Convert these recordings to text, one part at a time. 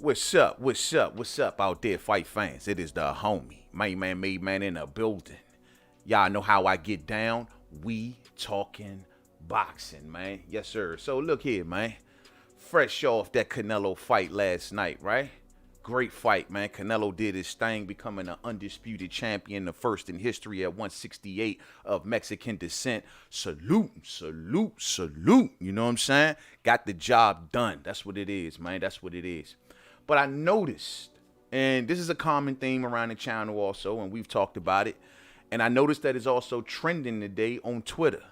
What's up? What's up? What's up out there, fight fans? It is the homie, Mainman Mademan in the building. Y'all know how I get down. We talking boxing, man. Yes, sir. So look here, man. Fresh off that Canelo fight last night, right? Great fight, man. Canelo did his thing, becoming an undisputed champion, the first in history at 168 of Mexican descent. Salute, salute, salute. You know what I'm saying? Got the job done. That's what it is, man. That's what it is. But I noticed, and this is a common theme around the channel also, and we've talked about it, and I noticed that it's also trending today on Twitter.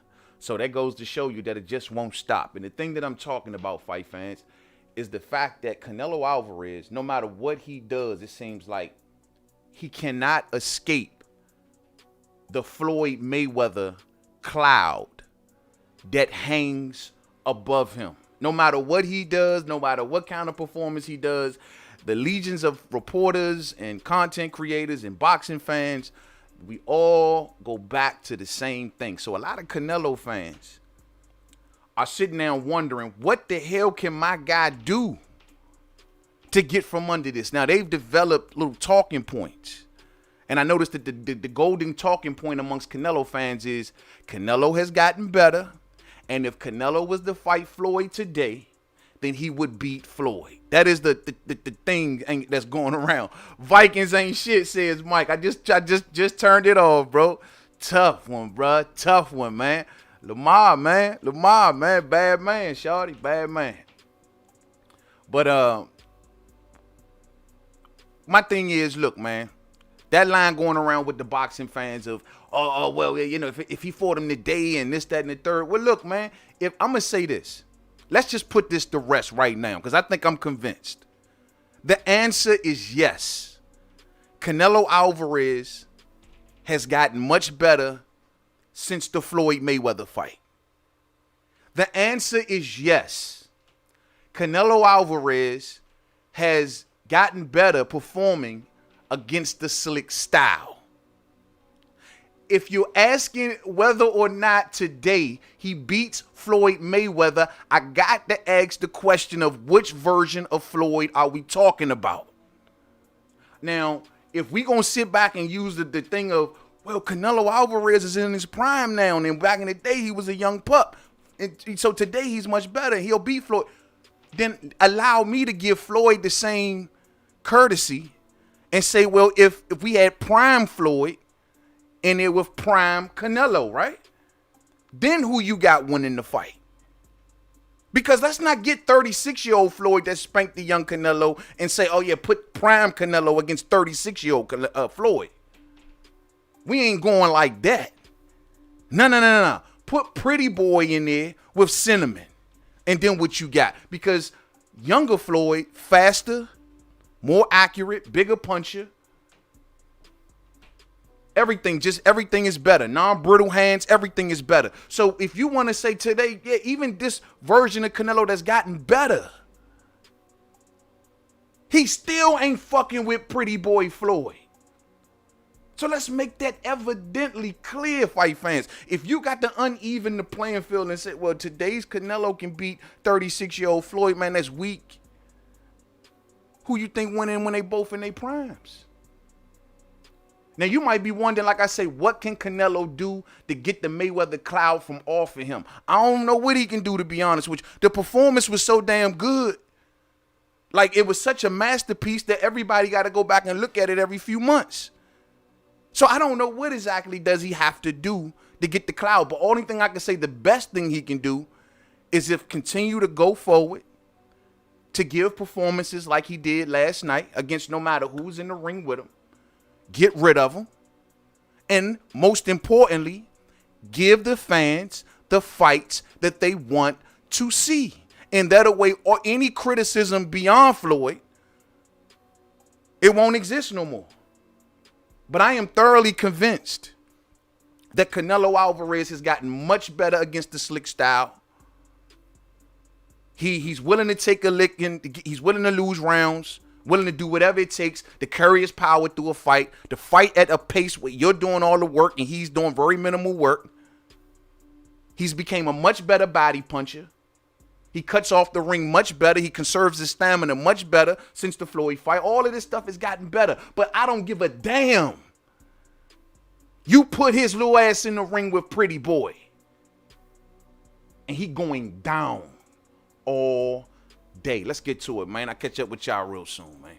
So that goes to show you that it just won't stop. And the thing that I'm talking about, fight fans, is the fact that Canelo Aleverez, no matter what he does, it seems like he cannot escape the Floyd Mayweather cloud that hangs above him. No matter what he does, no matter what kind of performance he does, the legions of reporters and content creators and boxing fans, we all go back to the same thing. So a lot of Canelo fans are sitting there wondering, what the hell can my guy do to get from under this? Now, they've developed little talking points. And I noticed that the golden talking point amongst Canelo fans is Canelo has gotten better. And if Canelo was to fight Floyd today, then he would beat Floyd. That is the thing that's going around. Vikings ain't shit, says Mike. I just turned it off, bro. Tough one, bro. Tough one, man. Lamar, man. Bad man, shawty. Bad man. But my thing is, look, man. That line going around with the boxing fans of, well, you know, if he fought him today and this, that, and the third. Well, look, man, if I'm going to say this. Let's just put this to rest right now because I think I'm convinced. The answer is yes. Canelo Aleverez has gotten much better since the Floyd Mayweather fight. The answer is yes. Canelo Aleverez has gotten better performing against the slick style. If you're asking whether or not today he beats Floyd Mayweather, I got to ask the question of which version of Floyd are we talking about? Now, if we going to sit back and use the thing of, well, Canelo Aleverez is in his prime now, and back in the day he was a young pup. And so today he's much better. He'll beat Floyd. Then allow me to give Floyd the same courtesy and say, well, if we had prime Floyd, and it with prime Canelo, right? Then who you got winning the fight? Because let's not get 36-year-old Floyd that spanked the young Canelo and say, oh yeah, put prime Canelo against 36-year-old Floyd. We ain't going like that. No. Put Pretty Boy in there with Cinnamon. And then what you got? Because younger Floyd, faster, more accurate, bigger puncher. Everything is better. Non-brittle hands, everything is better. So if you want to say today, yeah, even this version of Canelo that's gotten better, he still ain't fucking with Pretty Boy Floyd. So let's make that evidently clear, fight fans. If you got to uneven the playing field and say, well, today's Canelo can beat 36-year-old Floyd, man, that's weak. Who you think went in when they both in their primes? Now, you might be wondering, like I say, what can Canelo do to get the Mayweather cloud from off of him? I don't know what he can do, to be honest with you. The performance was so damn good. Like, it was such a masterpiece that everybody got to go back and look at it every few months. So I don't know what exactly does he have to do to get the cloud. But only thing I can say, the best thing he can do is if continue to go forward, to give performances like he did last night against no matter who's in the ring with him. Get rid of them. And most importantly, give the fans the fights that they want to see. And that way, or any criticism beyond Floyd, it won't exist no more. But I am thoroughly convinced that Canelo Aleverez has gotten much better against the slick style. He's willing to take a licking. He's willing to lose rounds. Willing to do whatever it takes to carry his power through a fight, to fight at a pace where you're doing all the work and he's doing very minimal work. He's became a much better body puncher. He cuts off the ring much better. He conserves his stamina much better since the Floyd fight. All of this stuff has gotten better. But I don't give a damn. You put his little ass in the ring with Pretty Boy. And he going down all day. Let's get to it, man. I'll catch up with y'all real soon, man.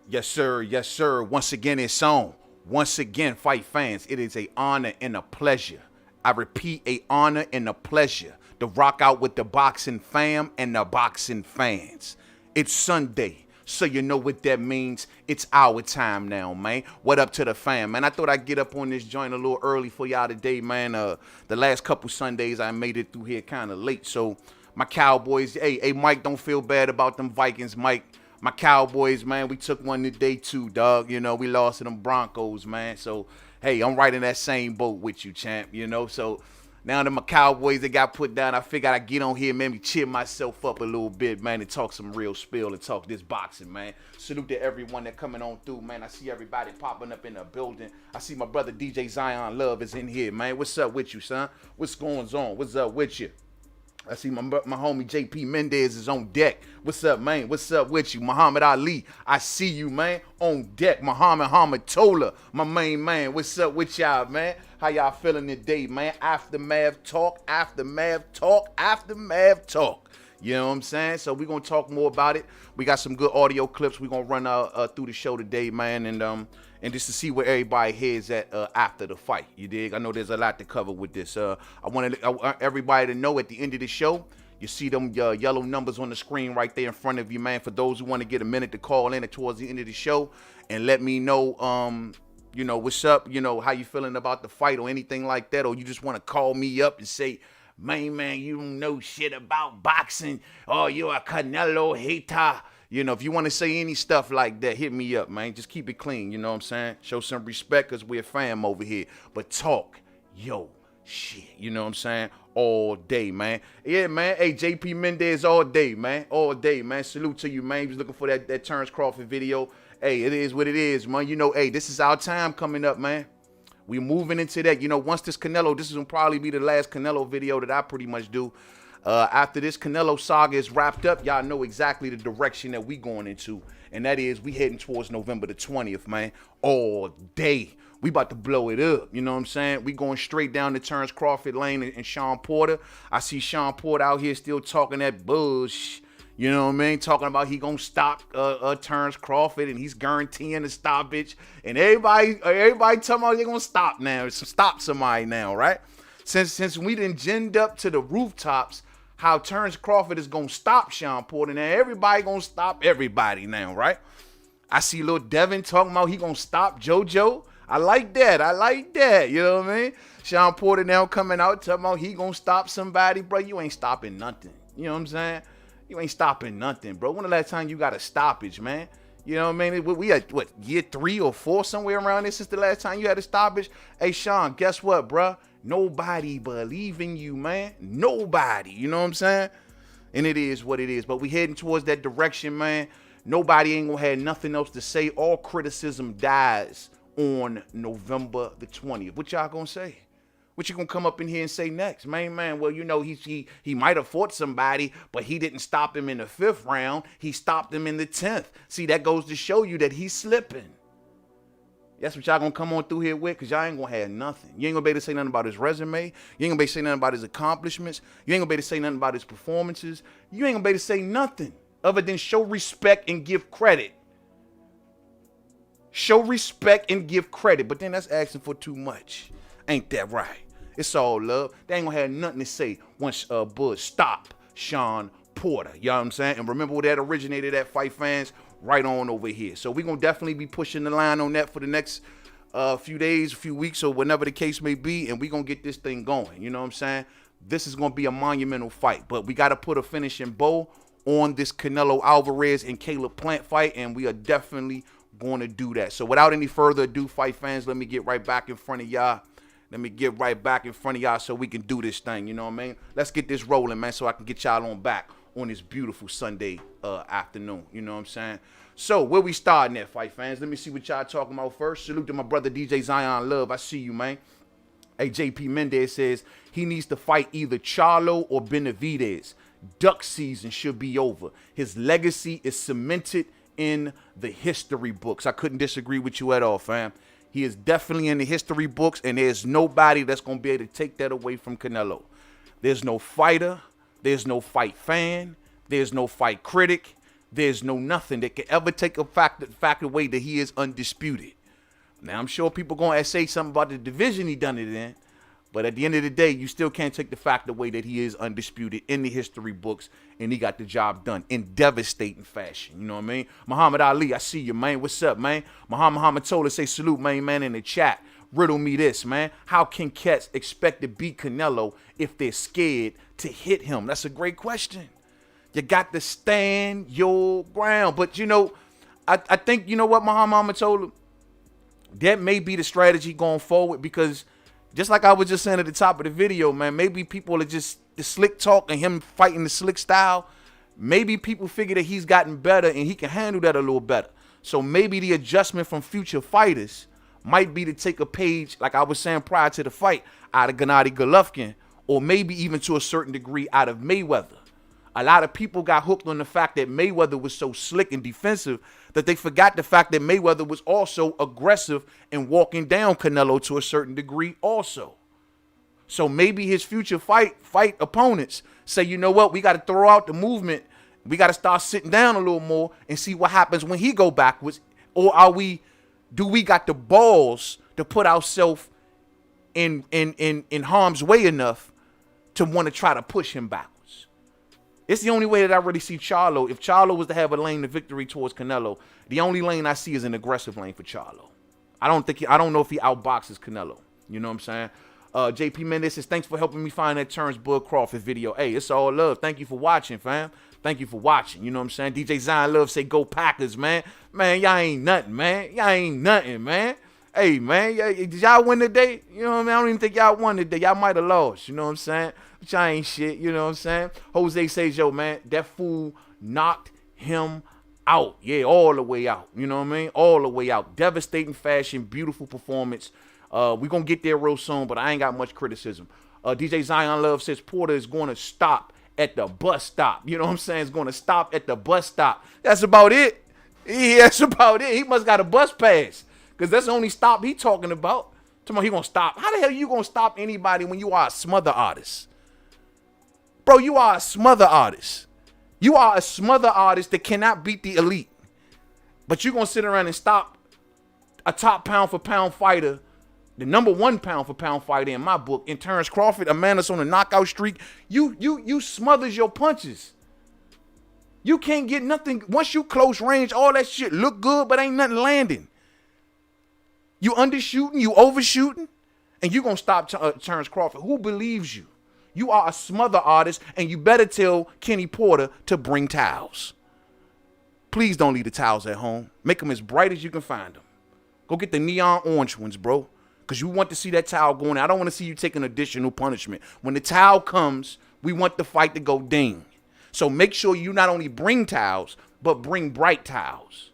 Yes, sir. Yes, sir. Once again, it's on. Once again, fight fans, it is an honor and a pleasure. I repeat, an honor and a pleasure to rock out with the boxing fam and the boxing fans. It's Sunday, so you know what that means. It's our time now, man. What up to the fam, man? I thought I'd get up on this joint a little early for y'all today, man. The last couple Sundays, I made it through here kind of late. So my Cowboys, hey, Mike, don't feel bad about them Vikings, Mike. My Cowboys, man, we took one today too, dog. You know, we lost to them Broncos, man. So, hey, I'm right in that same boat with you, champ, you know. So, now that my Cowboys, they got put down, I figured I'd get on here, maybe cheer myself up a little bit, man, and talk some real spill and talk this boxing, man. Salute to everyone that coming on through, man. I see everybody popping up in the building. I see my brother DJ Zion Love is in here, man. What's up with you, son? What's going on? What's up with you? I see my homie JP Mendez is on deck. What's up, man? What's up with you? Muhammad Ali, I see you, man, on deck. Muhammad Hamatola, my main man. What's up with y'all, man? How y'all feeling today, man? Aftermath talk, aftermath talk, aftermath talk. You know what I'm saying? So we're going to talk more about it. We got some good audio clips. We're going to run through the show today, man, and just to see where everybody heads at after the fight. You dig? I know there's a lot to cover with this. I want everybody to know at the end of the show, you see them yellow numbers on the screen right there in front of you, man. For those who want to get a minute to call in towards the end of the show and let me know, you know, what's up, you know, how you feeling about the fight or anything like that, or you just want to call me up and say, man, you don't know shit about boxing. Oh, you're a Canelo hater. You know, if you want to say any stuff like that, hit me up, man. Just keep it clean, you know what I'm saying? Show some respect because we're a fam over here. But talk yo shit, you know what I'm saying? All day, man. Yeah, man. Hey, JP Mendez all day, man. All day, man. Salute to you, man. He was looking for that Terrence Crawford video. Hey, it is what it is, man. You know, hey, this is our time coming up, man. We moving into that. You know, once this will probably be the last Canelo video that I pretty much do. After this Canelo saga is wrapped up, y'all know exactly the direction that we going into. And that is, we heading towards November the 20th, man. All day. We about to blow it up. You know what I'm saying? We going straight down to Terrence Crawford lane and Sean Porter. I see Sean Porter out here still talking that bullshit. You know what I mean? Talking about he gonna stop Terrence Crawford and he's guaranteeing a stoppage. And everybody talking about they gonna stop now. Stop somebody now, right? Since we done ginned up to the rooftops how Terrence Crawford is gonna stop Sean Porter. Now everybody gonna stop everybody now, right? I see little Devin talking about he gonna stop JoJo. I like that. You know what I mean? Sean Porter now coming out talking about he gonna stop somebody. Bro, you ain't stopping nothing. You know what I'm saying? You ain't stopping nothing, bro. When the last time you got a stoppage, man? You know what I mean? We had, year 3 or 4, somewhere around there since the last time you had a stoppage? Hey, Sean, guess what, bro? Nobody believe in you, man. Nobody. You know what I'm saying? And it is what it is. But we heading towards that direction, man. Nobody ain't gonna have nothing else to say. All criticism dies on November the 20th. What y'all gonna say? What you gonna come up in here and say next? Man, well, you know, he might have fought somebody, but he didn't stop him in the 5th round. He stopped him in the 10th. See, that goes to show you that he's slipping. That's what y'all gonna come on through here with, because y'all ain't gonna have nothing. You ain't gonna be able to say nothing about his resume. You ain't gonna be able to say nothing about his accomplishments. You ain't gonna be able to say nothing about his performances. You ain't gonna be able to say nothing other than show respect and give credit. Show respect and give credit, but then that's asking for too much. Ain't that right? It's all love. They ain't gonna have nothing to say once Bud stop Sean Porter. You know what I'm saying? And remember where that originated at, fight fans? Right on over here. So we're gonna definitely be pushing the line on that for the next few days, few weeks, or whenever the case may be, and we're gonna get this thing going. You know what I'm saying? This is gonna be a monumental fight, but we gotta put a finishing bow on this Canelo Aleverez and Kayla Plant fight, and we are definitely going to do that. So without any further ado, fight fans, let me get right back in front of y'all. Let me get right back in front of y'all so we can do this thing, you know what I mean? Let's get this rolling, man, so I can get y'all on back on this beautiful Sunday afternoon, you know what I'm saying? So where we starting at, fight fans? Let me see what y'all talking about first. Salute to my brother DJ Zion Love. I see you, man. Hey, JP Mendez says he needs to fight either Charlo or Benavidez. Duck season should be over. His legacy is cemented in the history books. I couldn't disagree with you at all, fam. He is definitely in the history books, and there's nobody that's going to be able to take that away from Canelo. There's no fighter. There's no fight fan. There's no fight critic. There's no nothing that can ever take a fact away that he is undisputed. Now, I'm sure people going to say something about the division he done it in, but at the end of the day, you still can't take the fact away that he is undisputed in the history books, and he got the job done in devastating fashion. You know what I mean? Muhammad Ali, I see you, man. What's up, man? Muhammad told us, say salute, man, in the chat. Riddle me this, man. How can cats expect to beat Canelo if they're scared to hit him? That's a great question. You got to stand your ground. But, you know, I think, you know what Muhammad told him? That may be the strategy going forward, because just like I was just saying at the top of the video, man, maybe people are just the slick talk and him fighting the slick style. Maybe people figure that he's gotten better and he can handle that a little better. So maybe the adjustment from future fighters might be to take a page, like I was saying prior to the fight, out of Gennady Golovkin, or maybe even to a certain degree out of Mayweather. A lot of people got hooked on the fact that Mayweather was so slick and defensive that they forgot the fact that Mayweather was also aggressive and walking down Canelo to a certain degree also. So maybe his future fight opponents say, you know what, we got to throw out the movement. We got to start sitting down a little more and see what happens when he go backwards. Or do we got the balls to put ourselves in harm's way enough to want to try to push him backwards? It's the only way that I really see Charlo. If Charlo was to have a lane to victory towards Canelo, the only lane I see is an aggressive lane for Charlo. I don't know if he outboxes Canelo. You know what I'm saying? JP Mendez says, thanks for helping me find that Terrence Bud Crawford video. Hey, it's all love. Thank you for watching, fam. Thank you for watching. You know what I'm saying? DJ Zion Love say, go Packers, man. Man, y'all ain't nothing, man. Y'all ain't nothing, man. Hey, man, did y'all win today? You know what I mean? I don't even think y'all won today. Y'all might have lost. You know what I'm saying? But y'all ain't shit. You know what I'm saying? Jose says, yo, man, that fool knocked him Out. Yeah, all the way out. You know what I mean? All the way out. Devastating fashion, beautiful performance. We're going to get there real soon, but I ain't got much criticism. DJ Zion Love says Porter is going to stop at the bus stop. You know what I'm saying? It's going to stop at the bus stop. That's about it. Yeah, that's about it. He must got a bus pass because that's the only stop he talking about. Tomorrow he going to stop. How the hell you going to stop anybody when you are a smother artist? Bro, you are a smother artist. You are a smother artist that cannot beat the elite. But you're going to sit around and stop a top pound-for-pound fighter, the number one pound-for-pound fighter in my book, in Terrence Crawford, a man that's on a knockout streak. You smothers your punches. You can't get nothing. Once you close range, all that shit look good, but ain't nothing landing. You undershooting, you overshooting, and you going to stop Terrence Crawford. Who believes you? You are a smother artist, and you better tell Kenny Porter to bring towels. Please don't leave the towels at home. Make them as bright as you can find them. Go get the neon orange ones, bro, because you want to see that towel going. I don't want to see you take an additional punishment. When the towel comes, we want the fight to go ding. So make sure you not only bring towels, but bring bright towels.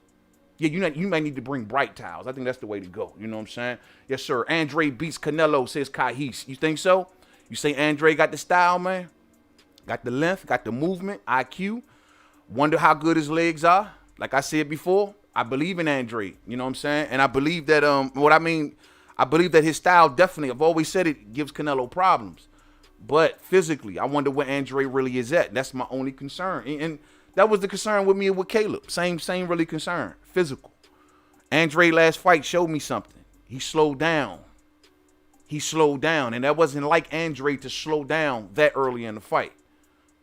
Yeah, you might need to bring bright towels. I think that's the way to go. You know what I'm saying? Yes, sir. Andre beats Canelo, says Kahis. You think so? You say Andre got the style, man? Got the length, got the movement, IQ. Wonder how good his legs are. Like I said before, I believe in Andre. You know what I'm saying? And I believe that, I believe that his style definitely, I've always said it, gives Canelo problems. But physically, I wonder where Andre really is at. That's my only concern. And that was the concern with me and with Caleb. Same really concern. Physical. Andre last fight showed me something. He slowed down. And that wasn't like Andre to slow down that early in the fight.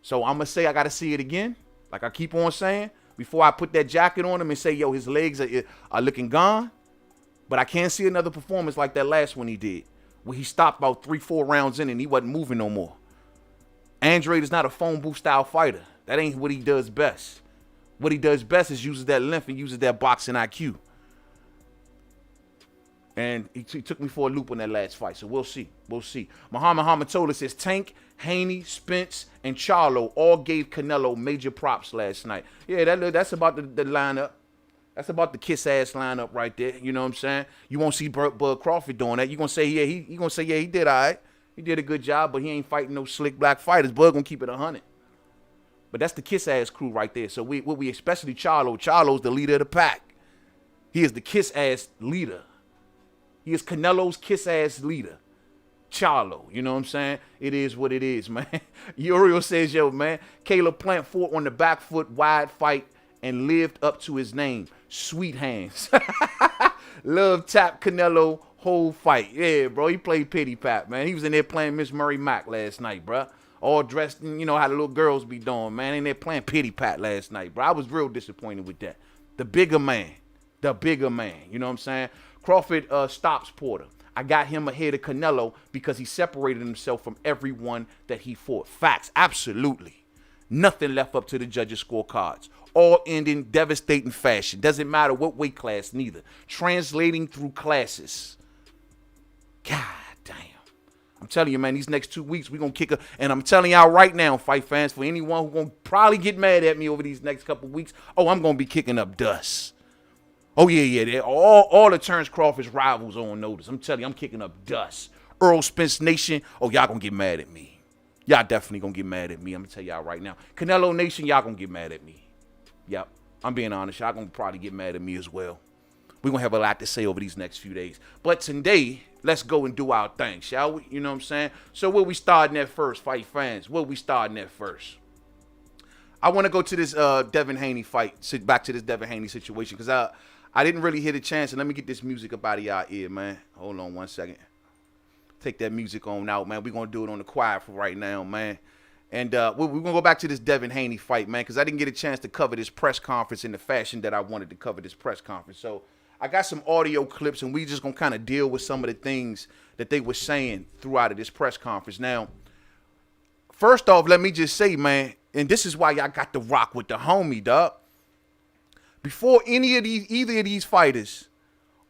So I'm going to say I got to see it again. Like I keep on saying, before I put that jacket on him and say, yo, his legs are looking gone. But I can't see another performance like that last one he did, where he stopped about 3-4 rounds in and he wasn't moving no more. Andre is not a phone booth style fighter. That ain't what he does best. What he does best is uses that length and uses that boxing IQ. And he took me for a loop on that last fight. So we'll see. Muhammad Hamatola says Tank, Haney, Spence, and Charlo all gave Canelo major props last night. Yeah, that's about the lineup. That's about the kiss-ass lineup right there. You know what I'm saying? You won't see Bud Crawford doing that. You're going to say, yeah, he did all right. He did a good job, but he ain't fighting no slick black fighters. Bud going to keep it 100. But that's the kiss-ass crew right there. So we especially Charlo. Charlo's the leader of the pack. He is the kiss-ass leader. He is Canelo's kiss-ass leader. Charlo. You know what I'm saying? It is what it is, man. Uriel says, yo, man, Kayla Plant fought on the back foot wide fight and lived up to his name. Sweet hands. Love tap Canelo whole fight. Yeah, bro. He played pity pat, man. He was in there playing Miss Murray Mack last night, bro. All dressed in, you know how the little girls be doing, man. In there playing pity pat last night, bro. I was real disappointed with that. The bigger man. You know what I'm saying? Crawford stops Porter. I got him ahead of Canelo because he separated himself from everyone that he fought. Facts. Absolutely. Nothing left up to the judges' scorecards. All ending devastating fashion. Doesn't matter what weight class, neither. Translating through classes. God damn. I'm telling you, man, these next 2 weeks, we're going to kick a... And I'm telling y'all right now, fight fans, for anyone who's going to probably get mad at me over these next couple weeks, I'm going to be kicking up dust. Oh, yeah. All the Terrence Crawford's rivals are on notice. I'm telling you, I'm kicking up dust. Earl Spence Nation, y'all going to get mad at me. Y'all definitely going to get mad at me. I'm going to tell y'all right now. Canelo Nation, y'all going to get mad at me. Yep, I'm being honest. Y'all going to probably get mad at me as well. We're going to have a lot to say over these next few days. But today, let's go and do our thing, shall we? You know what I'm saying? So where we starting at first, fight fans? Where we starting at first? I want to go to this Devin Haney fight. Sit back to this Devin Haney situation because I didn't really hit a chance. And let me get this music up out of y'all ear, man. Hold on 1 second. Take that music on out, man. We're going to do it on the quiet for right now, man. And we're going to go back to this Devin Haney fight, man, because I didn't get a chance to cover this press conference in the fashion that I wanted to cover this press conference. So I got some audio clips, and we just going to kind of deal with some of the things that they were saying throughout of this press conference. Now, first off, let me just say, man, and this is why y'all got to rock with the homie, dog. Before either of these fighters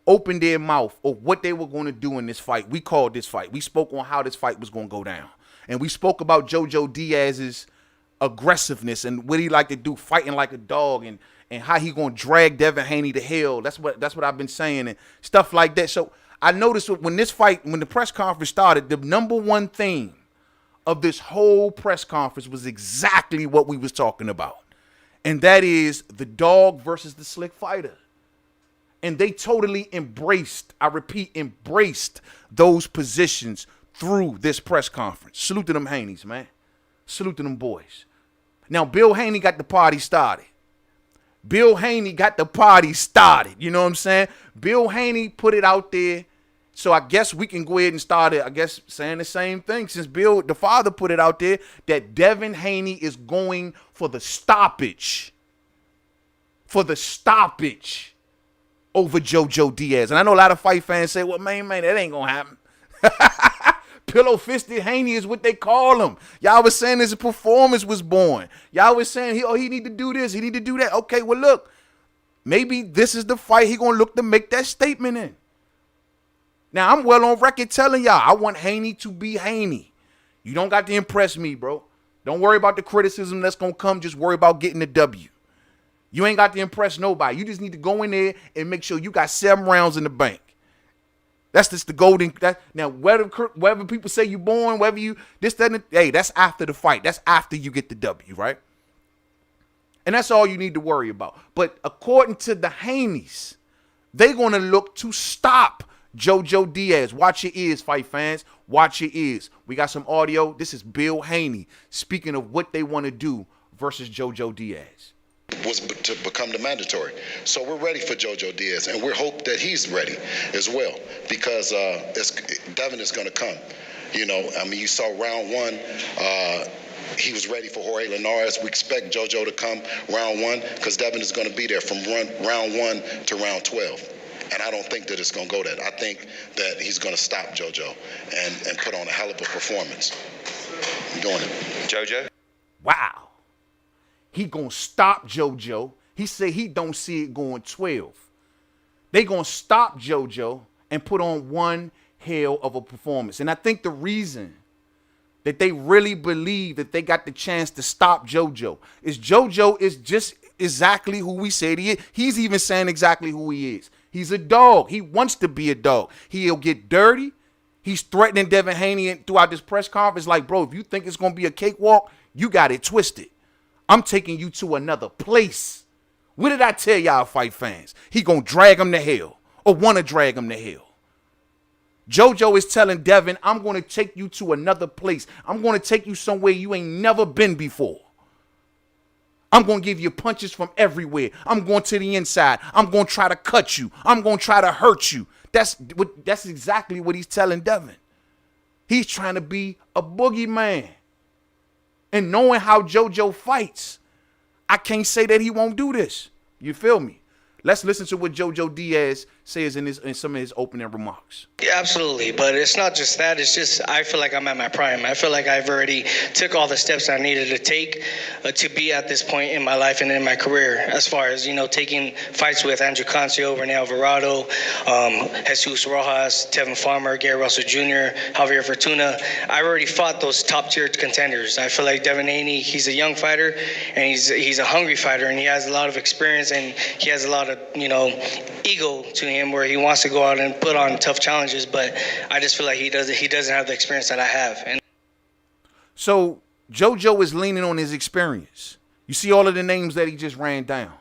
opened their mouth or what they were going to do in this fight, we called this fight. We spoke on how this fight was going to go down. And we spoke about JoJo Diaz's aggressiveness and what he like to do, fighting like a dog and how he gonna drag Devin Haney to hell. That's what I've been saying and stuff like that. So I noticed when the press conference started, the number one theme of this whole press conference was exactly what we was talking about. And that is the dog versus the slick fighter. And they totally embraced, I repeat, embraced those positions through this press conference. Salute to them Haneys, man. Salute to them boys. Now, Bill Haney got the party started. Bill Haney got the party started. You know what I'm saying? Bill Haney put it out there. So I guess we can go ahead and start it, I guess, saying the same thing since Bill, the father, put it out there that Devin Haney is going for the stoppage. For the stoppage over JoJo Diaz. And I know a lot of fight fans say, well, man, that ain't going to happen. Pillow-fisted Haney is what they call him. Y'all was saying his performance was born. Y'all was saying, he need to do this, he need to do that. Okay, well, look, maybe this is the fight he going to look to make that statement in. Now, I'm well on record telling y'all, I want Haney to be Haney. You don't got to impress me, bro. Don't worry about the criticism that's going to come. Just worry about getting the W. You ain't got to impress nobody. You just need to go in there and make sure you got 7 rounds in the bank. That's just the golden. Now, whether people say you born, whether you, this, that, and, hey, that's after the fight. That's after you get the W, right? And that's all you need to worry about. But according to the Haneys, they're going to look to stop JoJo Diaz. Watch your ears, fight fans. Watch your ears. We got some audio. This is Bill Haney speaking of what they want to do versus JoJo Diaz. Was to become the mandatory. So we're ready for JoJo Diaz, and we hope that he's ready as well, because Devin is going to come. You know, I mean, you saw round 1. He was ready for Jorge Linares. We expect JoJo to come round 1 because Devin is going to be there from round 1 to round 12. And I don't think that it's going to go that. I think that he's going to stop JoJo and put on a hell of a performance. I'm doing it. JoJo? Wow. He going to stop JoJo. He said he don't see it going 12. They going to stop JoJo and put on one hell of a performance. And I think the reason that they really believe that they got the chance to stop JoJo is just exactly who we said he is. He's even saying exactly who he is. He's a dog. He wants to be a dog. He'll get dirty. He's threatening Devin Haney throughout this press conference like, bro, if you think it's going to be a cakewalk, you got it twisted. I'm taking you to another place. What did I tell y'all, fight fans? He going to drag him to hell or want to drag him to hell. JoJo is telling Devin, I'm going to take you to another place. I'm going to take you somewhere you ain't never been before. I'm going to give you punches from everywhere. I'm going to the inside. I'm going to try to cut you. I'm going to try to hurt you. That's exactly what he's telling Devin. He's trying to be a boogeyman. And knowing how JoJo fights, I can't say that he won't do this. You feel me? Let's listen to what JoJo Diaz says in some of his opening remarks. Yeah, absolutely. But it's not just that. It's just I feel like I'm at my prime. I feel like I've already took all the steps I needed to take to be at this point in my life and in my career, as far as, taking fights with Andrew Cancio, Rene Alvarado, Jesus Rojas, Tevin Farmer, Gary Russell Jr., Javier Fortuna. I already fought those top-tier contenders. I feel like Devin Haney, he's a young fighter, and he's a hungry fighter, and he has a lot of experience, and he has a lot of, ego to him where he wants to go out and put on tough challenges, but I just feel like he doesn't have the experience that I have. And so JoJo is leaning on his experience. You see all of the names that he just ran down.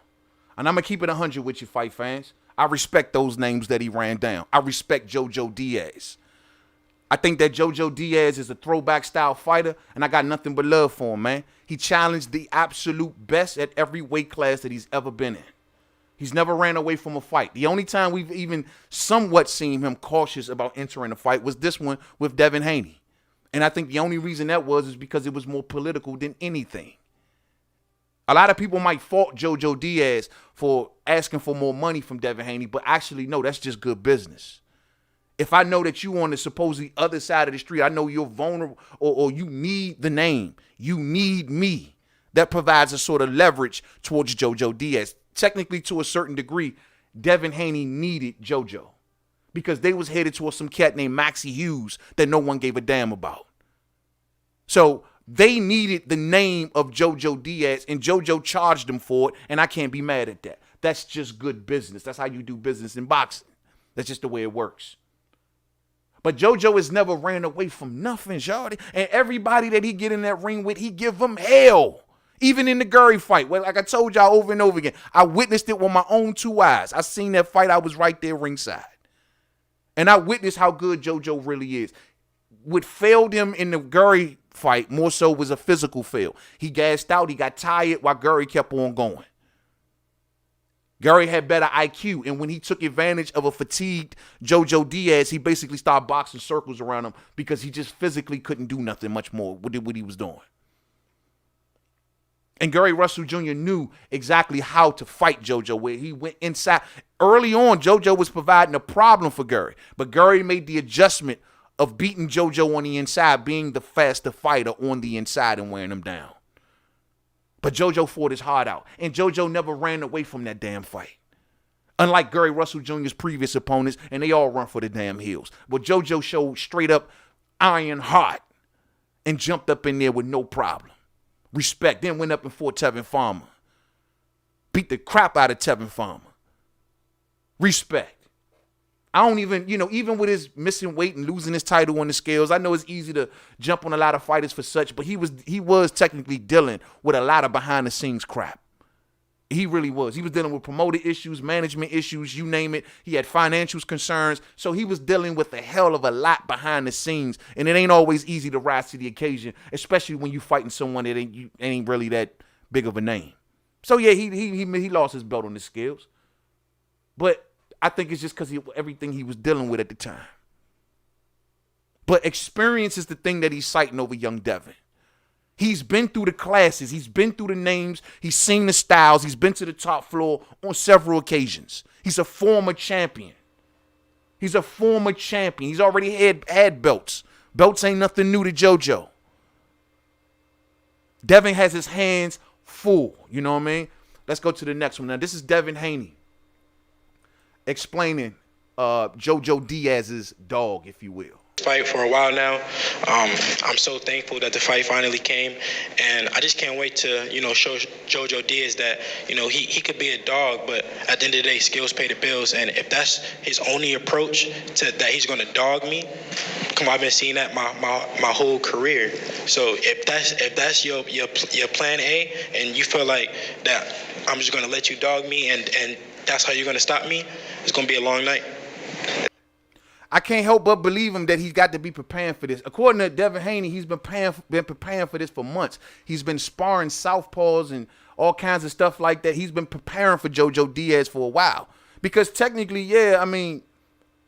And I'm going to keep it 100 with you, fight fans. I respect those names that he ran down. I respect JoJo Diaz. I think that JoJo Diaz is a throwback style fighter, and I got nothing but love for him, man. He challenged the absolute best at every weight class that he's ever been in. He's never ran away from a fight. The only time we've even somewhat seen him cautious about entering a fight was this one with Devin Haney. And I think the only reason that was is because it was more political than anything. A lot of people might fault JoJo Diaz for asking for more money from Devin Haney, but actually, no, that's just good business. If I know that you on the supposedly other side of the street, I know you're vulnerable or you need the name. You need me. That provides a sort of leverage towards JoJo Diaz. Technically, to a certain degree, Devin Haney needed JoJo because they was headed towards some cat named Maxie Hughes that no one gave a damn about. So They needed the name of JoJo Diaz, and JoJo charged them for it, and I can't be mad at that. That's just good business. That's how you do business in boxing. That's just the way it works. But JoJo has never ran away from nothing, shawty. And everybody that he get in that ring with, he give them hell. Even in the Gurry fight. Well, like I told y'all over and over again, I witnessed it with my own 2 eyes. I seen that fight. I was right there ringside. And I witnessed how good JoJo really is. What failed him in the Gurry fight more so was a physical fail. He gassed out. He got tired while Gurry kept on going. Gurry had better IQ, and when he took advantage of a fatigued JoJo Diaz, he basically started boxing circles around him because he just physically couldn't do nothing much more with what he was doing. And Gary Russell Jr. knew exactly how to fight JoJo, where he went inside. Early on, JoJo was providing a problem for Gary, but Gary made the adjustment of beating JoJo on the inside, being the faster fighter on the inside and wearing him down. But JoJo fought his heart out, and JoJo never ran away from that damn fight. Unlike Gary Russell Jr.'s previous opponents, and they all run for the damn hills. But JoJo showed straight up iron heart and jumped up in there with no problem. Respect. Then went up and fought Tevin Farmer. Beat the crap out of Tevin Farmer. Respect. I don't even, even with his missing weight and losing his title on the scales, I know it's easy to jump on a lot of fighters for such, but he was technically dealing with a lot of behind the scenes crap. He really was. He was dealing with promoter issues, management issues, you name it. He had financial concerns. So he was dealing with a hell of a lot behind the scenes. And it ain't always easy to rise to the occasion, especially when you fighting someone that ain't really that big of a name. So yeah, he lost his belt on the scales. But I think it's just because of everything he was dealing with at the time. But experience is the thing that he's citing over young Devin. He's been through the classes. He's been through the names. He's seen the styles. He's been to the top floor on several occasions. He's a former champion. He's already had belts. Belts ain't nothing new to JoJo. Devin has his hands full. You know what I mean? Let's go to the next one. Now, this is Devin Haney explaining JoJo Diaz's dog, if you will. Fight for a while now. I'm so thankful that the fight finally came, and I just can't wait to show JoJo Diaz that he could be a dog, but at the end of the day, skills pay the bills. And if that's his only approach to that, he's going to dog me. Come on, I've been seeing that my whole career. So if that's your plan A, and you feel like that I'm just going to let you dog me, and that's how you're going to stop me, it's going to be a long night. I can't help but believe him that he's got to be preparing for this. According to Devin Haney, he's been preparing for this for months. He's been sparring southpaws and all kinds of stuff like that. He's been preparing for JoJo Diaz for a while. Because technically,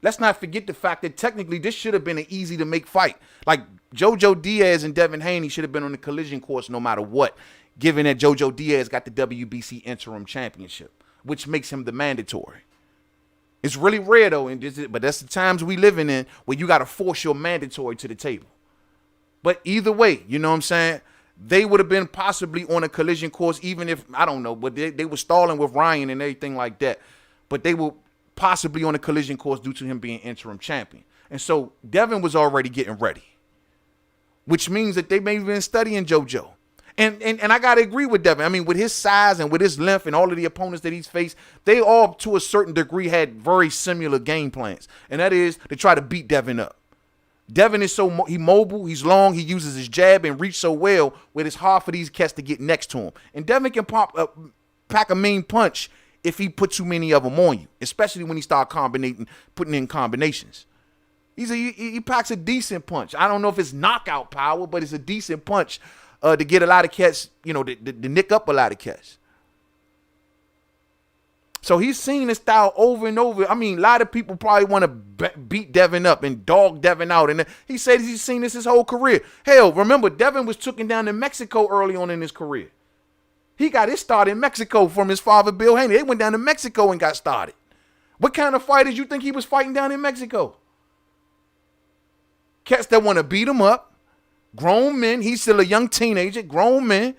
let's not forget the fact that technically this should have been an easy-to-make fight. Like, JoJo Diaz and Devin Haney should have been on the collision course no matter what, given that JoJo Diaz got the WBC interim championship, which makes him the mandatory. It's really rare, though, but that's the times we living in where you got to force your mandatory to the table. But either way, you know what I'm saying? They would have been possibly on a collision course, even if, I don't know, but they were stalling with Ryan and everything like that. But they were possibly on a collision course due to him being interim champion. And so Devin was already getting ready, which means that they may have been studying JoJo. And I got to agree with Devin. I mean, with his size and with his length and all of the opponents that he's faced, they all, to a certain degree, had very similar game plans. And that is to try to beat Devin up. Devin is he mobile, he's long, he uses his jab and reach so well where it's hard for these cats to get next to him. And Devin can pack a mean punch if he put too many of them on you, especially when he start putting in combinations. He packs a decent punch. I don't know if it's knockout power, but it's a decent punch to get a lot of cats, to nick up a lot of cats. So he's seen this style over and over. I mean, a lot of people probably want to beat Devin up and dog Devin out. And he said he's seen this his whole career. Hell, remember, Devin was taken down to Mexico early on in his career. He got his start in Mexico from his father, Bill Haney. They went down to Mexico and got started. What kind of fighters you think he was fighting down in Mexico? Cats that want to beat him up. Grown men, he's still a young teenager, grown men,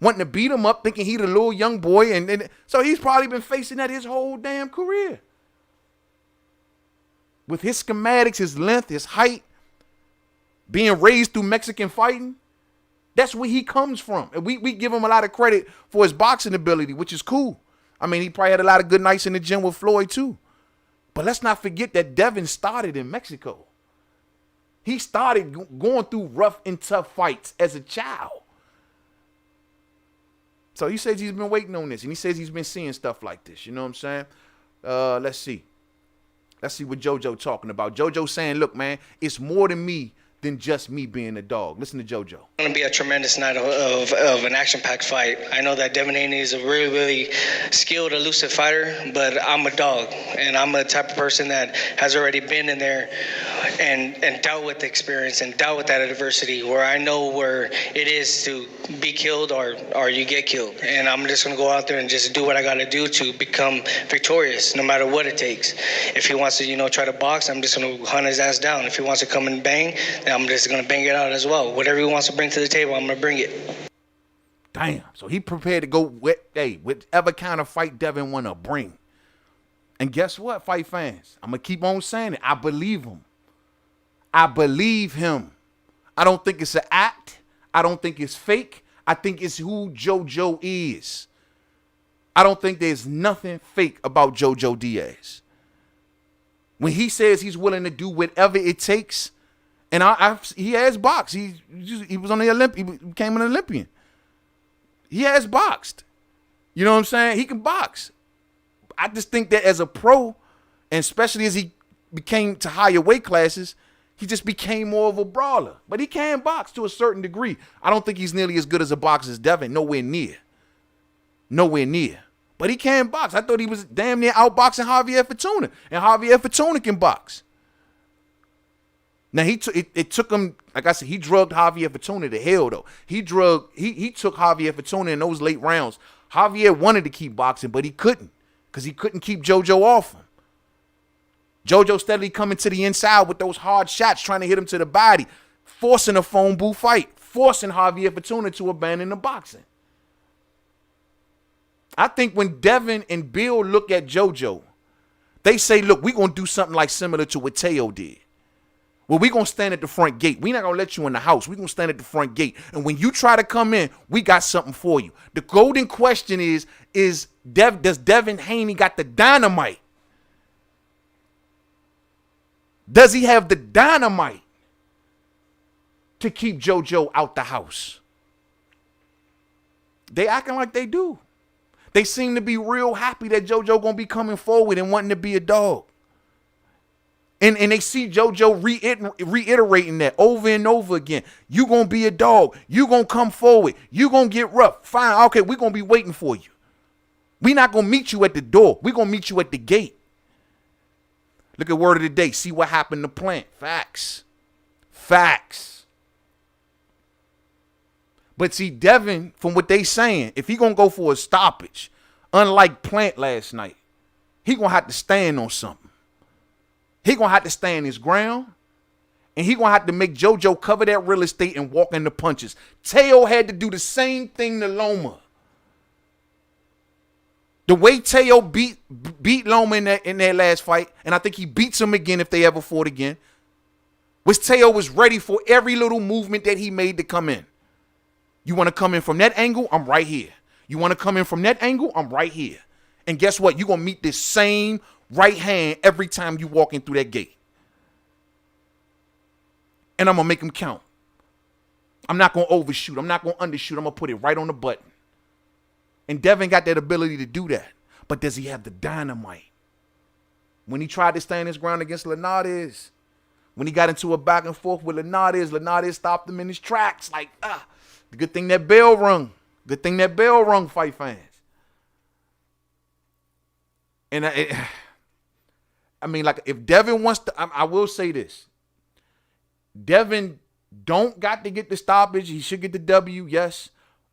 wanting to beat him up, thinking he's a little young boy. And so he's probably been facing that his whole damn career. With his schematics, his length, his height, being raised through Mexican fighting, That's where he comes from. And we give him a lot of credit for his boxing ability, which is cool. I mean, he probably had a lot of good nights in the gym with Floyd too. But let's not forget that Devin started in Mexico. He started going through rough and tough fights as a child. So he says he's been waiting on this, and he says he's been seeing stuff like this. You know what I'm saying? Let's see. Let's see what JoJo talking about. JoJo saying, look, man, it's more than me than just me being a dog. Listen to JoJo. It's going to be a tremendous night of an action-packed fight. I know that Devin Haney is a really, really skilled, elusive fighter, but I'm a dog, and I'm the type of person that has already been in there and dealt with the experience and dealt with that adversity, where I know where it is to be killed or you get killed. And I'm just going to go out there and just do what I got to do to become victorious, no matter what it takes. If he wants to, try to box, I'm just going to hunt his ass down. If he wants to come and bang, I'm just going to bang it out as well. Whatever he wants to bring to the table, I'm going to bring it. Damn. So he prepared to go with, whatever kind of fight Devin want to bring. And guess what, fight fans? I'm going to keep on saying it. I believe him. I believe him. I don't think it's an act. I don't think it's fake. I think it's who JoJo is. I don't think there's nothing fake about JoJo Diaz. When he says he's willing to do whatever it takes, and he has boxed. He was on the Olympic. He became an Olympian. He has boxed. You know what I'm saying? He can box. I just think that as a pro, and especially as he became to higher weight classes, he just became more of a brawler. But he can box to a certain degree. I don't think he's nearly as good as a boxer as Devin. Nowhere near. Nowhere near. But he can box. I thought he was damn near outboxing Javier Fortuna. And Javier Fortuna can box. Now, it took him, like I said, he drugged Javier Fortuna to hell, though. He took Javier Fortuna in those late rounds. Javier wanted to keep boxing, but he couldn't, because he couldn't keep JoJo off him. JoJo steadily coming to the inside with those hard shots, trying to hit him to the body, forcing a phone booth fight, forcing Javier Fortuna to abandon the boxing. I think when Devin and Bill look at JoJo, they say, look, we're going to do something like similar to what Teo did. Well, we're going to stand at the front gate. We're not going to let you in the house. We're going to stand at the front gate. And when you try to come in, we got something for you. The golden question is does Devin Haney got the dynamite? Does he have the dynamite to keep JoJo out the house? They acting like they do. They seem to be real happy that JoJo going to be coming forward and wanting to be a dog. And they see JoJo reiterating that over and over again. You going to be a dog. You going to come forward. You going to get rough. Fine. Okay, we're going to be waiting for you. We're not going to meet you at the door. We're going to meet you at the gate. Look at word of the day. See what happened to Plant. Facts. Facts. But see, Devin, from what they saying, if he going to go for a stoppage, unlike Plant last night, he going to have to stand on something. He going to have to stand his ground, and he going to have to make JoJo cover that real estate and walk in the punches. Teo had to do the same thing to Loma. The way Teo beat Loma in that last fight, and I think he beats him again if they ever fought again, was Teo was ready for every little movement that he made to come in. You want to come in from that angle? I'm right here. You want to come in from that angle? I'm right here. And guess what? You're going to meet this same right hand every time you walk in through that gate. And I'm going to make him count. I'm not going to overshoot. I'm not going to undershoot. I'm going to put it right on the button. And Devin got that ability to do that. But does he have the dynamite? When he tried to stand his ground against Linares, when he got into a back and forth with Linares stopped him in his tracks. Like, the good thing that bell rung. Good thing that bell rung, fight fans. And I mean, like, if Devin wants to, I will say this. Devin don't got to get the stoppage. He should get the W, yes.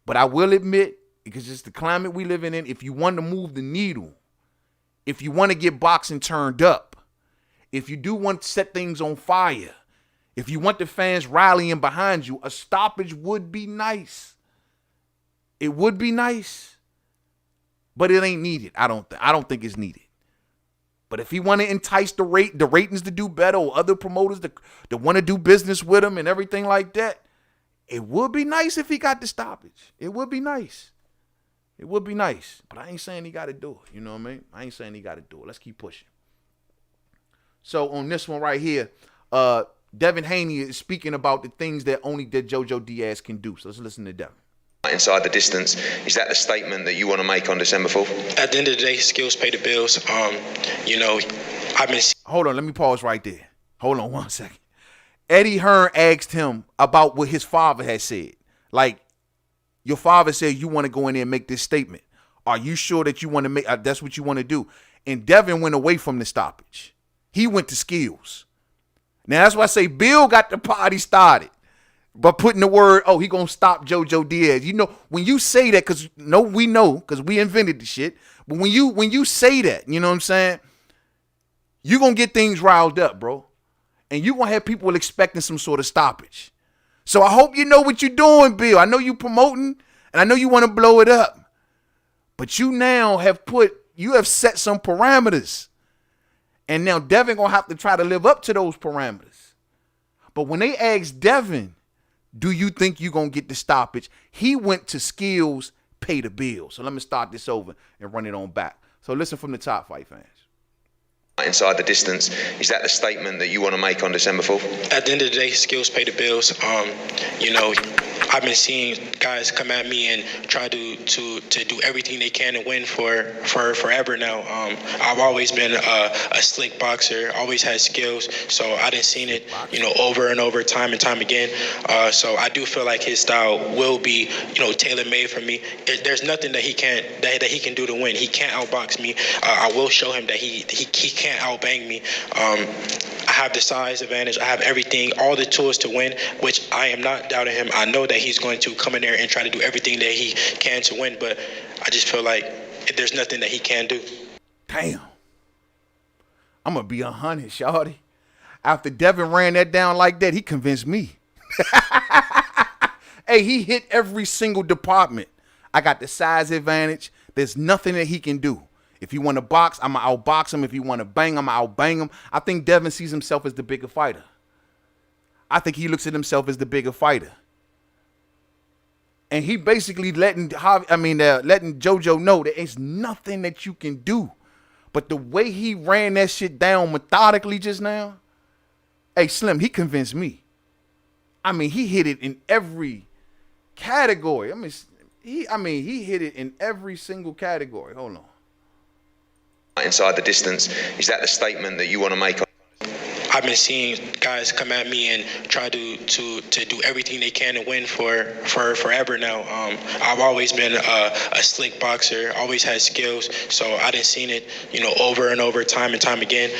But I will admit, because it's the climate we living in, if you want to move the needle, if you want to get boxing turned up, if you do want to set things on fire, if you want the fans rallying behind you, a stoppage would be nice. It would be nice. But it ain't needed. I don't think it's needed. But if he want to entice the ratings to do better, or other promoters that want to do business with him and everything like that, It would be nice if he got the stoppage. It would be nice. It would be nice. But I ain't saying he got to do it. You know what I mean? I ain't saying he got to do it. Let's keep pushing. So on this one right here, Devin Haney is speaking about the things that only JoJo Diaz can do. So let's listen to Devin. Inside the distance, is that the statement that you want to make on December 4th? At the end of the day, skills pay the bills. You know, I've been. Hold on, let me pause right there. Hold on 1 second. Eddie Hearn asked him about what his father had said. Like, your father said you want to go in there and make this statement. Are you sure that you want to make? That's what you want to do? And Devin went away from the stoppage. He went to skills. Now that's why I say Bill got the party started. But putting the word, oh, he gonna stop JoJo Diaz. You know, when you say that, because we know, because we invented the shit. But when you say that, you know what I'm saying? You're gonna get things riled up, bro. And you're gonna have people expecting some sort of stoppage. So I hope you know what you're doing, Bill. I know you promoting, and I know you want to blow it up. But you now have set some parameters. And now Devin gonna have to try to live up to those parameters. But when they asked Devin, do you think you're going to get the stoppage? He went to skills, pay the bill. So let me start this over and run it on back. So listen from the top, fight fans. Inside the distance, is that the statement that you want to make on December 4th? At the end of the day, skills pay the bills. You know, I've been seeing guys come at me and try to do everything they can to win for forever now. I've always been a slick boxer, always had skills, so I done seen it, you know, over and over, time and time again. So I do feel like his style will be, you know, tailor-made for me. There's nothing that he can do to win. He can't outbox me. I will show him that he can't outbang me. I have the size advantage. I have everything, all the tools to win, which I am not doubting him. I know that he's going to come in there and try to do everything that he can to win, but I just feel like there's nothing that he can do. Damn. I'm going to be 100, shawty. After Devin ran that down like that, he convinced me. Hey, he hit every single department. I got the size advantage. There's nothing that he can do. If he want to box, I'm going to outbox him. If he want to bang, I'm going to outbang him. I think Devin sees himself as the bigger fighter. I think he looks at himself as the bigger fighter. And he basically letting JoJo know that it's nothing that you can do. But the way he ran that shit down methodically just now, hey, Slim, he convinced me. I mean, he hit it in every category. He hit it in every single category. Hold on. Inside the distance, is that the statement that you want to make? I've been seeing guys come at me and try to do everything they can to win for forever now. I've always been a slick boxer, always had skills, so I done seen it, you know, over and over, time and time again.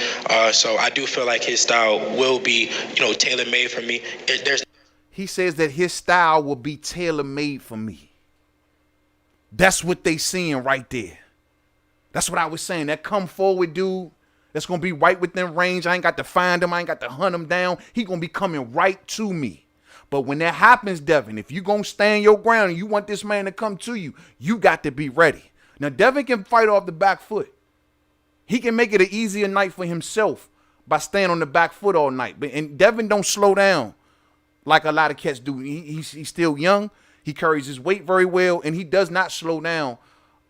So I do feel like his style will be, you know, tailor-made for me. He says that his style will be tailor-made for me. That's what they seeing right there. That's what I was saying. That come forward dude that's going to be right within range. I ain't got to find him. I ain't got to hunt him down. He going to be coming right to me. But when that happens, Devin, if you going to stand your ground and you want this man to come to you, you got to be ready. Now, Devin can fight off the back foot. He can make it an easier night for himself by staying on the back foot all night. And Devin don't slow down like a lot of cats do. He's still young. He carries his weight very well, and he does not slow down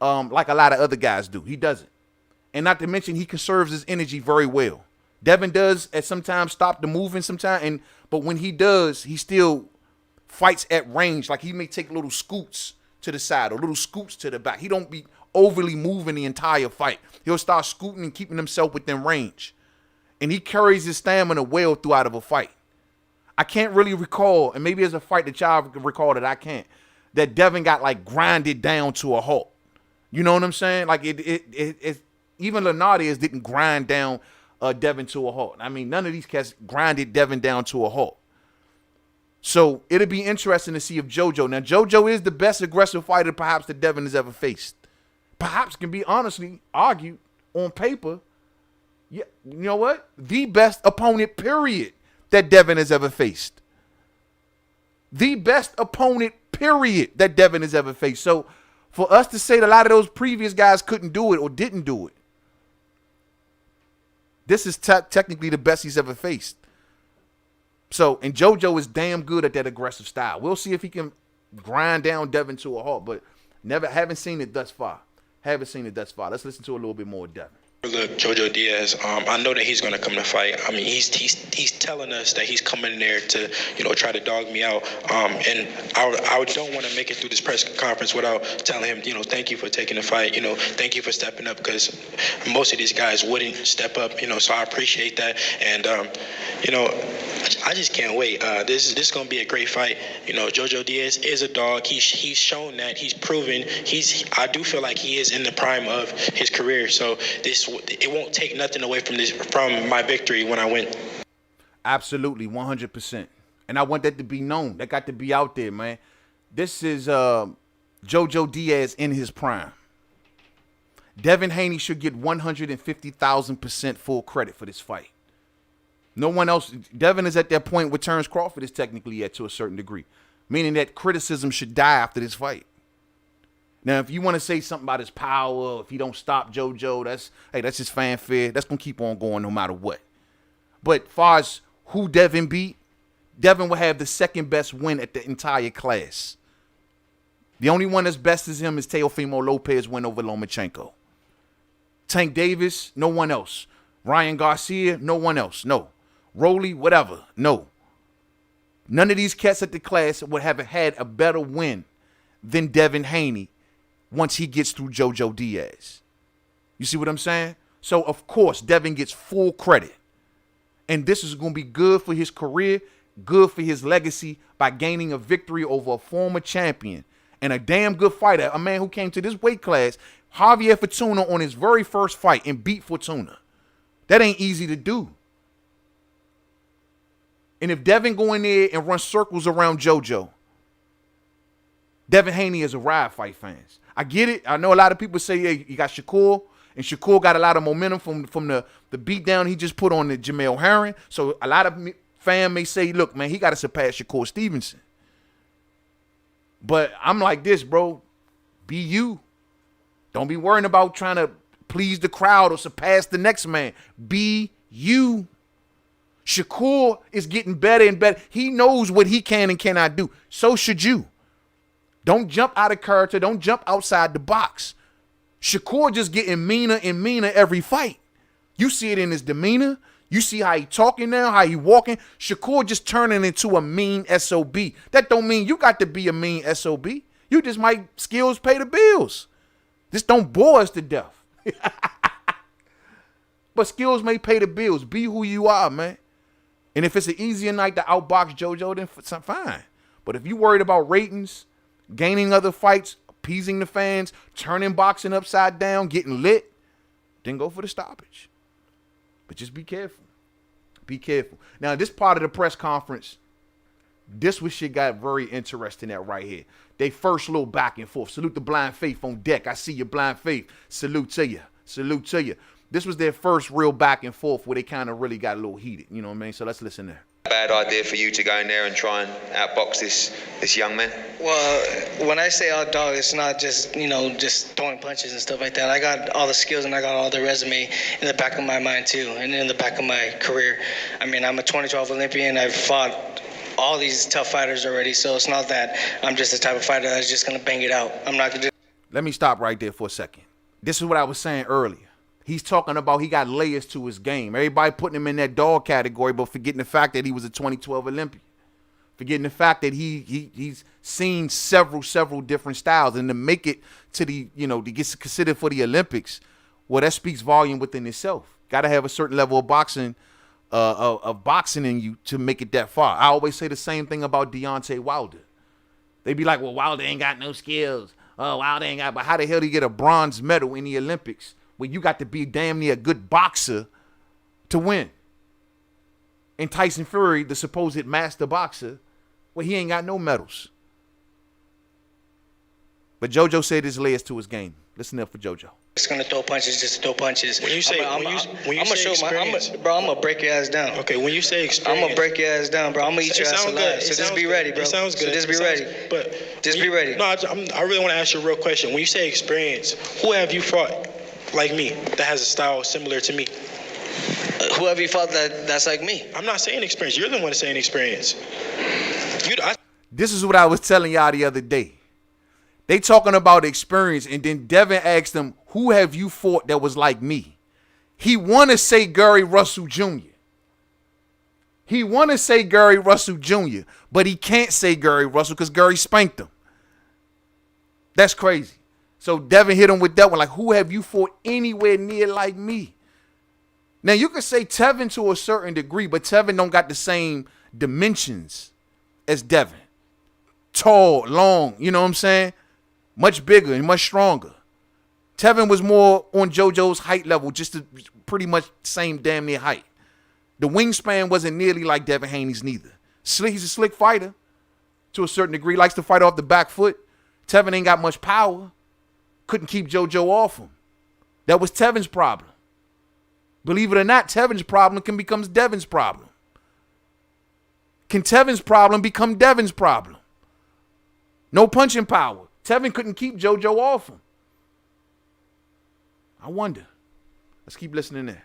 like a lot of other guys do. He doesn't. And not to mention, he conserves his energy very well. Devin does at sometimes stop the moving sometimes, but when he does, he still fights at range. Like he may take little scoots to the side or little scoots to the back. He don't be overly moving the entire fight. He'll start scooting and keeping himself within range. And he carries his stamina well throughout of a fight. I can't really recall, and maybe there's a fight that y'all can recall that I can't, that Devin got like grinded down to a halt. You know what I'm saying? Like it even Linares didn't grind down Devin to a halt. I mean, none of these cats grinded Devin down to a halt. So it'll be interesting to see if JoJo. Now, JoJo is the best aggressive fighter perhaps that Devin has ever faced. Perhaps can be honestly argued on paper. Yeah, you know what? The best opponent, period, that Devin has ever faced. The best opponent, period, that Devin has ever faced. So for us to say that a lot of those previous guys couldn't do it or didn't do it, this is technically the best he's ever faced. So, and JoJo is damn good at that aggressive style. We'll see if he can grind down Devin to a halt, but haven't seen it thus far. Let's listen to a little bit more of Devin. Look, JoJo Diaz, I know that he's going to come to fight. I mean, he's telling us that he's coming in there to, try to dog me out. And I don't want to make it through this press conference without telling him, thank you for taking the fight. Thank you for stepping up, because most of these guys wouldn't step up. So I appreciate that. And I just can't wait. This is going to be a great fight. JoJo Diaz is a dog. He's shown that. He's proven. I do feel like he is in the prime of his career. So it won't take nothing away from my victory when I win. Absolutely, 100%. And I want that to be known. That got to be out there, man. This is JoJo Diaz in his prime. Devin Haney should get 150,000% full credit for this fight. No one else. Devin is at that point where Terrence Crawford is technically at, to a certain degree, meaning that criticism should die after this fight. Now, if you want to say something about his power, if he don't stop JoJo, that's just fanfare. That's going to keep on going no matter what. But as far as who Devin beat, Devin will have the second best win at the entire class. The only one that's best as him is Teofimo Lopez win over Lomachenko. Tank Davis, no one else. Ryan Garcia, no one else. No. Rolly, whatever. No. None of these cats at the class would have had a better win than Devin Haney once he gets through JoJo Diaz. You see what I'm saying? So, of course, Devin gets full credit. And this is going to be good for his career, good for his legacy by gaining a victory over a former champion and a damn good fighter, a man who came to this weight class, Javier Fortuna, on his very first fight and beat Fortuna. That ain't easy to do. And if Devin go in there and run circles around JoJo, Devin Haney is a ride fight fans. I get it. I know a lot of people say, hey, you got Shakur, and Shakur got a lot of momentum from the beatdown he just put on the Jamel Herring. So a lot of fans may say, look, man, he got to surpass Shakur Stevenson. But I'm like this, bro. Be you. Don't be worrying about trying to please the crowd or surpass the next man. Be you. Shakur is getting better and better. He knows what he can and cannot do. So should you. Don't jump out of character. Don't jump outside the box. Shakur just getting meaner and meaner every fight. You see it in his demeanor. You see how he talking now, how he walking. Shakur just turning into a mean SOB. That don't mean you got to be a mean SOB. You just might skills pay the bills. Just don't bore us to death. But skills may pay the bills. Be who you are, man. And if it's an easier night to outbox JoJo, then fine. But if you worried about ratings, gaining other fights, appeasing the fans, turning boxing upside down, getting lit, then go for the stoppage. But just be careful. Be careful. Now, this part of the press conference, this was shit got very interesting at right here. They first little back and forth. Salute the Blind Faith on deck. I see you, Blind Faith. Salute to you. Salute to you. This was their first real back and forth where they kind of really got a little heated. You know what I mean? So let's listen there. Bad idea for you to go in there and try and outbox this young man? Well, when I say outdog, it's not just, just throwing punches and stuff like that. I got all the skills and I got all the resume in the back of my mind too, and in the back of my career. I mean, I'm a 2012 Olympian. I've fought all these tough fighters already, so it's not that I'm just the type of fighter that's just going to bang it out. I'm not going to. Let me stop right there for a second. This is what I was saying earlier. He's talking about he got layers to his game. Everybody putting him in that dog category, but forgetting the fact that he was a 2012 Olympian. Forgetting the fact that he's seen several different styles. And to make it to the, to get considered for the Olympics, well, that speaks volume within itself. Got to have a certain level of boxing in you to make it that far. I always say the same thing about Deontay Wilder. They be like, well, Wilder ain't got no skills. Oh, Wilder ain't got, but how the hell do you get a bronze medal in the Olympics when you got to be damn near a good boxer to win? And Tyson Fury, the supposed master boxer, well, he ain't got no medals. But JoJo said his layers to his game. Listen up for JoJo. It's gonna throw punches, just to throw punches. When you say I'm gonna break your ass down. Okay, when you say experience, I'm gonna break your ass down, bro. I'm gonna eat your ass alive. So just be ready, bro. It sounds good. So just be ready. But just be ready. No, I really want to ask you a real question. When you say experience, who have you fought like me that has a style similar to me? Whoever you fought that's like me. I'm not saying experience. You're the one saying experience. This is what I was telling y'all the other day. They talking about experience, and then Devin asked them, who have you fought that was like me? He want to say Gary Russell Jr. He want to say Gary Russell Jr., but he can't say Gary Russell because Gary spanked him. That's crazy. So Devin hit him with that one. Like, who have you fought anywhere near like me? Now, you could say Tevin to a certain degree, but Tevin don't got the same dimensions as Devin. Tall, long, you know what I'm saying? Much bigger and much stronger. Tevin was more on JoJo's height level, just pretty much same damn near height. The wingspan wasn't nearly like Devin Haney's neither. He's a slick fighter to a certain degree. Likes to fight off the back foot. Tevin ain't got much power. Couldn't keep JoJo off him. That was Tevin's problem. Believe it or not, Tevin's problem can become Devin's problem. Can Tevin's problem become Devin's problem? No punching power. Tevin couldn't keep JoJo off him. I wonder. Let's keep listening there.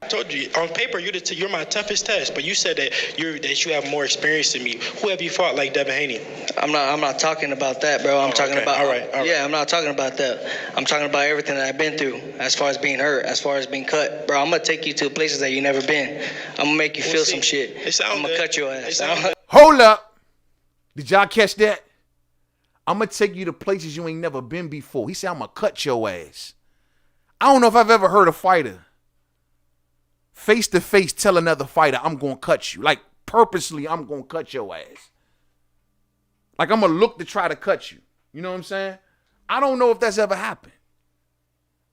I told you, on paper, you're my toughest test, but you said that you have more experience than me. Who have you fought like Devin Haney? I'm not talking about that, bro. I'm talking about all right. Yeah, I'm not talking about that. I'm talking about everything that I've been through, as far as being hurt, as far as being cut, bro. I'm gonna take you to places that you never been. I'm gonna make you feel some shit. I'm gonna cut your ass. Hold up. Did y'all catch that? I'm gonna take you to places you ain't never been before. He said, I'm gonna cut your ass. I don't know if I've ever heard a fighter face to face tell another fighter, I'm going to cut you. Like, purposely, I'm going to cut your ass. Like, I'm going to look to try to cut you. You know what I'm saying? I don't know if that's ever happened.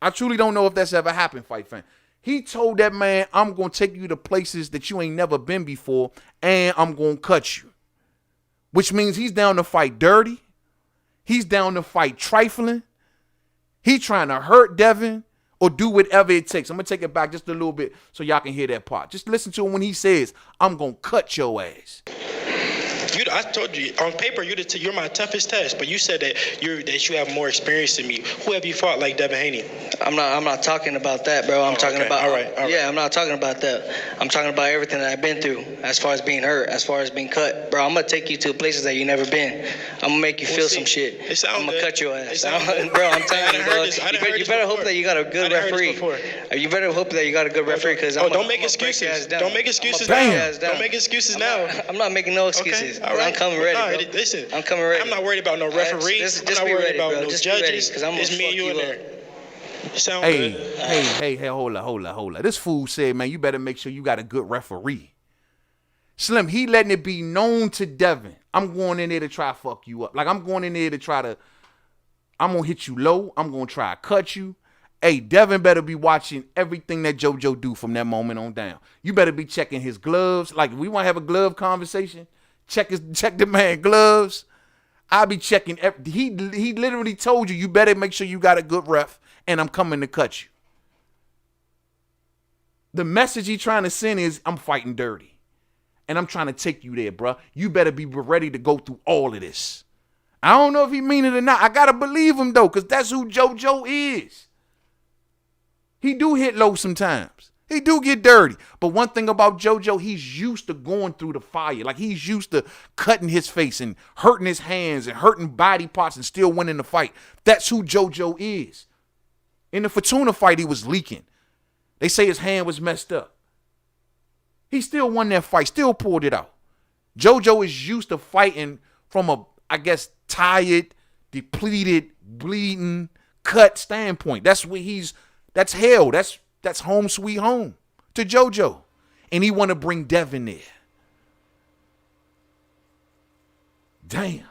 I truly don't know if that's ever happened, fight fan. He told that man, I'm going to take you to places that you ain't never been before, and I'm going to cut you. Which means he's down to fight dirty. He's down to fight trifling. He trying to hurt Devin or do whatever it takes. I'm going to take it back just a little bit so y'all can hear that part. Just listen to him when he says, I'm going to cut your ass. I told you, on paper, you're my toughest test, but you said that you have more experience than me. Who have you fought like Devin Haney? I'm not talking about that, bro. I'm talking about all right. Yeah, I'm not talking about that. I'm talking about everything that I've been through, as far as being hurt, as far as being cut, bro. I'm gonna take you to places that you never been. I'm gonna make you feel some shit. I'm gonna cut your ass, bro. I'm telling you, bro. You better hope that you got a good referee. You better hope that you got a good referee, because don't make excuses. Don't make excuses now. Don't make excuses now. I'm not making no excuses. All right. I'm coming ready, bro. Listen, I'm coming ready. I'm not worried about no referees. Just I'm not be worried ready, about bro. no Just judges. because I'm gonna it's me and you in there. You sound good. Hey, hold up. This fool said, man, you better make sure you got a good referee. Slim, he letting it be known to Devin, I'm going in there to try to fuck you up. Like, I'm going in there to I'm going to hit you low. I'm going to try to cut you. Hey, Devin better be watching everything that JoJo do from that moment on down. You better be checking his gloves. Like, we want to have a glove conversation. Check the man gloves. I'll be checking. He literally told you better make sure you got a good ref, and I'm coming to cut you. The message he trying to send is, I'm fighting dirty, and I'm trying to take you there, bro. You better be ready to go through all of this. I don't know if he mean it or not. I got to believe him, though, because that's who JoJo is. He do hit low sometimes. He do get dirty. But one thing about JoJo, he's used to going through the fire. Like, he's used to cutting his face and hurting his hands and hurting body parts and still winning the fight. That's who JoJo is. In the Fortuna fight, he was leaking. They say his hand was messed up. He still won that fight, still pulled it out. JoJo is used to fighting from a, I guess, tired, depleted, bleeding, cut standpoint. That's hell. That's home sweet home to JoJo. And he want to bring Devin there. Damn.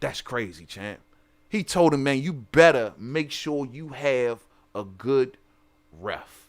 That's crazy, champ. He told him, man, you better make sure you have a good ref.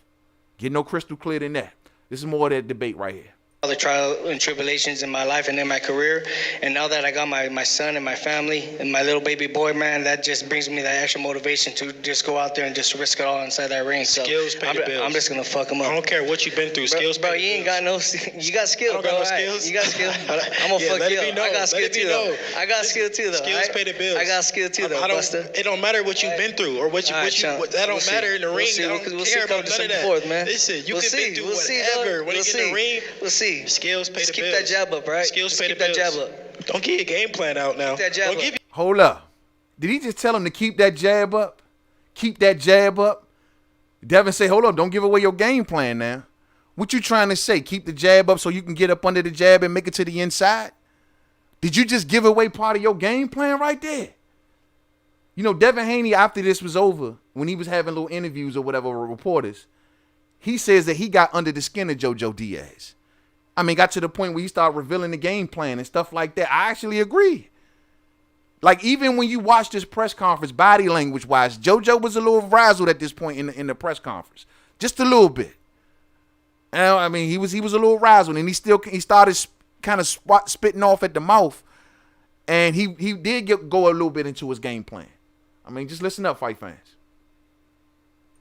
Get no crystal clear than that. This is more of that debate right here. all the trials and tribulations in my life and in my career. And now that I got my son and my family and my little baby boy, man, that just brings me that extra motivation to just go out there and just risk it all inside that ring. So skills pay the bills. I'm just going to fuck him up. I don't care what you've been through. Skills bro, pay the you ain't bills. got no, you got skills, bro. Got no skills. You got skills, but I'm going to fuck you up. I got skill too, though. I got skill too, though. Skills pay the bills. I got skill too, though, Buster. It don't matter what you've been through or what that don't matter in the ring. I don't care about none of that. Listen, you can be through whatever. When you get in the ring, we'll see. Skills pay the bills. Keep that jab up, right? Skills pay the bills. Keep that jab up. Don't get your game plan out now. Keep that jab up. Hold up. Did he just tell him to keep that jab up? Keep that jab up? Devin say, hold up, don't give away your game plan now. What you trying to say? Keep the jab up so you can get up under the jab and make it to the inside? Did you just give away part of your game plan right there? You know, Devin Haney, after this was over, when he was having little interviews or whatever with reporters, he says that he got under the skin of JoJo Diaz. I mean, got to the point where he started revealing the game plan and stuff like that. I actually agree. Like, even when you watch this press conference, body language-wise, JoJo was a little frazzled at this point in the press conference. Just a little bit. I mean, he was a little frazzled, and he started kind of spitting off at the mouth, and he did go a little bit into his game plan. I mean, just listen up, fight fans.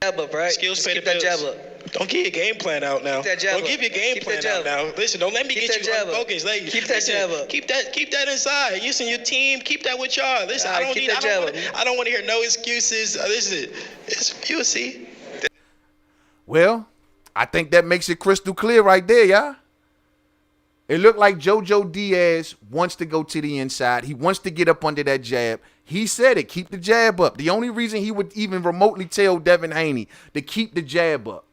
Jab up, right? Skills pay the bills. Jab up. Don't get your game plan out now. Don't give your game plan out now. Listen, don't let me get you unfocused. Like, keep that jab up. Keep that inside. You and your team, keep that with y'all. Listen, I don't want to hear no excuses. Listen, you'll see. Well, I think that makes it crystal clear right there, y'all. It looked like JoJo Diaz wants to go to the inside. He wants to get up under that jab. He said it, keep the jab up. The only reason he would even remotely tell Devin Haney to keep the jab up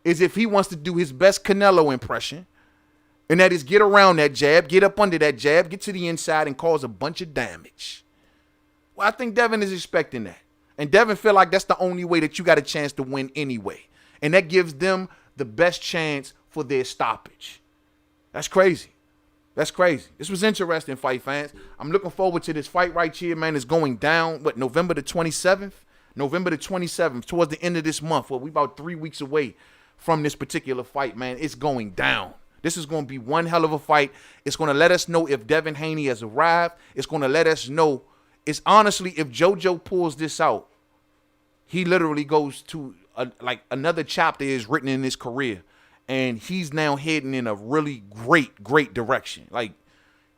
is if he wants to do his best Canelo impression, and that is get around that jab, get up under that jab, get to the inside, and cause a bunch of damage. Well, I think Devin is expecting that. And Devin feel like that's the only way that you got a chance to win anyway. And that gives them the best chance for their stoppage. That's crazy. That's crazy. This was interesting, fight fans. I'm looking forward to this fight right here, man. It's going down, November the 27th? November the 27th, towards the end of this month. Well, we about 3 weeks away from this particular fight, man. It's going down. This is going to be one hell of a fight. It's going to let us know if Devin Haney has arrived. It's going to let us know. It's honestly, if JoJo pulls this out, he literally goes to, another chapter is written in his career. And he's now heading in a really great direction. Like,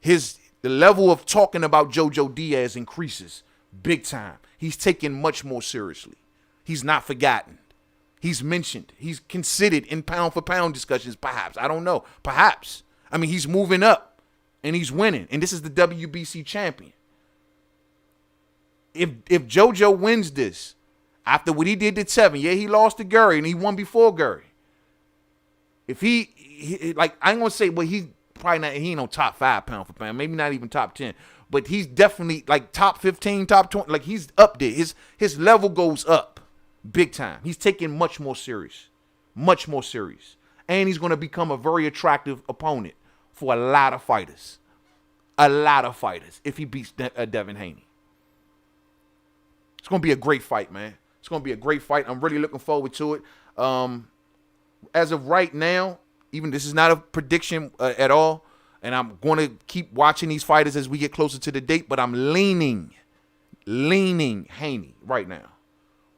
the level of talking about JoJo Diaz increases big time. He's taken much more seriously. He's not forgotten. He's mentioned. He's considered in pound-for-pound discussions, perhaps. I don't know. Perhaps. I mean, he's moving up, and he's winning. And this is the WBC champion. If JoJo wins this, after what he did to Tevin, yeah, he lost to Gary, and he won before Gary. If he I ain't gonna say, well, he's probably not, he ain't no top 5 pound for pound, maybe not even top 10, but he's definitely like top 15, top 20, like he's up there. His level goes up big time. He's taking much more serious, and he's gonna become a very attractive opponent for a lot of fighters, if he beats Devin Haney. It's gonna be a great fight, man. It's gonna be a great fight. I'm really looking forward to it. As of right now, even this is not a prediction at all, and I'm going to keep watching these fighters as we get closer to the date, but I'm leaning Haney right now.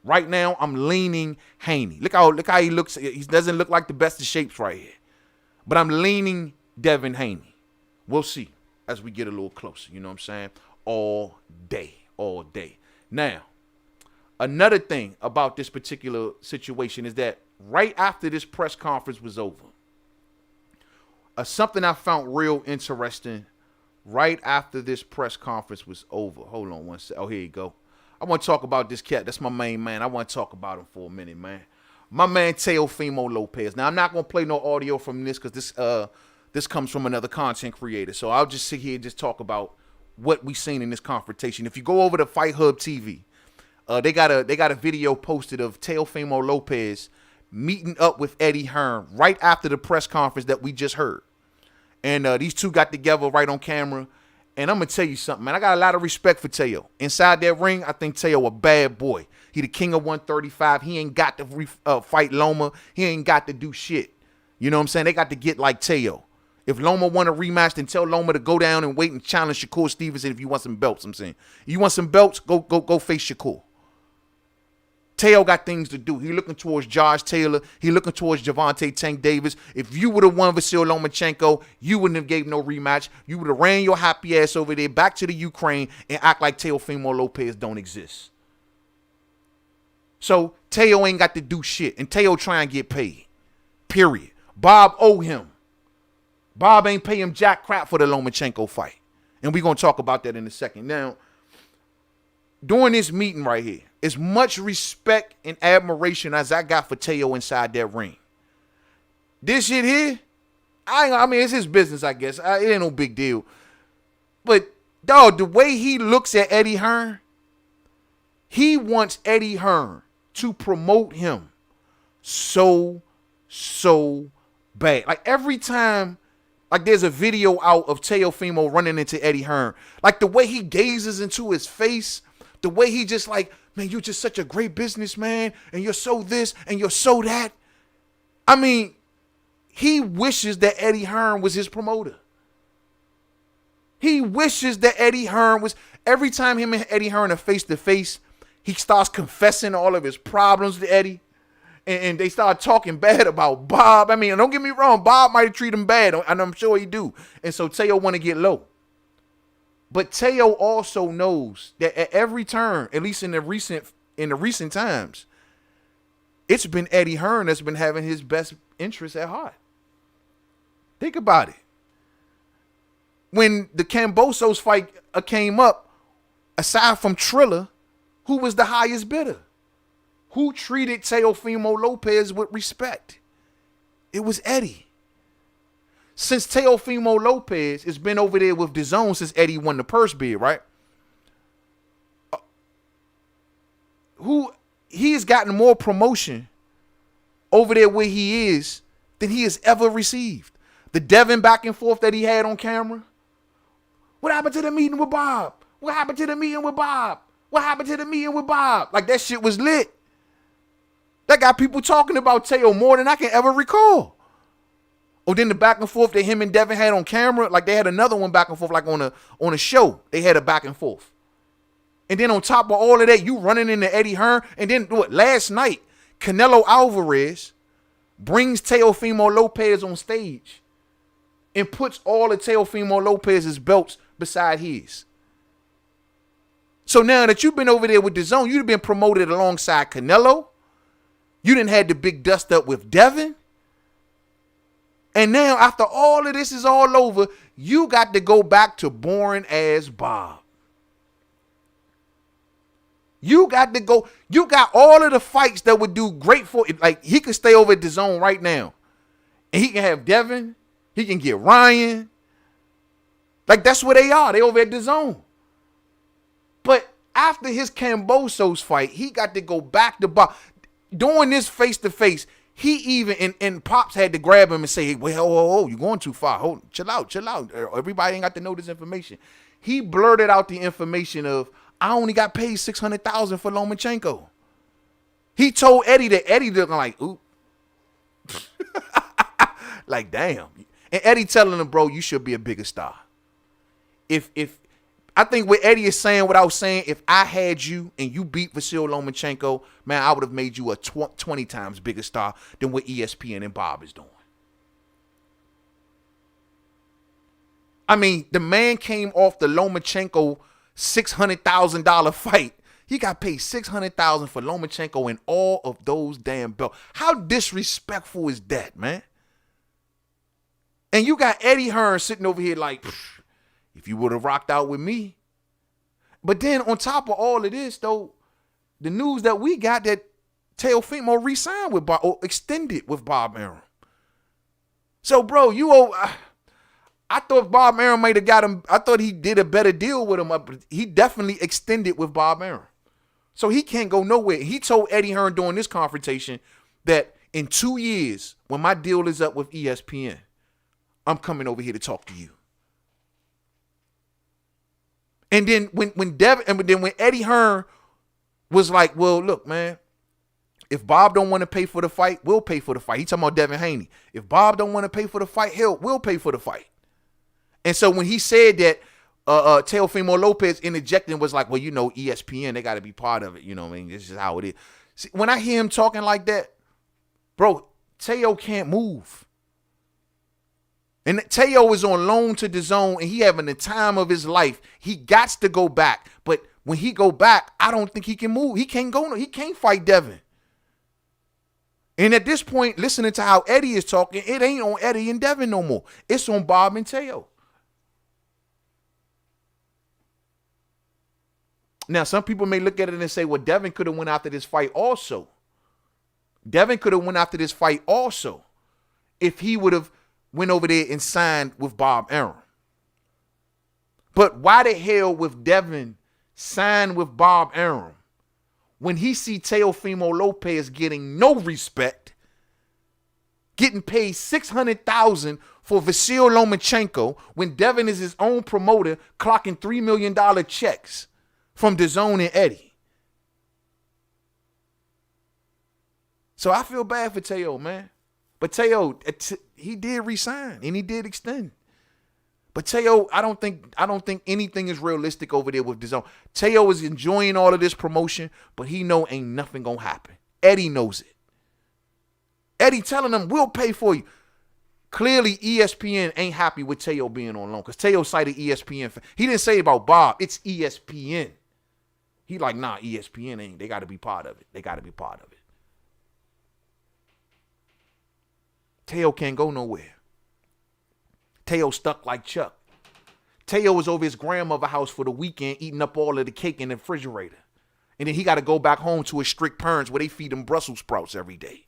Right now, I'm leaning Haney. Look how he looks. He doesn't look like the best of shapes right here, but I'm leaning Devin Haney. We'll see as we get a little closer. You know what I'm saying? All day. Now, another thing about this particular situation is that right after this press conference was over, something I found real interesting right after this press conference was over. Hold on one second. Oh, here you go. I want to talk about this cat. That's my main man. I want to talk about him for a minute, man. My man, Teofimo Lopez. Now, I'm not going to play no audio from this because this comes from another content creator. So I'll just sit here and just talk about what we seen in this confrontation. If you go over to Fight Hub TV, they got a video posted of Teofimo Lopez meeting up with Eddie Hearn right after the press conference that we just heard. And these two got together right on camera. And I'm going to tell you something, man. I got a lot of respect for Teo. Inside that ring, I think Teo a bad boy. He the king of 135. He ain't got to fight Loma. He ain't got to do shit. You know what I'm saying? They got to get like Teo. If Loma want a rematch, then tell Loma to go down and wait and challenge Shakur Stevenson if you want some belts, I'm saying. You want some belts, go face Shakur. Teo got things to do. He looking towards Josh Taylor. He looking towards Javante Tank Davis. If you would have won Vasyl Lomachenko, you wouldn't have gave no rematch. You would have ran your happy ass over there back to the Ukraine and act like Teofimo Lopez don't exist. So Teo ain't got to do shit. And Teo try and get paid. Period. Bob owe him. Bob ain't pay him jack crap for the Lomachenko fight. And we're going to talk about that in a second. Now, during this meeting right here, as much respect and admiration as I got for Teo inside that ring. This shit here, I mean, it's his business, I guess. It ain't no big deal. But, dog, the way he looks at Eddie Hearn, he wants Eddie Hearn to promote him so bad. Like, every time, like, there's a video out of Teofimo running into Eddie Hearn. Like, the way he gazes into his face, the way he just like, man, you're just such a great businessman, and you're so this, and you're so that. I mean, he wishes that Eddie Hearn was his promoter. He wishes that Eddie Hearn was, every time him and Eddie Hearn are face to face, he starts confessing all of his problems to Eddie. And they start talking bad about Bob. I mean, don't get me wrong, Bob might treat him bad, and I'm sure he do. And so Teo want to get low. But Teo also knows that at every turn, at least in the recent times, it's been Eddie Hearn that's been having his best interests at heart. Think about it. When the Kambosos fight came up, aside from Triller, who was the highest bidder? Who treated Teofimo Lopez with respect? It was Eddie. Since Teofimo Lopez has been over there with DAZN since Eddie won the purse bid, right? He has gotten more promotion over there where he is than he has ever received. The Devin back and forth that he had on camera. What happened to the meeting with Bob? What happened to the meeting with Bob? What happened to the meeting with Bob? Like, that shit was lit. That got people talking about Teo more than I can ever recall. Or then the back and forth that him and Devin had on camera, like they had another one back and forth, like on a show. They had a back and forth. And then on top of all of that, you running into Eddie Hearn. And then last night, Canelo Aleverez brings Teofimo Lopez on stage and puts all of Teofimo Lopez's belts beside his. So now that you've been over there with DAZN, you've been promoted alongside Canelo. You done had the big dust up with Devin. And now, after all of this is all over, you got to go back to boring ass Bob. You got to go. You got all of the fights that would do great for it. Like, he could stay over at DAZN right now. And he can have Devin. He can get Ryan. Like, that's where they are. They over at DAZN. But after his Kambosos fight, he got to go back to Bob. Doing this face-to-face, he even, and Pops had to grab him and say, hey, well, you're going too far. Chill out. Everybody ain't got to know this information. He blurted out the information of, I only got paid $600,000 for Lomachenko. He told Eddie that Eddie looking like, ooh. Like, damn. And Eddie telling him, bro, you should be a bigger star. If I think what Eddie is saying without saying, if I had you and you beat Vasyl Lomachenko, man, I would have made you a 20 times bigger star than what ESPN and Bob is doing. I mean, the man came off the Lomachenko $600,000 fight. He got paid $600,000 for Lomachenko and all of those damn belts. How disrespectful is that, man? And you got Eddie Hearn sitting over here like, if you would have rocked out with me. But then on top of all of this, though, the news that we got that Teofimo re-signed with Bob, or extended with Bob Arum. So, bro, I thought Bob Arum might have got him. I thought he did a better deal with him, but he definitely extended with Bob Arum. So he can't go nowhere. He told Eddie Hearn during this confrontation that in 2 years, when my deal is up with ESPN, I'm coming over here to talk to you. And then when Eddie Hearn was like, well, look, man, If Bob don't want to pay for the fight, we'll pay for the fight. He talking about Devin Haney. If Bob don't want to pay for the fight, we'll pay for the fight. And so when he said that Teofimo Lopez interjecting was like, well, you know, ESPN, they got to be part of it. You know what I mean? This is how it is. See, when I hear him talking like that, bro, Teo can't move. And Teo is on loan to DAZN, and he having the time of his life. He got to go back. But when he go back, I don't think he can move. He can't go. He can't fight Devin. And at this point, listening to how Eddie is talking, it ain't on Eddie and Devin no more. It's on Bob and Teo. Now, some people may look at it and say, well, Devin could have went after this fight also. Devin could have went after this fight also if he would have went over there and signed with Bob Arum. But why the hell would Devin sign with Bob Arum when he see Teofimo Lopez getting no respect, getting paid $600,000 for Vasyl Lomachenko when Devin is his own promoter clocking $3 million checks from DAZN and Eddie? So I feel bad for Teo, man. But Teo, he did resign and he did extend. But Teo, I don't think anything is realistic over there with DAZN. Teo is enjoying all of this promotion, but he know ain't nothing gonna happen. Eddie knows it. Eddie telling him, we'll pay for you. Clearly, ESPN ain't happy with Teo being on loan because Teo cited ESPN. He didn't say about Bob. It's ESPN. He like, nah, ESPN ain't. They got to be part of it. They got to be part of it. Teo can't go nowhere. Teo stuck like Chuck. Teo was over his grandmother's house for the weekend eating up all of the cake in the refrigerator. And then he got to go back home to his strict parents where they feed him Brussels sprouts every day.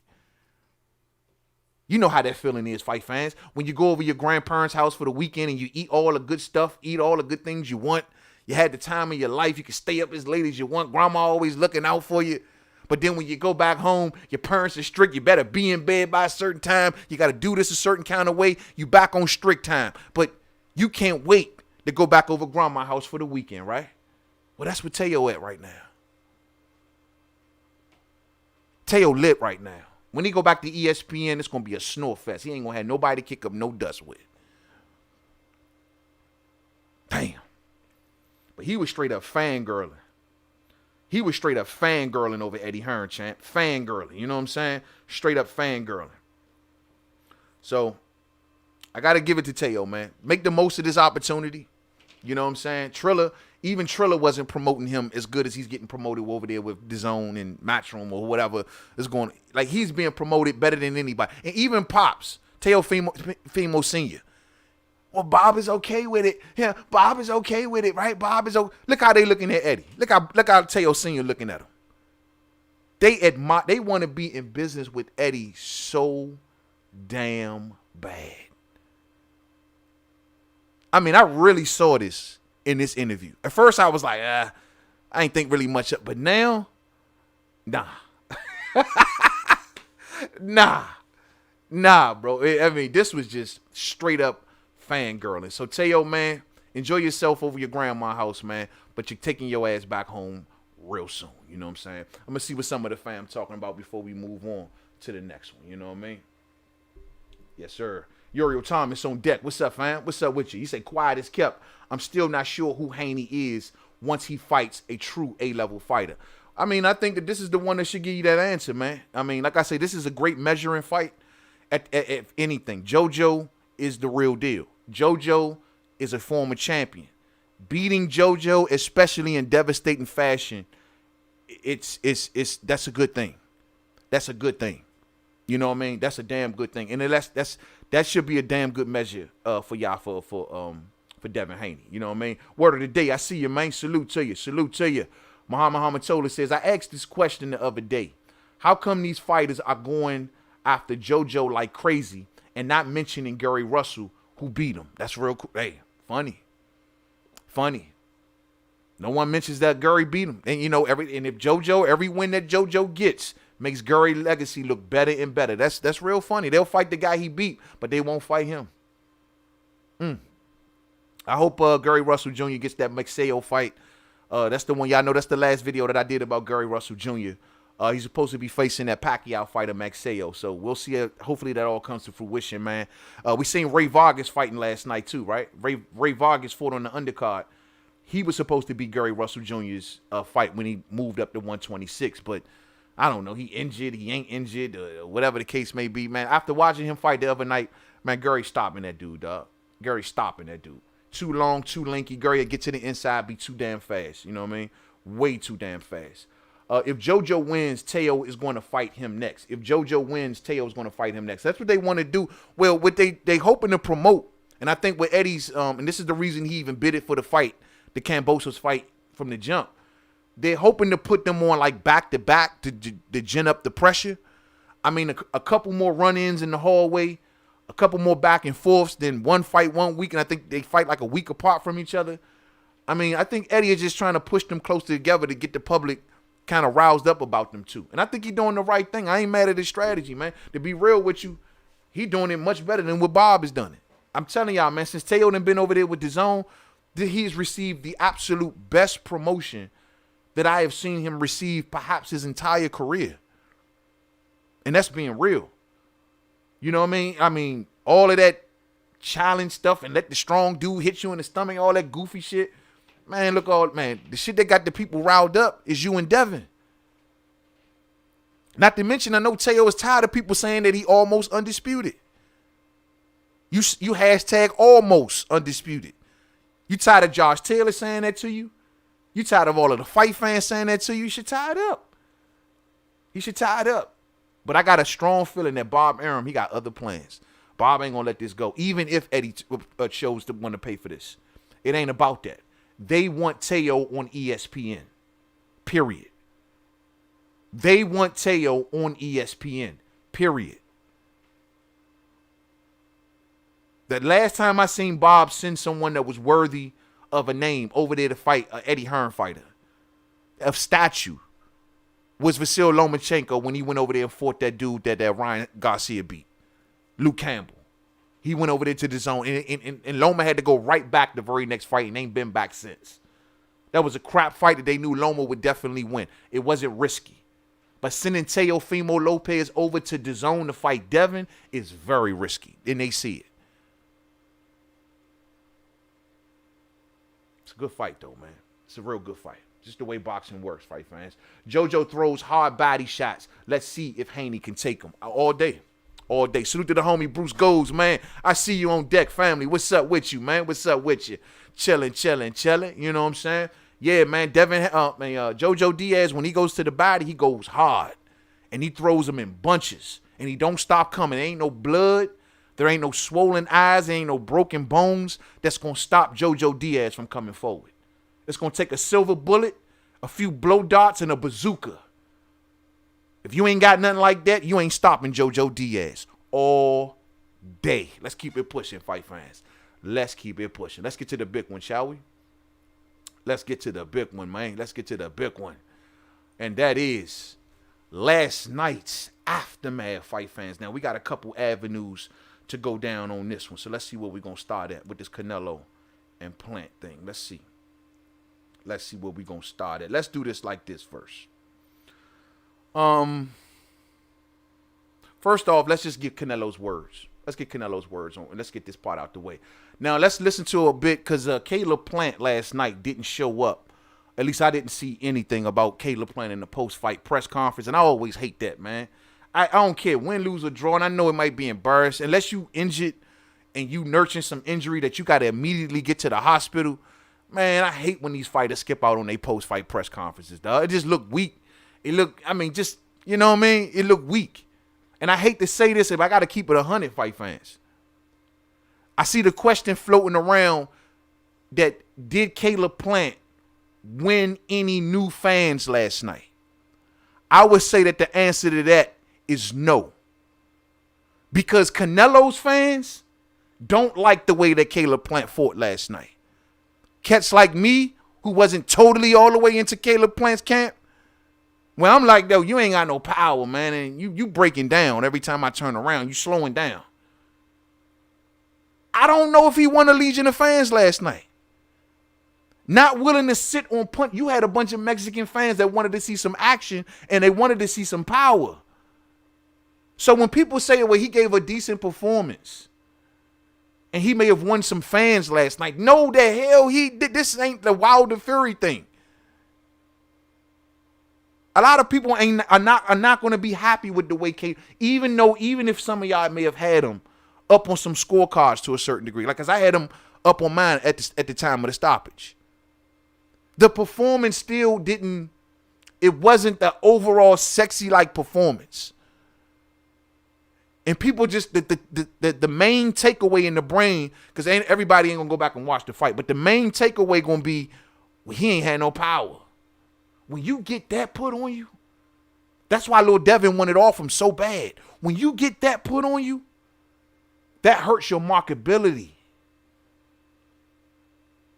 You know how that feeling is, fight fans. When you go over your grandparents' house for the weekend and you eat all the good stuff, eat all the good things you want. You had the time of your life. You can stay up as late as you want. Grandma always looking out for you. But then when you go back home, your parents are strict. You better be in bed by a certain time. You got to do this a certain kind of way. You back on strict time. But you can't wait to go back over grandma's house for the weekend, right? Well, that's where Teo at right now. Teo lit right now. When he go back to ESPN, it's going to be a snore fest. He ain't going to have nobody to kick up no dust with. Damn. But he was straight up fangirling. He was straight up fangirling over Eddie Hearn, champ. Fangirling. You know what I'm saying? Straight up fangirling. So, I got to give it to Teo, man. Make the most of this opportunity. You know what I'm saying? Even Triller wasn't promoting him as good as he's getting promoted over there with DAZN and Matchroom or whatever is going. Like, he's being promoted better than anybody. And even Pops, Teofimo Sr. Well, Bob is okay with it. Yeah, Bob is okay with it, right? Bob is okay. Look how they looking at Eddie. Look how Teo Sr. looking at him. They want to be in business with Eddie so damn bad. I mean, I really saw this in this interview. At first, I was like, I ain't think really much of, but now, nah. Nah, bro. I mean, this was just straight up fangirling. So, Teo, man, enjoy yourself over your grandma's house, man, but you're taking your ass back home real soon. You know what I'm saying? I'm going to see what some of the fam talking about before we move on to the next one. You know what I mean? Yes, sir. Uriel Thomas on deck. What's up, fam? What's up with you? He said, quiet as kept. I'm still not sure who Haney is once he fights a true A-level fighter. I mean, I think that this is the one that should give you that answer, man. I mean, like I say, this is a great measuring fight at anything. JoJo is the real deal. JoJo is a former champion. Beating JoJo, especially in devastating fashion, that's a good thing. That's a good thing. You know what I mean? That's a damn good thing. And that should be a damn good measure for y'all for Devin Haney. You know what I mean? Word of the day, I see you, man. Salute to you. Salute to you. Muhammad Hamatola says, I asked this question the other day. How come these fighters are going after JoJo like crazy and not mentioning Gary Russell who beat him? That's real cool. Hey, funny. No one mentions that Gary beat him. And, you know, every win that JoJo gets makes Gary legacy look better and better. That's real funny. They'll fight the guy he beat, but they won't fight him. I hope Gary Russell Jr. gets that Maxeo fight. That's the one, y'all know that's the last video that I did about Gary Russell Jr. He's supposed to be facing that Pacquiao fighter, Maxeo. So we'll see. Hopefully that all comes to fruition, man. We seen Ray Vargas fighting last night too, right? Ray Vargas fought on the undercard. He was supposed to be Gary Russell Jr.'s fight when he moved up to 126, but I don't know. He injured, he ain't injured, whatever the case may be, man. After watching him fight the other night, man, Gary's stopping that dude, dog. Gary's stopping that dude. Too long, too lanky. Gary will get to the inside, be too damn fast. You know what I mean? Way too damn fast. If JoJo wins, Teo is going to fight him next. If JoJo wins, Teo is going to fight him next. That's what they want to do. Well, what they hoping to promote, and I think with Eddie's, and this is the reason he even bid it for the fight, the Kambosos fight from the jump. They're hoping to put them on like back-to-back to gin up the pressure. I mean, a couple more run-ins in the hallway, a couple more back and forths, then one fight 1 week, and I think they fight like a week apart from each other. I mean, I think Eddie is just trying to push them closer together to get the public kind of roused up about them too. And I think he's doing the right thing. I ain't mad at his strategy, man. To be real with you, he doing it much better than what Bob has done it. I'm telling y'all, man, since Teo done been over there with DAZN, he's received the absolute best promotion that I have seen him receive perhaps his entire career. And that's being real. You know what I mean? I mean, all of that challenge stuff and let the strong dude hit you in the stomach, all that goofy shit. Man, look, man, the shit that got the people riled up is you and Devin. Not to mention, I know Teo is tired of people saying that he almost undisputed. You hashtag almost undisputed. You tired of Josh Taylor saying that to you? You tired of all of the fight fans saying that to you? You should tie it up. He should tie it up. But I got a strong feeling that Bob Arum, he got other plans. Bob ain't going to let this go, even if Eddie chose to want to pay for this. It ain't about that. They want Teo on ESPN, period. They want Teo on ESPN, period. The last time I seen Bob send someone that was worthy of a name over there to fight an Eddie Hearn fighter of statue was Vasil Lomachenko when he went over there and fought that dude that Ryan Garcia beat, Luke Campbell. He went over there to the zone, and Loma had to go right back the very next fight and ain't been back since. That was a crap fight that they knew Loma would definitely win. It wasn't risky. But sending Teofimo Lopez over to the zone to fight Devin is very risky, and they see it. It's a good fight, though, man. It's a real good fight. Just the way boxing works, fight fans. JoJo throws hard body shots. Let's see if Haney can take them all day. All day. Salute to the homie Bruce Goes, man. I see you on deck, family. What's up with you, man? What's up with you? Chilling. You know what I'm saying? Yeah, man. JoJo Diaz, when he goes to the body, he goes hard. And he throws them in bunches. And he don't stop coming. There ain't no blood. There ain't no swollen eyes. There ain't no broken bones that's going to stop JoJo Diaz from coming forward. It's going to take a silver bullet, a few blow darts, and a bazooka. If you ain't got nothing like that, you ain't stopping JoJo Diaz all day. Let's keep it pushing, fight fans. Let's keep it pushing. Let's get to the big one, shall we? Let's get to the big one, man. Let's get to the big one. And that is last night's aftermath, fight fans. Now, we got a couple avenues to go down on this one. So let's see where we're going to start at with this Canelo and Plant thing. Let's see. Let's see where we're going to start at. Let's do this like this first. First off, let's just get Canelo's words. Let's get Canelo's words on, and let's get this part out the way. Now, let's listen to a bit, because Kayla Plant last night didn't show up. At least I didn't see anything about Kayla Plant in the post-fight press conference, and I always hate that, man. I don't care, win, lose, or draw, and I know it might be embarrassed. Unless you injured and you nurturing some injury that you got to immediately get to the hospital, man, I hate when these fighters skip out on their post-fight press conferences, dog. It just looked weak. It looked, just, you know what I mean? It looked weak. And I hate to say this, if I got to keep it 100, fight fans. I see the question floating around that did Kayla Plant win any new fans last night? I would say that the answer to that is no. Because Canelo's fans don't like the way that Kayla Plant fought last night. Cats like me, who wasn't totally all the way into Kayla Plant's camp, well, I'm like, yo, you ain't got no power, man, and you breaking down every time I turn around. You slowing down. I don't know if he won a legion of fans last night. Not willing to sit on punch. You had a bunch of Mexican fans that wanted to see some action and they wanted to see some power. So when people say, well, he gave a decent performance and he may have won some fans last night. No, the hell he did. This ain't the Wilder Fury thing. A lot of people are not going to be happy with the way Kayla, even if some of y'all may have had him up on some scorecards to a certain degree. Like, cause I had him up on mine at the time of the stoppage. The performance still didn't, it wasn't the overall sexy like performance. And people just, the main takeaway in the brain, because everybody ain't going to go back and watch the fight, but the main takeaway going to be, well, he ain't had no power. When you get that put on you, that's why little Devin wanted off him so bad. When you get that put on you, that hurts your markability.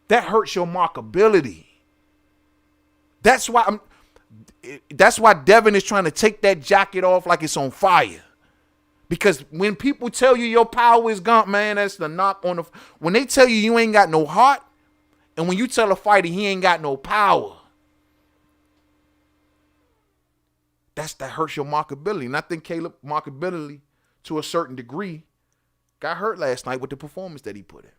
That hurts your markability. That's why Devin is trying to take that jacket off like it's on fire. Because when people tell you your power is gone, man, that's the knock on the. When they tell you you ain't got no heart, and when you tell a fighter he ain't got no power, that hurts your markability. And I think Caleb markability, to a certain degree, got hurt last night with the performance that he put in.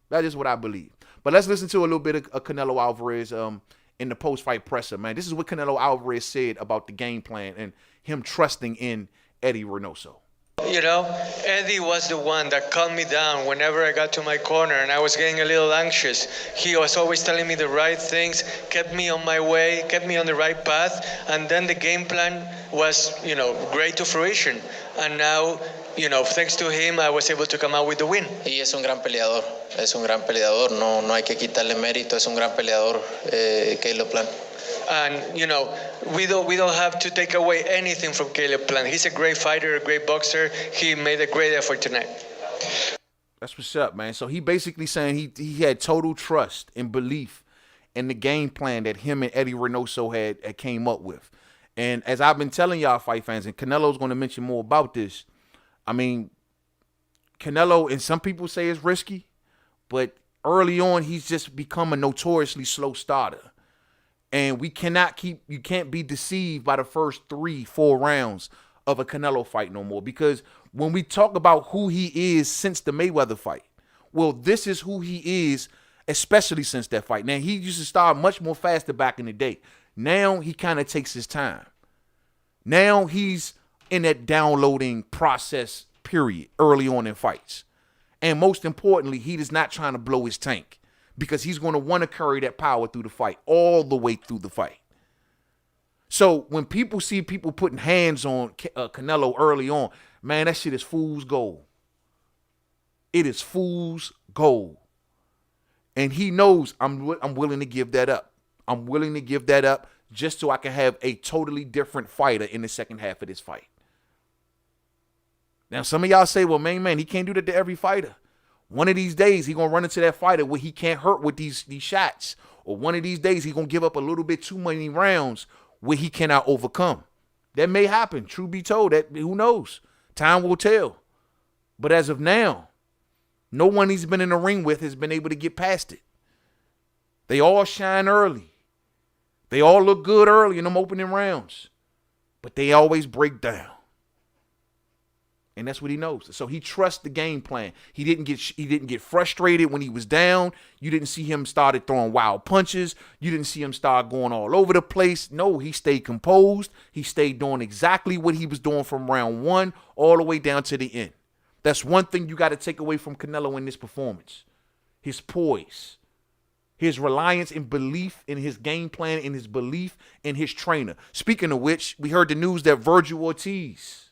That is what I believe. But let's listen to a little bit of Canelo Alvarez in the post-fight presser, man. This is what Canelo Alvarez said about the game plan and him trusting in Eddie Reynoso. You know, Eddie was the one that calmed me down whenever I got to my corner and I was getting a little anxious. He was always telling me the right things, kept me on my way, kept me on the right path, and then the game plan was, great to fruition. And now, thanks to him, I was able to come out with the win. Y es un gran peleador, no hay que quitarle mérito, es un gran peleador, Kayla Plant. And, we don't have to take away anything from Caleb Plant. He's a great fighter, a great boxer. He made a great effort tonight. That's what's up, man. So he basically saying he had total trust and belief in the game plan that him and Eddie Reynoso had came up with. And as I've been telling y'all fight fans, and Canelo's going to mention more about this, I mean, Canelo, and some people say it's risky, but early on, he's just become a notoriously slow starter. And you can't be deceived by the first 3-4 rounds of a Canelo fight no more. Because when we talk about who he is since the Mayweather fight, well, this is who he is, especially since that fight. Now, he used to start much more faster back in the day. Now, he kind of takes his time. Now, he's in that downloading process period early on in fights. And most importantly, he is not trying to blow his tank. Because he's going to want to carry that power through the fight, all the way through the fight. So when people see people putting hands on Canelo early on, man, that shit is fool's gold. It is fool's gold. And he knows I'm willing to give that up. I'm willing to give that up just so I can have a totally different fighter in the second half of this fight. Now, some of y'all say, well, man, he can't do that to every fighter. One of these days, he's going to run into that fighter where he can't hurt with these shots. Or one of these days, he's going to give up a little bit too many rounds where he cannot overcome. That may happen. Truth be told, who knows? Time will tell. But as of now, no one he's been in the ring with has been able to get past it. They all shine early. They all look good early in them opening rounds. But they always break down. And that's what he knows. So he trusts the game plan. He didn't get frustrated when he was down. You didn't see him started throwing wild punches. You didn't see him start going all over the place. No, he stayed composed. He stayed doing exactly what he was doing from round 1 all the way down to the end. That's one thing you got to take away from Canelo in this performance. His poise. His reliance and belief in his game plan and his belief in his trainer. Speaking of which, we heard the news that Virgil Ortiz,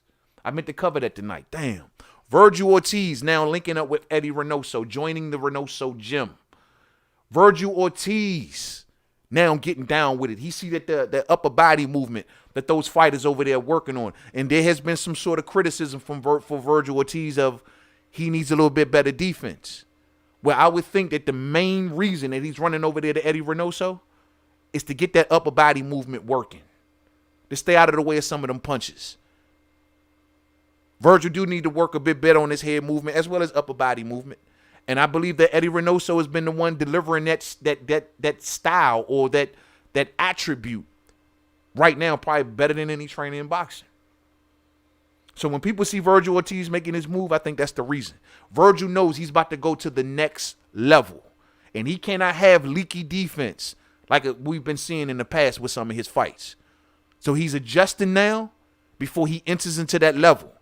I meant to cover that tonight. Damn. Virgil Ortiz now linking up with Eddie Reynoso, joining the Reynoso gym. Virgil Ortiz now getting down with it. He see that the upper body movement that those fighters over there are working on. And there has been some sort of criticism for Virgil Ortiz of he needs a little bit better defense. Well, I would think that the main reason that he's running over there to Eddie Reynoso is to get that upper body movement working. To stay out of the way of some of them punches. Virgil do need to work a bit better on his head movement as well as upper body movement. And I believe that Eddie Reynoso has been the one delivering that style or that attribute right now, probably better than any trainer in boxing. So when people see Virgil Ortiz making his move, I think that's the reason. Virgil knows he's about to go to the next level. And he cannot have leaky defense like we've been seeing in the past with some of his fights. So he's adjusting now before he enters into that level.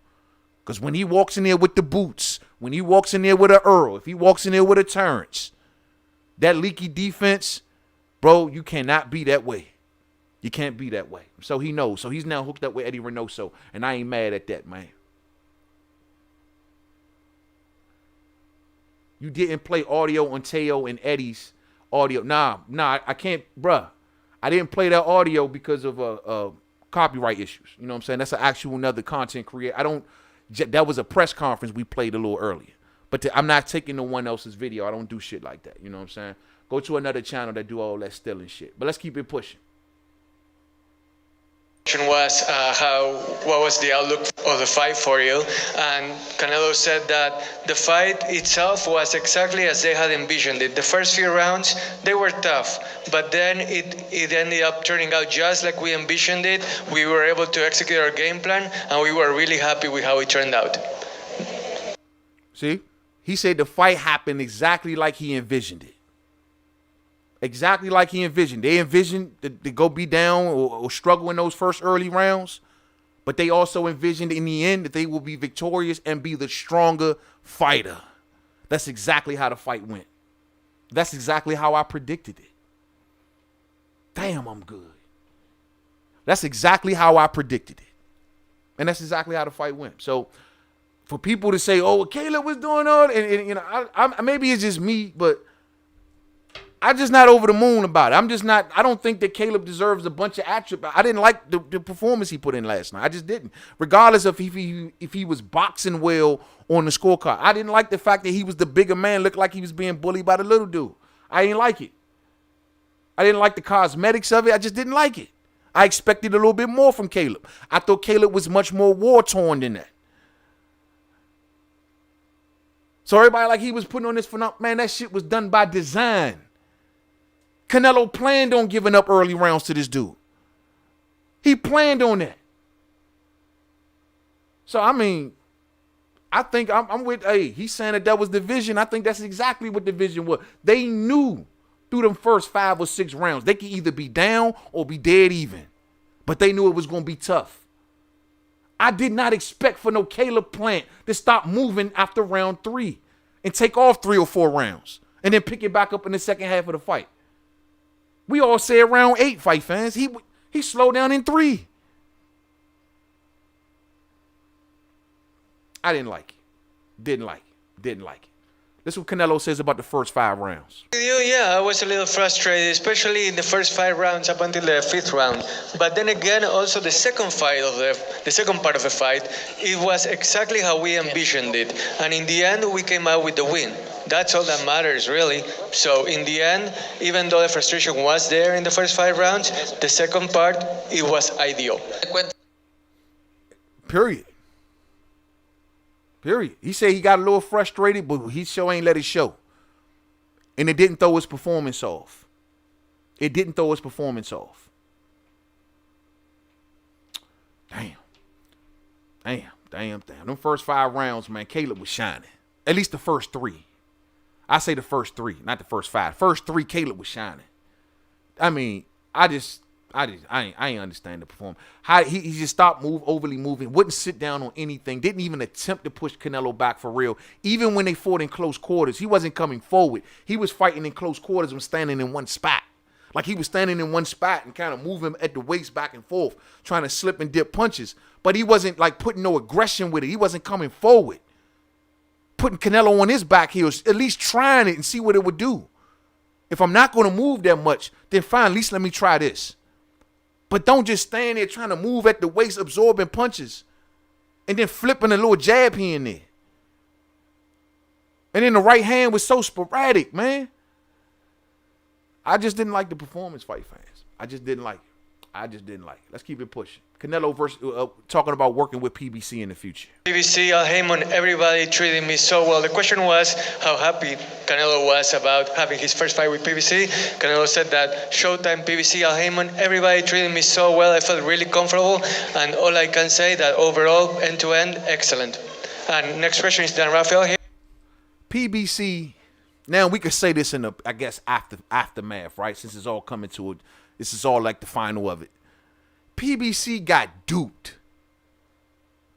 Because when he walks in there with the boots, when he walks in there with a Earl, if he walks in there with a Terrence, that leaky defense, bro, you cannot be that way. You can't be that way. So he knows. So he's now hooked up with Eddie Reynoso, and I ain't mad at that, man. You didn't play audio on Teo and Eddie's audio. Nah, I can't, bruh. I didn't play that audio because of copyright issues. You know what I'm saying? That's an actual another content creator. That was a press conference we played a little earlier. But I'm not taking no one else's video. I don't do shit like that. You know what I'm saying? Go to another channel that do all that stealing shit. But let's keep it pushing. Was what was the outlook of the fight for you? And Canelo said that the fight itself was exactly as they had envisioned it. The first few rounds, they were tough, but then it ended up turning out just like we envisioned it. We were able to execute our game plan, and we were really happy with how it turned out. See? He said the fight happened exactly like he envisioned it. Exactly like he envisioned. They envisioned to go be down or struggle in those first early rounds, but they also envisioned in the end that they will be victorious and be the stronger fighter. That's exactly how the fight went. That's exactly how I predicted it. Damn, I'm good. That's exactly how I predicted it. And that's exactly how the fight went. So for people to say, oh, Kayla was doing all, and you know, I maybe it's just me, but I'm just not over the moon about it. I don't think that Caleb deserves a bunch of attributes. I didn't like the performance he put in last night. I just didn't. Regardless of if he was boxing well on the scorecard. I didn't like the fact that he was the bigger man, looked like he was being bullied by the little dude. I didn't like it. I didn't like the cosmetics of it. I just didn't like it. I expected a little bit more from Caleb. I thought Caleb was much more war-torn than that. So everybody like he was putting on this phenomenon. Man, that shit was done by design. Canelo planned on giving up early rounds to this dude. He planned on that. So, I mean, I think I'm with, he's saying that was the vision. I think that's exactly what the vision was. They knew through them first 5 or 6 rounds, they could either be down or be dead even. But they knew it was going to be tough. I did not expect for no Caleb Plant to stop moving after round 3 and take off 3 or 4 rounds and then pick it back up in the second half of the fight. We all said round 8, fight fans. He slowed down in 3. I didn't like it. Didn't like it. This is what Canelo says about the first 5 rounds. Yeah, I was a little frustrated, especially in the first 5 rounds up until the 5th round. But then again, also the second part of the fight, it was exactly how we envisioned it. And in the end, we came out with the win. That's all that matters, really. So in the end, even though the frustration was there in the first 5 rounds, the second part, it was ideal. Period. He said he got a little frustrated, but he sure ain't let it show. And it didn't throw his performance off. Damn. Them first 5 rounds, man, Caleb was shining. At least the first 3. I say the first 3, not the first 5. First 3, Caleb was shining. I mean, I ain't understand the performance. How he just stopped overly moving, wouldn't sit down on anything, didn't even attempt to push Canelo back for real. Even when they fought in close quarters, he wasn't coming forward. He was fighting in close quarters and standing in one spot. Like he was standing in one spot and kind of moving at the waist back and forth, trying to slip and dip punches. But he wasn't like putting no aggression with it. He wasn't coming forward. Putting Canelo on his back heels, at least trying it and see what it would do. If I'm not going to move that much, then fine, at least let me try this. But don't just stand there trying to move at the waist, absorbing punches, and then flipping a little jab here and there. And then the right hand was so sporadic, man. I just didn't like the performance, fight fans. I just didn't like it. I just didn't like it. Let's keep it pushing. Canelo versus talking about working with PBC in the future. PBC, Al Haymon, everybody treated me so well. The question was how happy Canelo was about having his first fight with PBC. Canelo said that Showtime, PBC, Al Haymon, everybody treated me so well. I felt really comfortable, and all I can say that overall, end-to-end, excellent. And next question is Dan Raphael here. PBC, now we could say this in the, I guess, aftermath, right? Since it's all coming to it, this is all like the final of it. PBC got duped.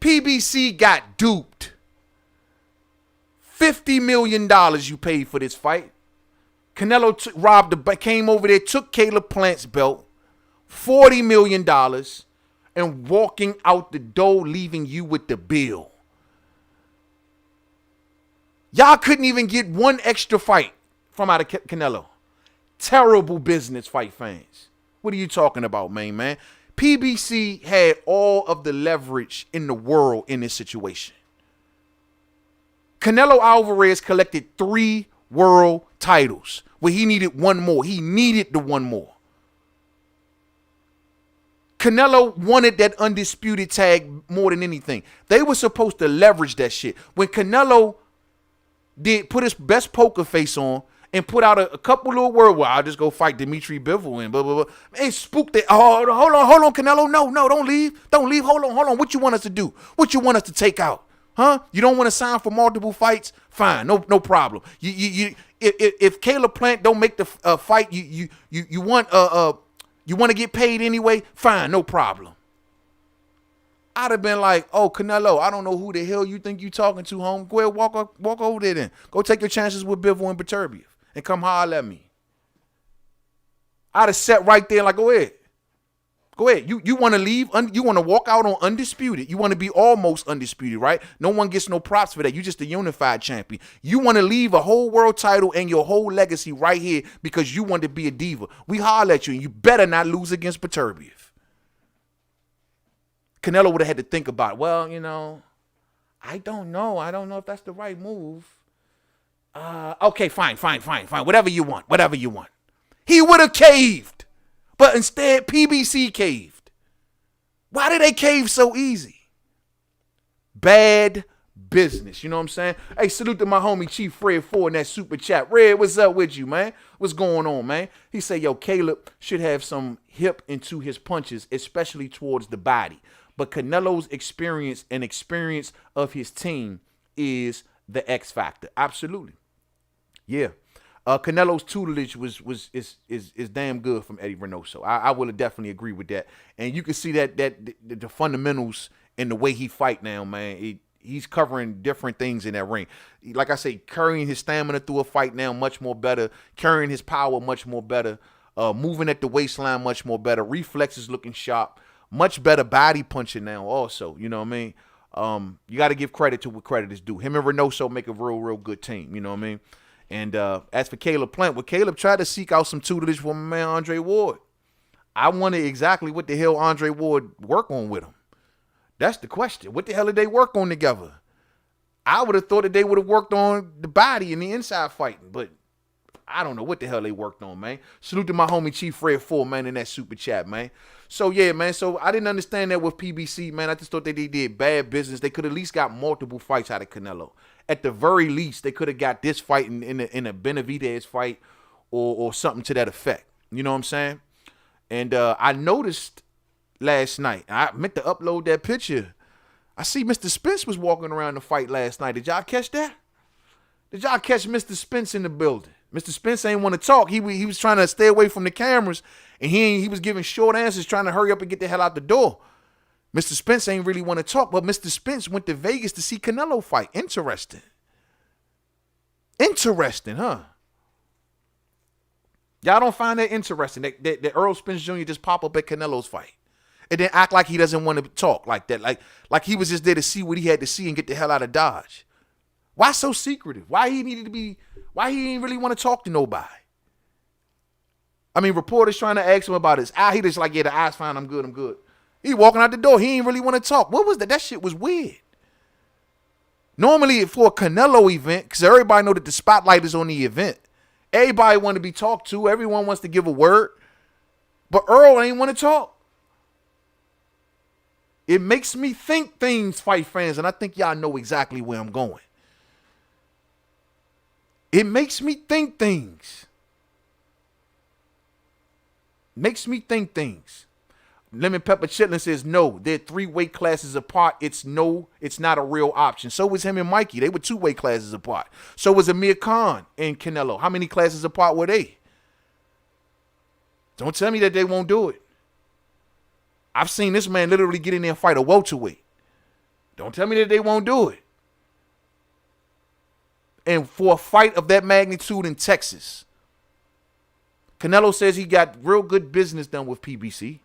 PBC got duped. $50 million you paid for this fight. Canelo came over there, took Kayla Plant's belt, $40 million, and walking out the door, leaving you with the bill. Y'all couldn't even get one extra fight from out of Canelo. Terrible business, fight fans. What are you talking about, man? PBC had all of the leverage in the world in this situation. Canelo Aleverez collected 3 world titles where he needed one more. He needed the one more. Canelo wanted that undisputed tag more than anything. They were supposed to leverage that shit. When Canelo put his best poker face on and put out a couple little words, well, I'll just go fight Dimitri Bivol and blah, blah, blah. Man, spooked it. Oh, hold on, Canelo. No, don't leave. Don't leave. Hold on. What you want us to do? What you want us to take out? Huh? You don't want to sign for multiple fights? Fine, no problem. If Kayla Plant don't make the fight, you want to get paid anyway? Fine, no problem. I'd have been like, oh, Canelo, I don't know who the hell you think you talking to, home. Go ahead, walk over there then. Go take your chances with Bivol and Beterbiev and come holler at me. I'd have sat right there like, go ahead. Go ahead. You want to leave? You want to walk out on Undisputed. You want to be almost undisputed, right? No one gets no props for that. You just a unified champion. You want to leave a whole world title and your whole legacy right here because you want to be a diva. We holler at you, and you better not lose against Beterbiev. Canelo would have had to think about, well, I don't know. I don't know if that's the right move. Okay, fine. Whatever you want. He would have caved. But instead, PBC caved. Why did they cave so easy? Bad business. You know what I'm saying? Hey, salute to my homie Chief Fred 4 in that super chat. Red, what's up with you, man? What's going on, man? He said, yo, Caleb should have some hip into his punches, especially towards the body. But Canelo's experience of his team is the X factor. Absolutely. Yeah. Canelo's tutelage is damn good from Eddie Reynoso. I will definitely agree with that. And you can see that the fundamentals in the way he fight now, man. He's covering different things in that ring. Like I say, carrying his stamina through a fight now much more better. Carrying his power much more better. Moving at the waistline much more better. Reflexes looking sharp. Much better body punching now also. You know what I mean? You got to give credit to what credit is due. Him and Reynoso make a real good team. You know what I mean? And as for Caleb Plant, well, Caleb tried to seek out some tutelage from my man Andre Ward. I wonder exactly what the hell Andre Ward work on with him. That's the question. What the hell did they work on together? I would have thought that they would have worked on the body and the inside fighting, but I don't know what the hell they worked on, man. Salute to my homie Chief Fred 4, man, in that super chat, man. So, yeah, man, so I didn't understand that with PBC, man. I just thought that they did bad business. They could at least got multiple fights out of Canelo. At the very least, they could have got this fight in a Benavidez fight or something to that effect. You know what I'm saying? And I noticed last night, I meant to upload that picture. I see Mr. Spence was walking around the fight last night. Did y'all catch that? Did y'all catch Mr. Spence in the building? Mr. Spence ain't want to talk. He was trying to stay away from the cameras, and he was giving short answers, trying to hurry up and get the hell out the door. Mr. Spence ain't really want to talk, but Mr. Spence went to Vegas to see Canelo fight. Interesting. Interesting, huh? Y'all don't find that interesting that Earl Spence Jr. just pop up at Canelo's fight and then act like he doesn't want to talk like that, like he was just there to see what he had to see and get the hell out of Dodge. Why so secretive? Why he didn't really want to talk to nobody? I mean, reporters trying to ask him about his eye. He just like, yeah, the eye's fine. I'm good. He walking out the door. He ain't really want to talk. What was that? That shit was weird. Normally for a Canelo event, because everybody know that the spotlight is on the event. Everybody want to be talked to. Everyone wants to give a word. But Earl ain't want to talk. It makes me think things, fight fans, and I think y'all know exactly where I'm going. It makes me think things. Makes me think things. Lemon Pepper Chitlin says, no, they're 3 weight classes apart. It's not a real option. So was him and Mikey. They were 2 weight classes apart. So was Amir Khan and Canelo. How many classes apart were they? Don't tell me that they won't do it. I've seen this man literally get in there and fight a welterweight. Don't tell me that they won't do it. And for a fight of that magnitude in Texas, Canelo says he got real good business done with PBC.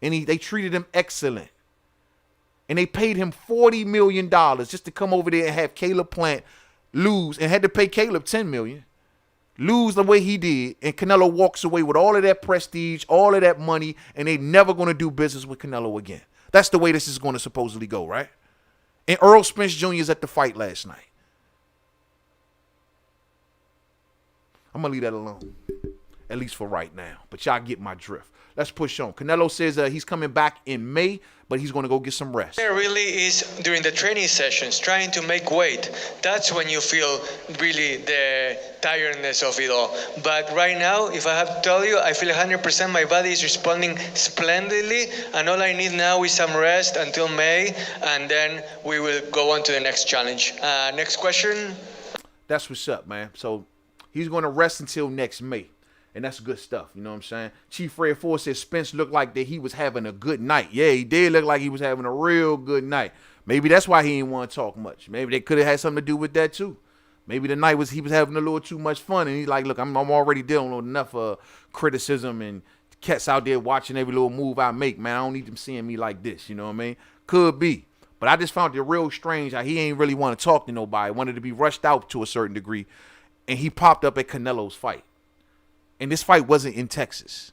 And they treated him excellent. And they paid him $40 million just to come over there and have Caleb Plant lose, and had to pay Caleb $10 million. Lose the way he did, and Canelo walks away with all of that prestige, all of that money, and they never going to do business with Canelo again. That's the way this is going to supposedly go, right? And Earl Spence Jr. is at the fight last night. I'm going to leave that alone, at least for right now. But y'all get my drift. Let's push on. Canelo says he's coming back in May, but he's going to go get some rest. It really is during the training sessions, trying to make weight. That's when you feel really the tiredness of it all. But right now, if I have to tell you, I feel 100% my body is responding splendidly, and all I need now is some rest until May, and then we will go on to the next challenge. Next question. That's what's up, man. So he's going to rest until next May. And that's good stuff, you know what I'm saying? Chief Fred Ford says Spence looked like that he was having a good night. Yeah, he did look like he was having a real good night. Maybe that's why he didn't want to talk much. Maybe they could have had something to do with that too. Maybe the night he was having a little too much fun, and he's like, look, I'm already dealing with enough criticism and cats out there watching every little move I make, man. I don't need them seeing me like this, you know what I mean? Could be. But I just found it real strange how he ain't really want to talk to nobody, wanted to be rushed out to a certain degree, and he popped up at Canelo's fight. And this fight wasn't in Texas.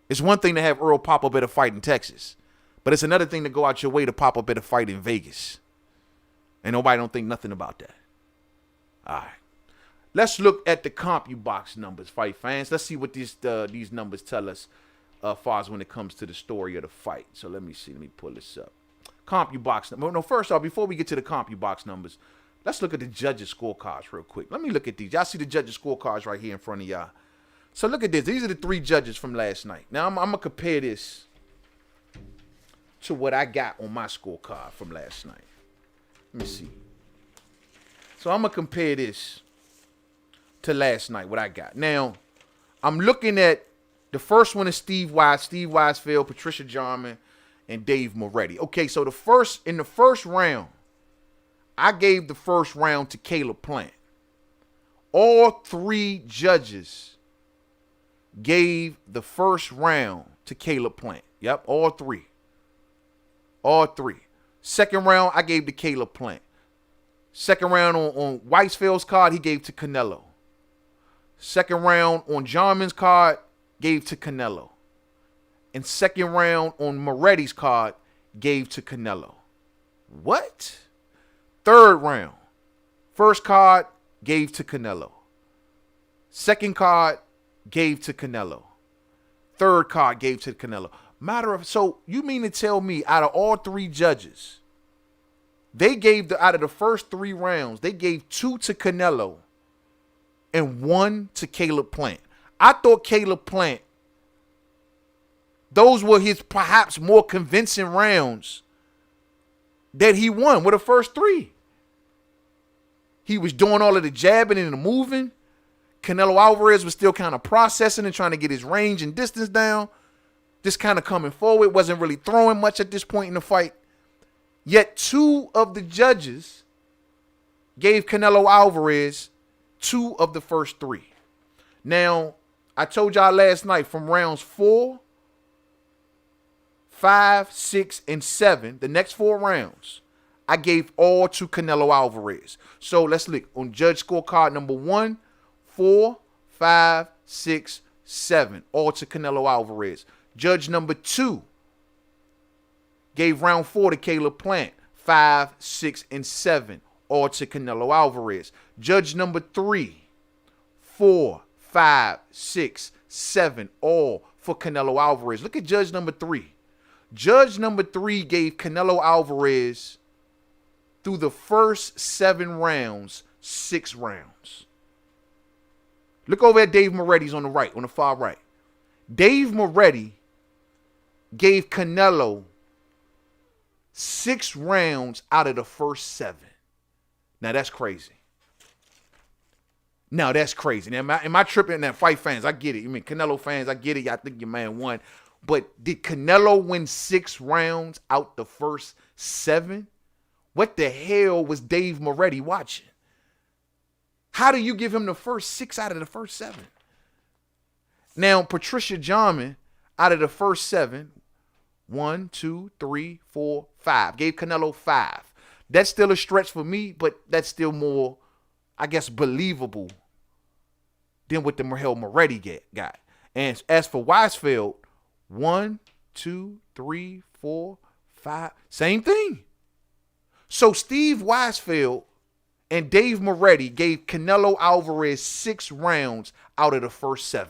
It's one thing to have Earl pop up at a fight in Texas, but it's another thing to go out your way to pop up at a fight in Vegas. And nobody don't think nothing about that. All right. Let's look at the CompuBox numbers, fight fans. Let's see what these numbers tell us as far as when it comes to the story of the fight. So let me see. Let me pull this up. CompuBox number. No, first off, before we get to the CompuBox numbers, let's look at the judges' scorecards real quick. Let me look at these. Y'all see the judges' scorecards right here in front of y'all. So look at this. These are the 3 judges from last night. Now, I'm going to compare this to what I got on my scorecard from last night. Let me see. So I'm going to compare this to last night, what I got. Now, I'm looking at the first one is Steve Weisfeld, Patricia Jarman, and Dave Moretti. Okay, so in the first round, I gave the first round to Kayla Plant. All 3 judges gave the first round to Caleb Plant. Yep, all 3. All 3. Second round, I gave to Caleb Plant. Second round on Weisfeld's card, he gave to Canelo. Second round on Jarman's card, gave to Canelo. And second round on Moretti's card, gave to Canelo. What? Third round. First card, gave to Canelo. Second card, gave to Canelo. Third card gave to Canelo. So you mean to tell me out of all 3 judges, they gave out of the first 3 rounds, they gave 2 to Canelo and 1 to Caleb Plant. I thought Caleb Plant, those were his perhaps more convincing rounds that he won with the first 3. He was doing all of the jabbing and the moving. Canelo Aleverez was still kind of processing and trying to get his range and distance down. Just kind of coming forward. Wasn't really throwing much at this point in the fight. Yet 2 of the judges gave Canelo Aleverez 2 of the first 3. Now, I told y'all last night from rounds 4, 5, 6, and 7, the next 4 rounds, I gave all to Canelo Aleverez. So let's look on judge scorecard number 1, 4, 5, 6, 7, all to Canelo Aleverez. Judge number 2 gave round 4 to Caleb Plant, 5, 6, and 7, all to Canelo Aleverez. Judge number 3, 4, 5, 6, 7, all for Canelo Aleverez. Look at judge number 3. Judge number 3 gave Canelo Alvarez through the first 7 rounds, 6 rounds. Look over at Dave Moretti's on the right, on the far right. Dave Moretti gave Canelo 6 rounds out of the first 7. Now that's crazy. Now that's crazy. Now am I tripping? Now fight fans, I get it. You mean Canelo fans, I get it. Y'all think your man won. But did Canelo win 6 rounds out the first 7? What the hell was Dave Moretti watching? How do you give him the first 6 out of the first 7? Now, Patricia Jarman, out of the first 7, 1, 2, 3, 4, 5. Gave Canelo 5. That's still a stretch for me, but that's still more, I guess, believable than what the Moretti got. And as for Weisfeld, 1, 2, 3, 4, 5. Same thing. So Steve Weisfeld and Dave Moretti gave Canelo Alvarez 6 rounds out of the first 7.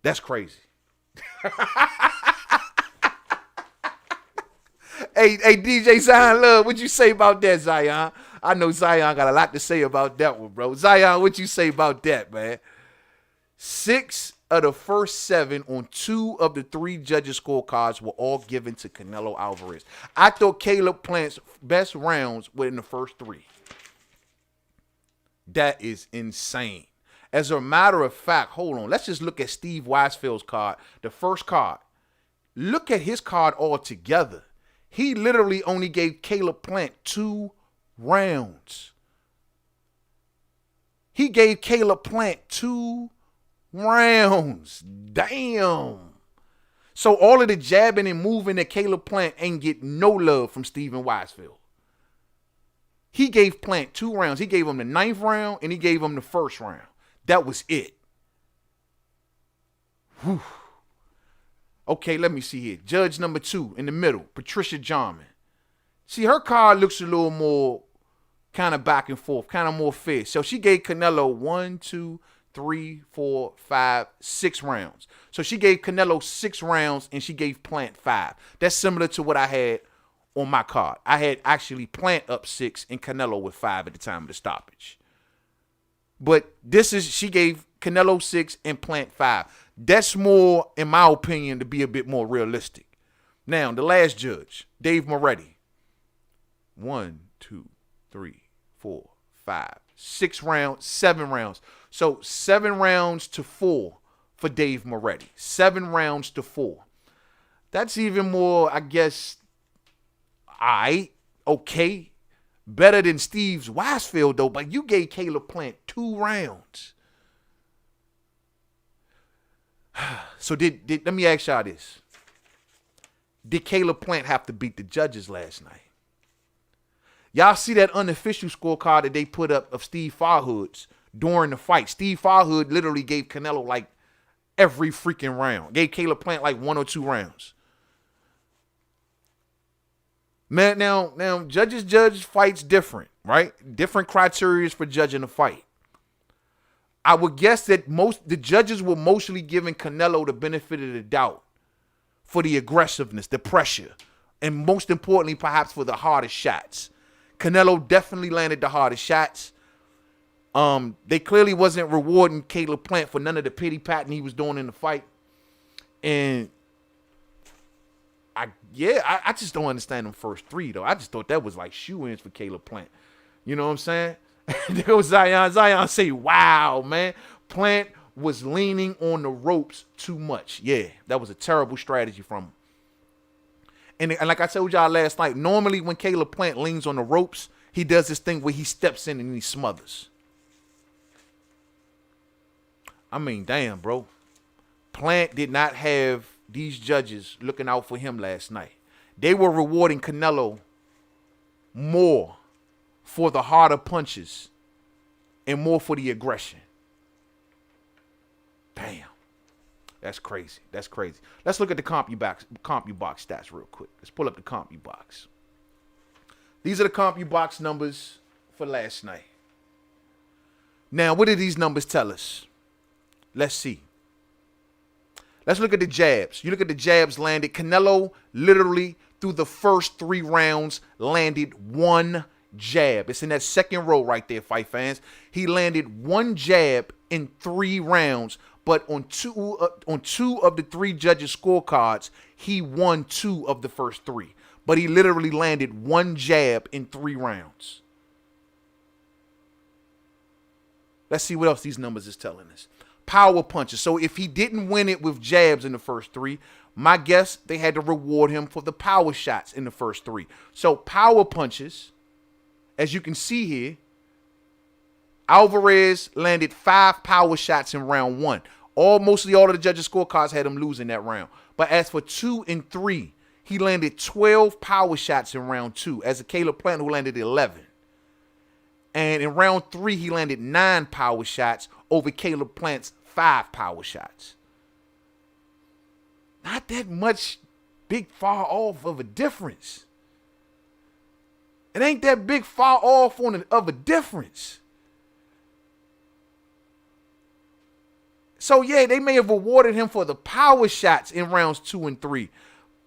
That's crazy. Hey, DJ Zion Love, what'd you say about that, Zion? I know Zion got a lot to say about that one, bro. Zion, what'd you say about that, man? 6 of the first 7 on 2 of the 3 judges' scorecards were all given to Canelo Alvarez. I thought Caleb Plant's best rounds were in the first 3. That is insane. As a matter of fact, hold on. Let's just look at Steve Weisfeld's card, the first card. Look at his card altogether. He literally only gave Caleb Plant 2 rounds. He gave Caleb Plant 2 rounds. Damn. So all of the jabbing and moving that Caleb Plant ain't get no love from Steven Weisfeld. He gave Plant 2 rounds. He gave him the 9th round and he gave him the 1st round. That was it. Whew. Okay, let me see here. Judge number 2 in the middle, Patricia Jarman. See, her card looks a little more kind of back and forth, kind of more fair. So she gave Canelo 1, 2, 3, 4, 5, 6 rounds. So she gave Canelo 6 rounds and she gave Plant 5. That's similar to what I had on my card. I had actually Plant up 6 and Canelo with 5 at the time of the stoppage. But she gave Canelo 6 and Plant 5. That's more, in my opinion, to be a bit more realistic. Now, the last judge, Dave Moretti. 1, 2, 3, 4, 5, 6 rounds, 7 rounds. So 7 rounds to 4 for Dave Moretti. 7 rounds to 4. That's even more, I guess, okay. Better than Steve's Weisfeld, though, but you gave Caleb Plant 2 rounds. So let me ask y'all this. Did Caleb Plant have to beat the judges last night? Y'all see that unofficial scorecard that they put up of Steve Farhood's during the fight? Steve Farhood literally gave Canelo like every freaking round. Gave Caleb Plant like 1 or 2 rounds. Man, now judges judge fights different, right? Different criteria for judging a fight. I would guess that the judges were mostly giving Canelo the benefit of the doubt for the aggressiveness, the pressure, and most importantly, perhaps for the hardest shots. Canelo definitely landed the hardest shots. They clearly wasn't rewarding Caleb Plant for none of the pity patting he was doing in the fight. And I just don't understand them first 3, though. I just thought that was like shoe-ins for Caleb Plant. You know what I'm saying? There was Zion. Zion say, wow, man. Plant was leaning on the ropes too much. Yeah, that was a terrible strategy from him. And like I told y'all last night, normally when Caleb Plant leans on the ropes, he does this thing where he steps in and he smothers. I mean, damn, bro. Plant did not have these judges looking out for him last night. They were rewarding Canelo more for the harder punches and more for the aggression. Damn. That's crazy. That's crazy. Let's look at the CompuBox stats real quick. Let's pull up the CompuBox. These are the CompuBox numbers for last night. Now, what do these numbers tell us? Let's see. Let's look at the jabs. You look at the jabs landed. Canelo literally through the first 3 rounds landed 1 jab. It's in that second row right there, fight fans. He landed 1 jab in 3 rounds, but on two of the 3 judges' scorecards, he won 2 of the first 3. But he literally landed 1 jab in 3 rounds. Let's see what else these numbers is telling us. Power punches. So if he didn't win it with jabs in the first 3, my guess, they had to reward him for the power shots in the first 3. So power punches, as you can see here, Alvarez landed 5 power shots in round 1. Mostly all of the judges' scorecards had him losing that round. But as for 2 and 3, he landed 12 power shots in round 2, as a Kayla Plant who landed 11. And in round 3, he landed 9 power shots over Kayla Plant's 5 power shots. Not that much big far off of a difference. It ain't that big far off of a difference. So, yeah, they may have awarded him for the power shots in rounds 2 and 3.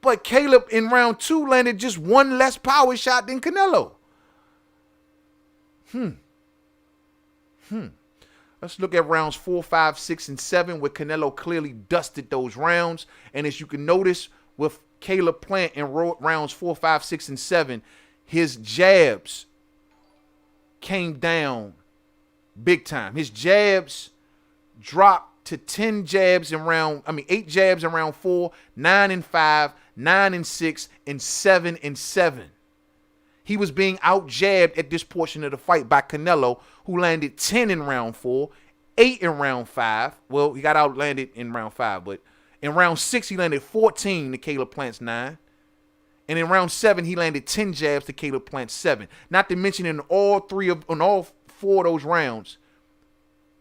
But Caleb in round 2 landed just 1 less power shot than Canelo. Let's look at rounds 4, 5, 6, and 7, where Canelo clearly dusted those rounds. And as you can notice with Kayla Plant in rounds 4, 5, 6, and 7, his jabs came down big time. His jabs dropped to 8 jabs in round 4, 9 and 5, 9 and 6, and 7 and 7. He was being out-jabbed at this portion of the fight by Canelo, who landed 10 in round 4, 8 in round 5. Well, he got outlanded in round 5, but in round 6, he landed 14 to Kayla Plant's 9. And in round 7, he landed 10 jabs to Kayla Plant's 7. Not to mention in all 4 of those rounds,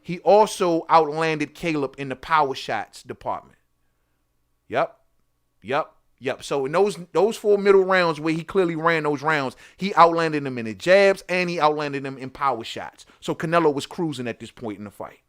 he also outlanded Caleb in the power shots department. Yep. So in those 4 middle rounds where he clearly ran those rounds, he outlanded him in the jabs and he outlanded him in power shots. So Canelo was cruising at this point in the fight.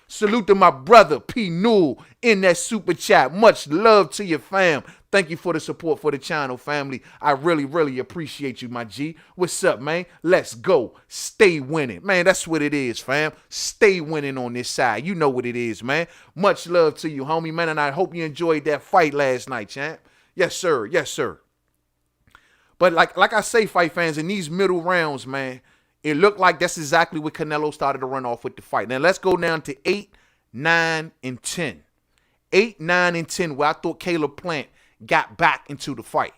Salute to my brother P. Newell in that super chat. Much love to your fam. Thank you for the support for the channel, family. I really, really appreciate you, my G. What's up, man? Let's go. Stay winning. Man, that's what it is, fam. Stay winning on this side. You know what it is, man. Much love to you, homie, man, and I hope you enjoyed that fight last night, champ. Yes, sir. Yes, sir. But like I say, fight fans, in these middle rounds, man, it looked like that's exactly what Canelo started to run off with the fight. Now, let's go down to 8, 9, and 10. 8, 9, and 10, where I thought Kayla Plant got back into the fight.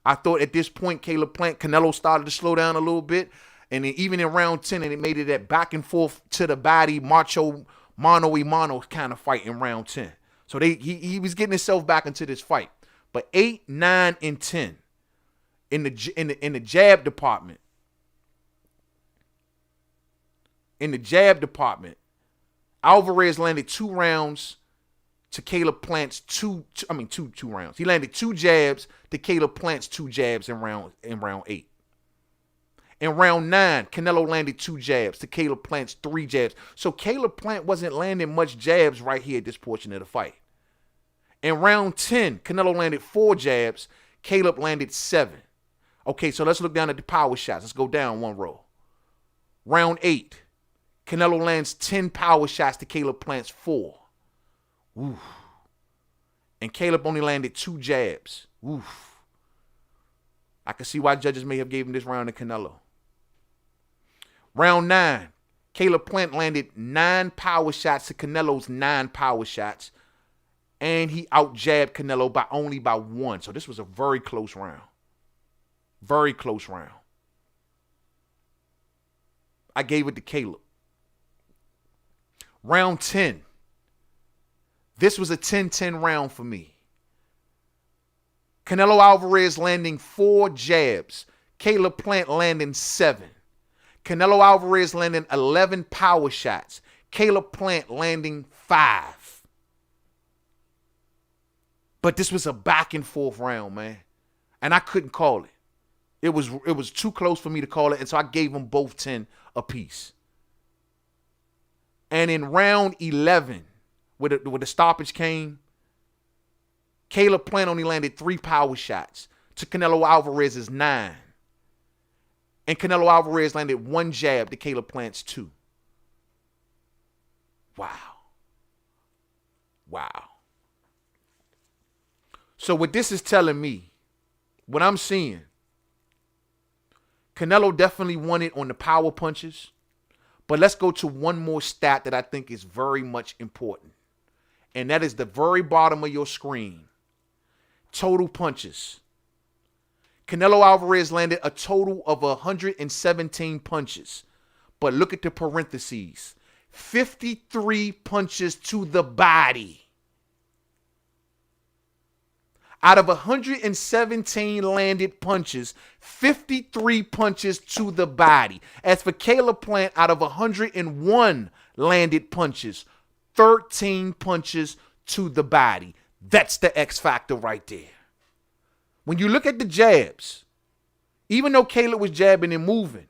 I thought at this point, Canelo started to slow down a little bit. And then even in round 10, and it made it that back and forth to the body, macho, mano-a-mano kind of fight in round 10. So he was getting himself back into this fight. But 8, 9, and 10 in the jab department. In the jab department, Alvarez landed 2 rounds to Kayla Plant's two rounds. He landed 2 jabs to Kayla Plant's 2 jabs in round 8. In round 9, Canelo landed 2 jabs to Kayla Plant's 3 jabs. So Kayla Plant wasn't landing much jabs right here at this portion of the fight. In round 10, Canelo landed 4 jabs. Caleb landed 7. Okay, so let's look down at the power shots. Let's go down 1 row. Round 8, Canelo lands 10 power shots to Caleb Plant's 4. Oof. And Caleb only landed 2 jabs. Oof. I can see why judges may have gave him this round to Canelo. Round 9, Caleb Plant landed 9 power shots to Canelo's 9 power shots. And he out-jabbed Canelo only by 1. So this was a very close round. Very close round. I gave it to Caleb. Round 10. This was a 10-10 round for me. Canelo Alvarez landing 4 jabs. Caleb Plant landing 7. Canelo Alvarez landing 11 power shots. Caleb Plant landing 5. But this was a back and forth round, man. And I couldn't call it. It was too close for me to call it. And so I gave them both 10 apiece. And in round 11, where the stoppage came, Caleb Plant only landed 3 power shots to Canelo Alvarez's 9. And Canelo Alvarez landed 1 jab to Caleb Plant's 2. Wow. Wow. So what this is telling me, what I'm seeing, Canelo definitely won it on the power punches. But let's go to one more stat that I think is very much important. And that is the very bottom of your screen. Total punches. Canelo Alvarez landed a total of 117 punches. But look at the parentheses. 53 punches to the body. Out of 117 landed punches, 53 punches to the body. As for Caleb Plant, out of 101 landed punches, 13 punches to the body. That's the X factor right there. When you look at the jabs, even though Caleb was jabbing and moving,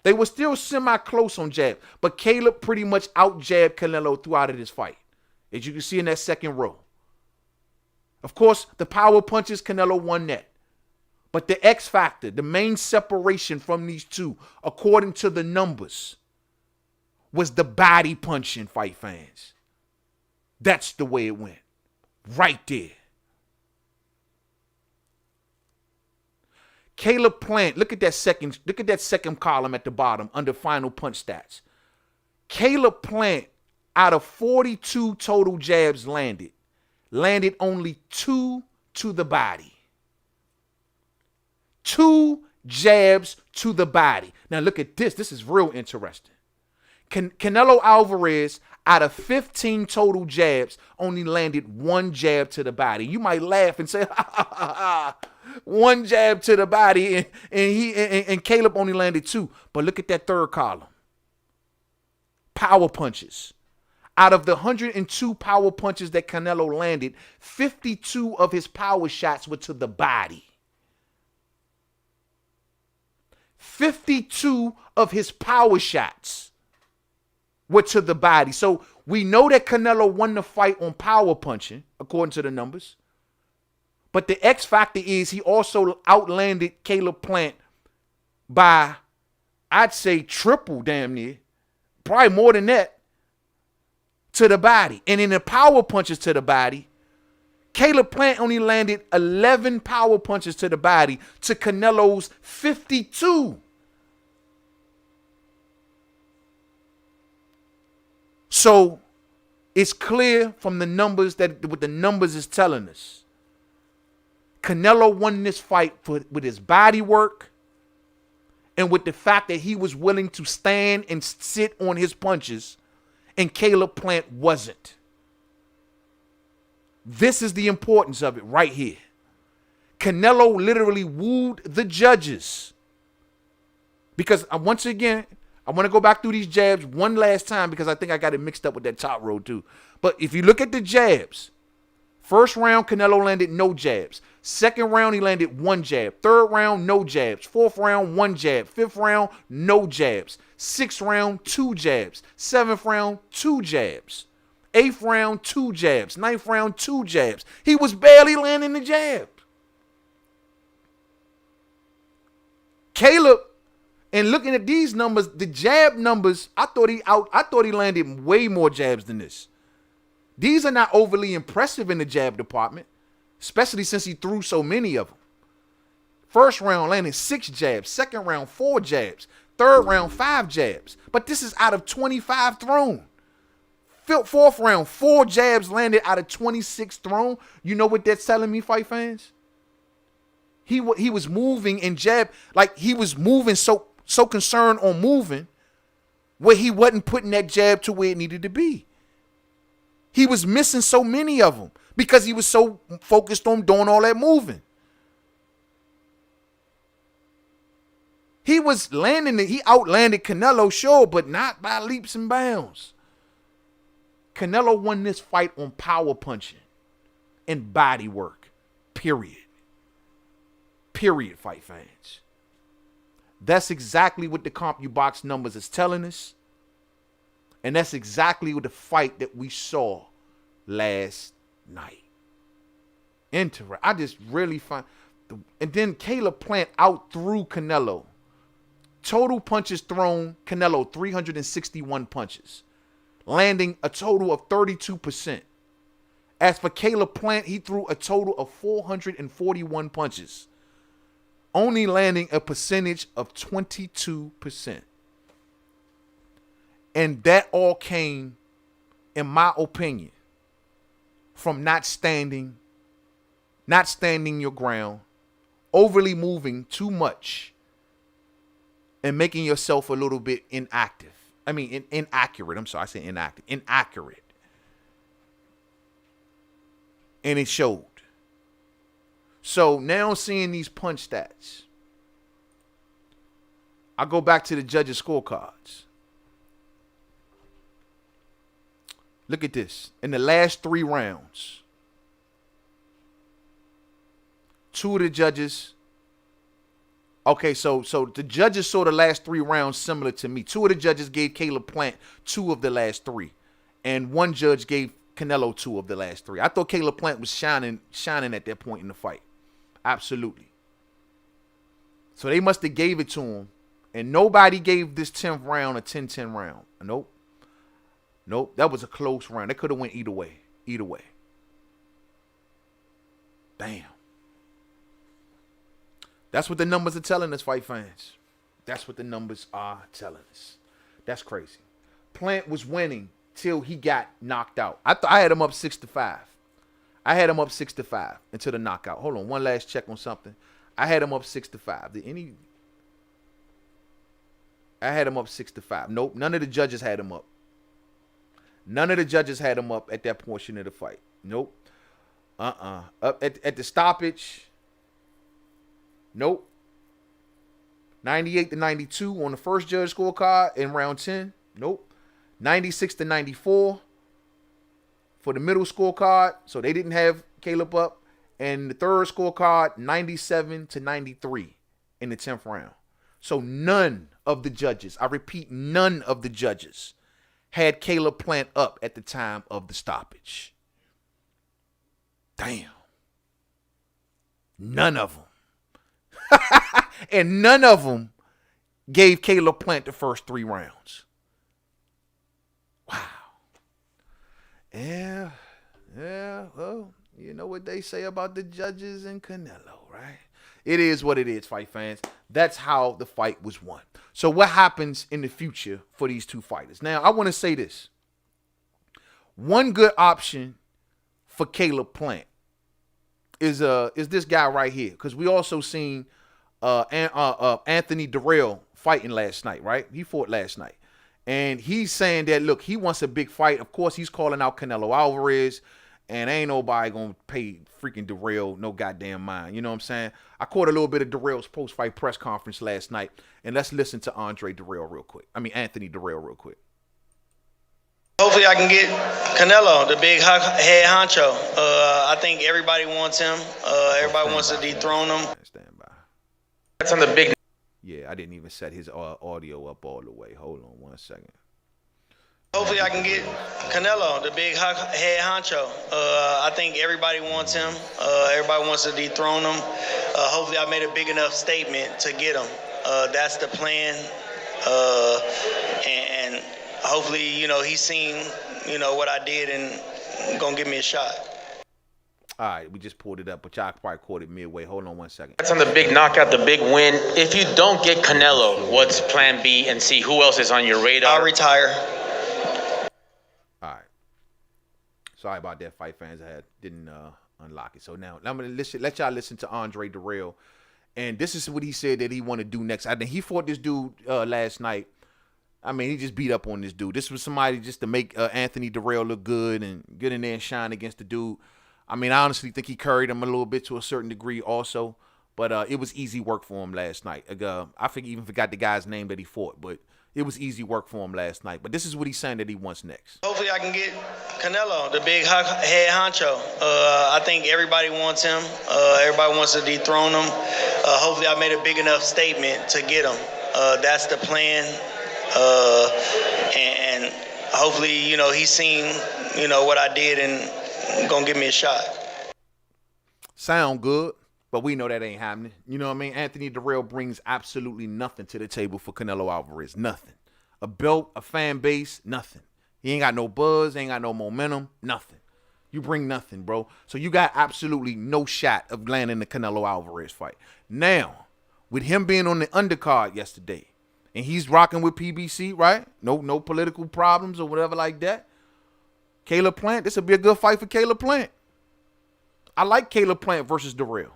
they were still semi-close on jab. But Caleb pretty much out-jabbed Canelo throughout this fight, as you can see in that second row. Of course, the power punches, Canelo won that. But the X factor, the main separation from these two, according to the numbers, was the body punching, fight fans. That's the way it went. Right there. Caleb Plant, look at that second column at the bottom under final punch stats. Caleb Plant, out of 42 total jabs landed only 2 to the body. 2 jabs to the body. Now look at this. This is real interesting. Canelo Alvarez, out of 15 total jabs, only landed 1 jab to the body. You might laugh and say, ha, ha, ha, ha. 1 jab to the body, and Caleb only landed 2. But look at that third column. Power punches. Out of the 102 power punches that Canelo landed, 52 of his power shots were to the body. 52 of his power shots were to the body. So we know that Canelo won the fight on power punching, according to the numbers. But the X factor is he also outlanded Caleb Plant by, I'd say, triple damn near. Probably more than that. To the body. And in the power punches to the body, Caleb Plant only landed 11 power punches to the body to Canelo's 52. So it's clear from the numbers that what the numbers is telling us. Canelo won this fight with his body work and with the fact that he was willing to stand and sit on his punches, and Caleb Plant wasn't. This is the importance of it right here. Canelo literally wooed the judges. Because once again, I want to go back through these jabs one last time because I think I got it mixed up with that top row too. But if you look at the jabs, first round, Canelo landed no jabs. Second round, he landed 1 jab. Third round, no jabs. Fourth round, 1 jab. Fifth round, no jabs. Sixth round, 2 jabs. Seventh round, 2 jabs. Eighth round, 2 jabs. Ninth round, 2 jabs. He was barely landing the jab. Caleb, and looking at these numbers, the jab numbers, I thought he landed way more jabs than this. These are not overly impressive in the jab department, especially since he threw so many of them. First round landed 6 jabs. Second round, 4 jabs. Third round, 5 jabs. But this is out of 25 thrown. Fourth round, 4 jabs landed out of 26 thrown. You know what that's telling me, fight fans? He was moving and jab, like he was moving so concerned on moving where he wasn't putting that jab to where it needed to be. He was missing so many of them because he was so focused on doing all that moving. He was landing it. He outlanded Canelo, sure, but not by leaps and bounds. Canelo won this fight on power punching and body work. Period. Period, fight fans. That's exactly what the CompuBox numbers is telling us. And that's exactly what the fight that we saw last night. Interesting. I just really find. And then Kayla Plant out threw Canelo. Total punches thrown, Canelo 361 punches, landing a total of 32%. As for Kayla Plant, he threw a total of 441 punches, only landing a percentage of 22%. And that all came, in my opinion, from not standing your ground, overly moving too much, and making yourself a little bit inactive. I mean, inaccurate. I'm sorry, I said inactive. Inaccurate. And it showed. So now seeing these punch stats, I go back to the judges' scorecards. Look at this. In the last 3 rounds, 2 of the judges. Okay, so the judges saw the last 3 rounds similar to me. 2 of the judges gave Kayla Plant 2 of the last 3. And 1 judge gave Canelo 2 of the last 3. I thought Kayla Plant was shining at that point in the fight. Absolutely. So they must have gave it to him. And nobody gave this 10th round a 10-10 round. Nope. That was a close round. They could have went either way. Damn. That's what the numbers are telling us, fight fans. That's what the numbers are telling us. That's crazy. Plant was winning till he got knocked out. I had him up 6-5. I had him up 6-5 until the knockout. Hold on, one last check on something. I had him up 6-5. I had him up 6-5. Nope, none of the judges had him up. None of the judges had him up at that portion of the fight. Nope. Up at the stoppage. Nope. 98-92 on the first judge scorecard in round 10. Nope. 96-94 for the middle scorecard. So they didn't have Caleb up. And the third scorecard, 97-93 in the 10th round. So none of the judges, I repeat, none of the judges had Kayla Plant up at the time of the stoppage. Damn. None of them. And none of them gave Kayla Plant the first 3 rounds. Wow. Yeah, well, you know what they say about the judges and Canelo, right? It is what it is, fight fans. That's how the fight was won. So what happens in the future for these 2 fighters? Now, I want to say this. One good option for Kayla Plant is this guy right here, because we also seen Anthony Durrell fighting last night, right? He fought last night. And he's saying that, look, he wants a big fight. Of course, he's calling out Canelo Aleverez. And ain't nobody going to pay freaking Durrell no goddamn mind. You know what I'm saying? I caught a little bit of Durrell's post-fight press conference last night. And let's listen to Anthony Durrell real quick. Hopefully I can get Canelo, the big head honcho. I think everybody wants him. Everybody wants to dethrone him. Stand by. That's on the big. Yeah, I didn't even set his audio up all the way. Hold on one second. Hopefully I can get Canelo, the big head honcho. I think everybody wants him. Everybody wants to dethrone him. Hopefully I made a big enough statement to get him. That's the plan. And hopefully, he's seen, what I did and going to give me a shot. All right, we just pulled it up, but y'all probably caught it midway. Hold on one second. That's on the big knockout, the big win. If you don't get Canelo, what's plan B and C? Who else is on your radar? I'll retire. All right. Sorry about that, fight fans. I didn't unlock it. So now I'm going to let y'all listen to Andre Durrell. And this is what he said that he want to do next. I think he fought this dude last night. I mean, he just beat up on this dude. This was somebody just to make Anthony Durrell look good and get in there and shine against the dude. I mean, I honestly think he carried him a little bit to a certain degree also. But it was easy work for him last night. I even forgot the guy's name that he fought. But it was easy work for him last night. But this is what he's saying that he wants next. Hopefully I can get Canelo, the big head honcho. I think everybody wants him. Everybody wants to dethrone him. Hopefully I made a big enough statement to get him. That's the plan. And hopefully, he's seen, what I did and going to give me a shot. Sound good, but we know that ain't happening. You know what I mean? Anthony Dirrell brings absolutely nothing to the table for Canelo Alvarez. Nothing. A belt, a fan base, nothing. He ain't got no buzz, ain't got no momentum, nothing. You bring nothing, bro. So you got absolutely no shot of landing the Canelo Alvarez fight. Now, with him being on the undercard yesterday, and he's rocking with PBC, right? No political problems or whatever like that. Kayla Plant, this will be a good fight for Kayla Plant. I like Kayla Plant versus Dirrell.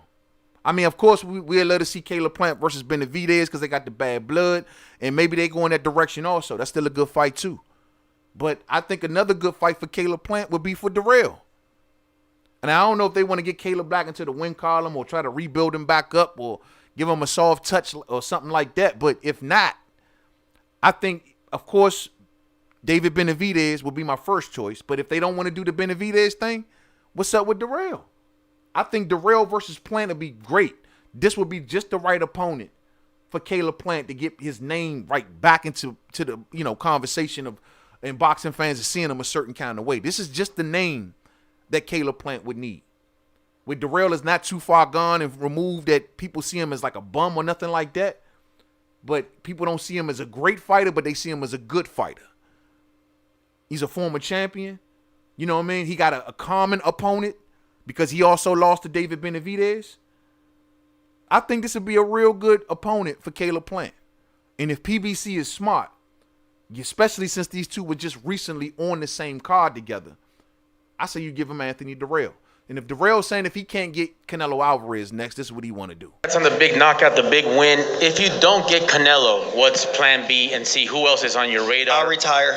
I mean, of course, we'll let us see Kayla Plant versus Benavidez because they got the bad blood, and maybe they go in that direction also. That's still a good fight too. But I think another good fight for Kayla Plant would be for Dirrell. And I don't know if they want to get Kayla back into the win column or try to rebuild him back up or give him a soft touch or something like that. But if not, I think, of course, David Benavidez will be my first choice. But if they don't want to do the Benavidez thing, what's up with Dirrell? I think Dirrell versus Plant would be great. This would be just the right opponent for Kayla Plant to get his name right back into the conversation of and boxing fans are seeing him a certain kind of way. This is just the name that Kayla Plant would need. With Dirrell is not too far gone and removed that people see him as like a bum or nothing like that. But people don't see him as a great fighter, but they see him as a good fighter. He's a former champion. You know what I mean? He got a common opponent because he also lost to David Benavidez. I think this would be a real good opponent for Kayla Plant. And if PBC is smart, especially since these two were just recently on the same card together, I say you give him Anthony Dirrell. And if Dirrell's saying if he can't get Canelo Alvarez next, this is what he want to do. That's on the big knockout, the big win. If you don't get Canelo, what's plan B and C? Who else is on your radar? I'll retire.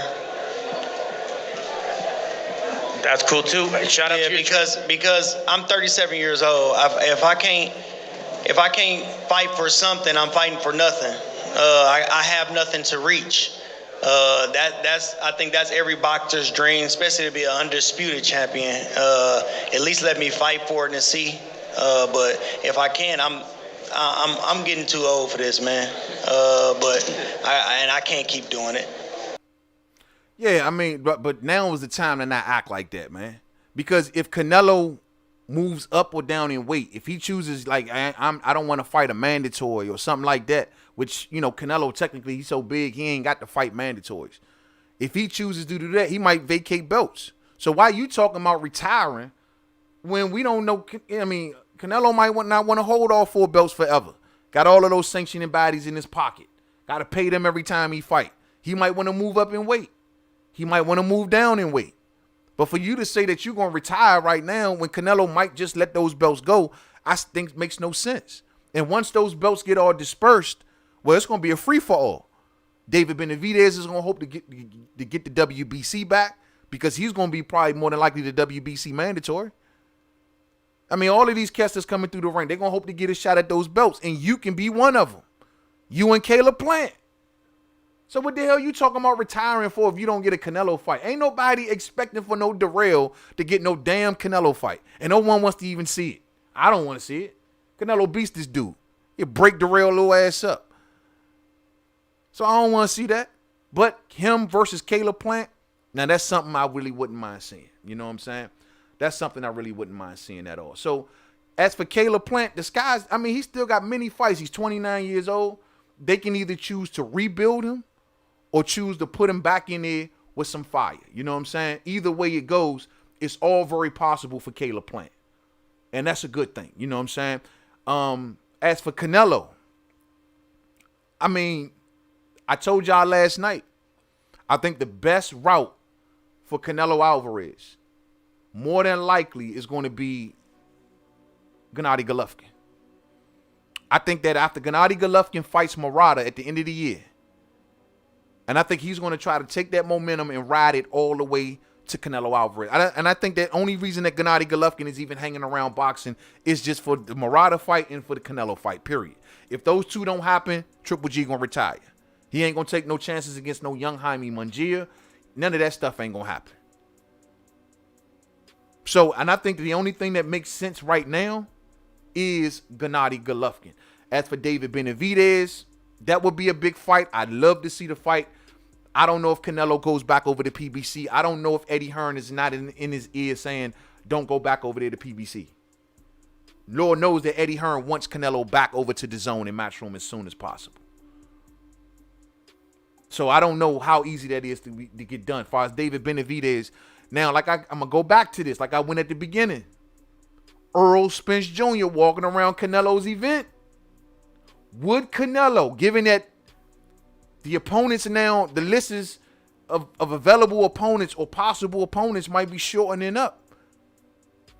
That's cool too. Shout out to you. Because I'm 37 years old. If I can't fight for something, I'm fighting for nothing. I have nothing to reach. I think that's every boxer's dream, especially to be an undisputed champion. At least let me fight for it and see. But if I can't, I'm getting too old for this, man. But I can't keep doing it. Yeah, I mean, but now is the time to not act like that, man. Because if Canelo moves up or down in weight, if he chooses like I don't want to fight a mandatory or something like that, which Canelo technically he's so big he ain't got to fight mandatories. If he chooses to do that, he might vacate belts. So why you talking about retiring when we don't know? I mean, Canelo might not want to hold all 4 belts forever. Got all of those sanctioning bodies in his pocket. Got to pay them every time he fight. He might want to move up in weight. He might want to move down in weight. But for you to say that you're going to retire right now when Canelo might just let those belts go, I think makes no sense. And once those belts get all dispersed, well, it's going to be a free-for-all. David Benavidez is going to hope to get the WBC back because he's going to be probably more than likely the WBC mandatory. I mean, all of these cats that's coming through the ring, they're going to hope to get a shot at those belts, and you can be one of them. You and Kayla Plant. So what the hell you talking about retiring for if you don't get a Canelo fight? Ain't nobody expecting for no Dirrell to get no damn Canelo fight. And no one wants to even see it. I don't want to see it. Canelo beats this dude. He'll break Dirrell little ass up. So I don't want to see that. But him versus Kayla Plant, now that's something I really wouldn't mind seeing. You know what I'm saying? That's something I really wouldn't mind seeing at all. So as for Kayla Plant, he still got many fights. He's 29 years old. They can either choose to rebuild him or choose to put him back in there with some fire. You know what I'm saying? Either way it goes, it's all very possible for Kayla Plant. And that's a good thing. You know what I'm saying? As for Canelo, I mean, I told y'all last night, I think the best route for Canelo Alvarez, more than likely, is going to be Gennady Golovkin. I think that after Gennady Golovkin fights Murata at the end of the year, and I think he's going to try to take that momentum and ride it all the way to Canelo Alvarez. And I think that only reason that Gennady Golovkin is even hanging around boxing is just for the Murata fight and for the Canelo fight, period. If those two don't happen, Triple G going to retire. He ain't going to take no chances against no young Jaime Munguia. None of that stuff ain't going to happen. So, and I think the only thing that makes sense right now is Gennady Golovkin. As for David Benavidez, that would be a big fight. I'd love to see the fight. I don't know if Canelo goes back over to PBC. I don't know if Eddie Hearn is not in his ear saying, don't go back over there to PBC. Lord knows that Eddie Hearn wants Canelo back over to the zone and Matchroom as soon as possible. So I don't know how easy that is to get done. As far as David Benavidez, now, like I'm going to go back to this, like I went at the beginning. Earl Spence Jr. walking around Canelo's event. Would Canelo, given that the opponents now, the lists of available opponents or possible opponents might be shortening up,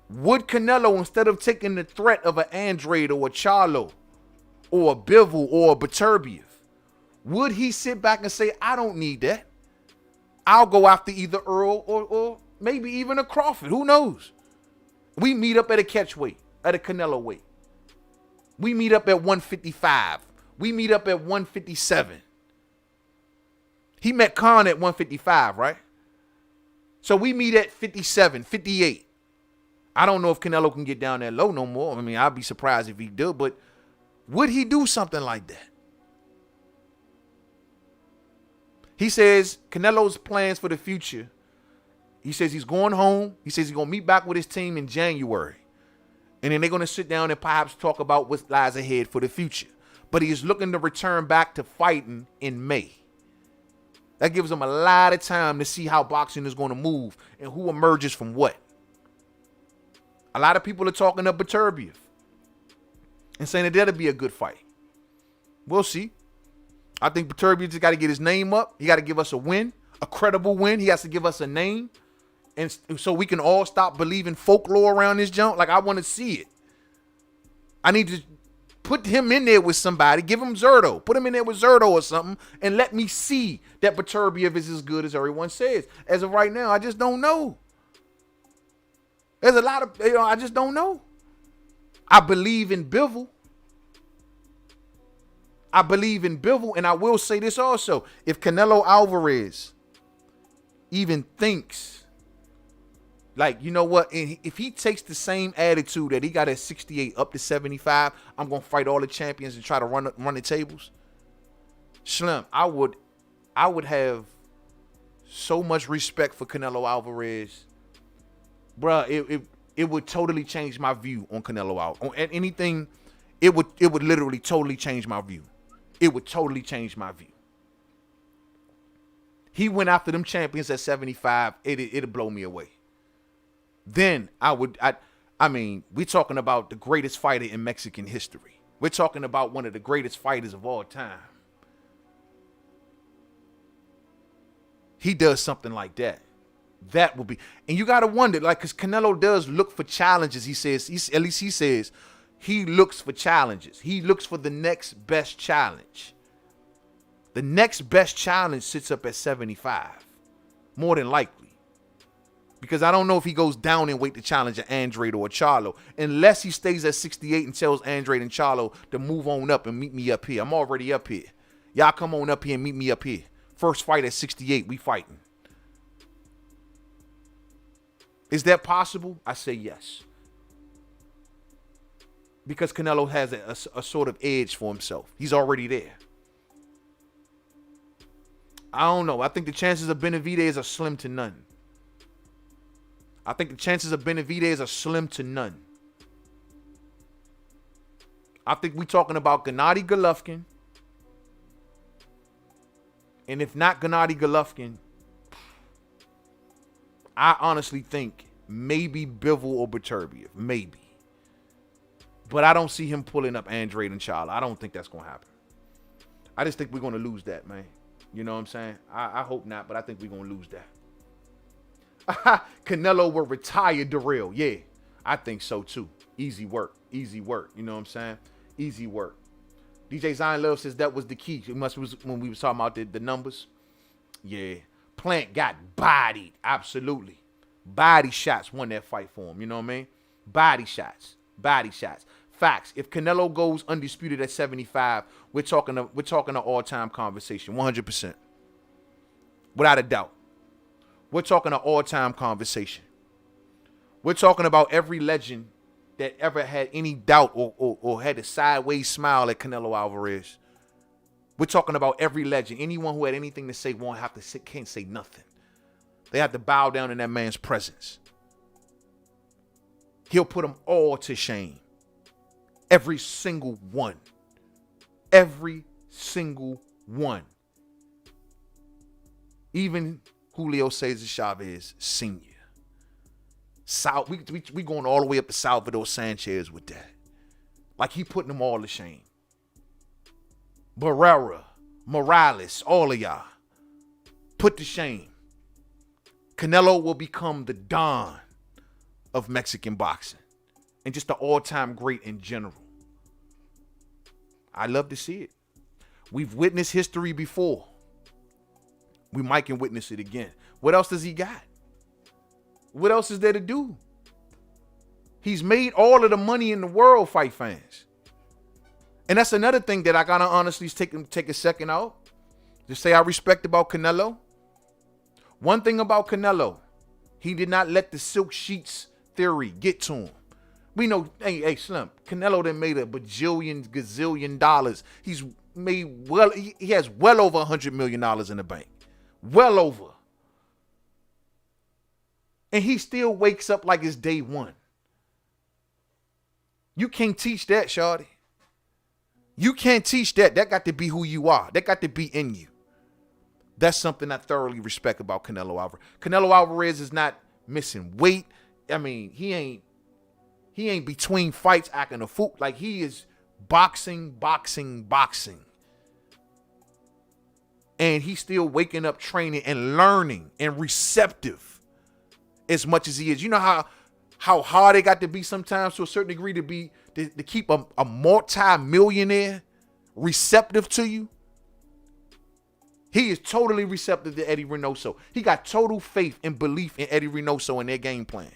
would Canelo, instead of taking the threat of an Andrade or a Charlo or a Bivol or a Beterbiev, would he sit back and say, I don't need that? I'll go after either Earl or maybe even a Crawford. Who knows? We meet up at a catch weight, at a Canelo weight. We meet up at 155. We meet up at 157. He met Khan at 155, right? So we meet at 57, 58. I don't know if Canelo can get down that low no more. I mean, I'd be surprised if he do, but would he do something like that? He says Canelo's plans for the future. He says he's going home. He says he's going to meet back with his team in January. And then they're going to sit down and perhaps talk about what lies ahead for the future. But he is looking to return back to fighting in May. That gives him a lot of time to see how boxing is going to move and who emerges from what. A lot of people are talking up Beterbiev and saying that that'll be a good fight. We'll see. I think Beterbiev just got to get his name up. He got to give us a win, a credible win. He has to give us a name. And so we can all stop believing folklore around this junk. Like, I want to see it. I need to put him in there with somebody. Give him Zerto. Put him in there with Zerto or something. And let me see that Beterbiev is as good as everyone says. As of right now, I just don't know. There's a lot of, I just don't know. I believe in Bivol. I believe in Bivol. And I will say this also. If Canelo Alvarez even thinks, like, you know what, if he takes the same attitude that he got at 68 up to 75, I'm going to fight all the champions and try to run the tables. Slim, I would have so much respect for Canelo Alvarez. Bruh, it would totally change my view on Canelo Alvarez. On anything, it would literally totally change my view. It would totally change my view. He went after them champions at 75. It'd blow me away. Then I mean, we're talking about the greatest fighter in Mexican history. We're talking about one of the greatest fighters of all time. He does something like that. That would be, and you got to wonder, like, because Canelo does look for challenges. He says, at least he says, he looks for challenges. He looks for the next best challenge. The next best challenge sits up at 75, more than likely. Because I don't know if he goes down in weight to challenge an Andrade or a Charlo, unless he stays at 68 and tells Andrade and Charlo to move on up and meet me up here. I'm already up here. Y'all come on up here and meet me up here. First fight at 68, we fighting. Is that possible? I say yes. Because Canelo has a sort of edge for himself. He's already there. I don't know. I think the chances of Benavidez are slim to none. I think the chances of Benavidez are slim to none. I think we're talking about Gennady Golovkin. And if not Gennady Golovkin, I honestly think maybe Bivol or Beterbiev. Maybe. But I don't see him pulling up Andrade and Charlo. I don't think that's going to happen. I just think we're going to lose that, man. You know what I'm saying? I hope not, but I think we're going to lose that. Canelo will retire Darrell. Yeah, I think so too. Easy work. Easy work. You know what I'm saying? Easy work. DJ Zion Love says that was the key. It must was when we was talking about the numbers. Yeah. Plant got bodied. Absolutely. Body shots won that fight for him. You know what I mean? Body shots. Body shots. Facts. If Canelo goes undisputed at 75, we're talking an all-time conversation. 100%. Without a doubt. We're talking an all-time conversation. We're talking about every legend that ever had any doubt or had a sideways smile at Canelo Alvarez. We're talking about every legend. Anyone who had anything to say won't have to say, can't say nothing. They have to bow down in that man's presence. He'll put them all to shame. Every single one. Every single one. Even Julio Cesar Chavez Sr. We going all the way up to Salvador Sanchez with that. Like he putting them all to shame. Barrera, Morales, all of y'all. Put to shame. Canelo will become the Don of Mexican boxing. And just the all-time great in general. I love to see it. We've witnessed history before. We might can witness it again. What else does he got? What else is there to do? He's made all of the money in the world, fight fans. And that's another thing that I gotta honestly take a second out to say I respect about Canelo. One thing about Canelo, he did not let the silk sheets theory get to him. We know, hey, Slim, Canelo done made a gazillion dollars. He's made he has well over $100 million in the bank. Well over. And he still wakes up like it's day one. You can't teach that, shawty. You can't teach that. That got to be who you are. That got to be in you. That's something I thoroughly respect about Canelo Alvarez. Canelo Alvarez is not missing weight. I mean, he ain't between fights acting a fool. Like, he is boxing. And he's still waking up, training, and learning, and receptive as much as he is. You know how hard it got to be sometimes to a certain degree to keep a multi-millionaire receptive to you? He is totally receptive to Eddie Reynoso. He got total faith and belief in Eddie Reynoso and their game plan.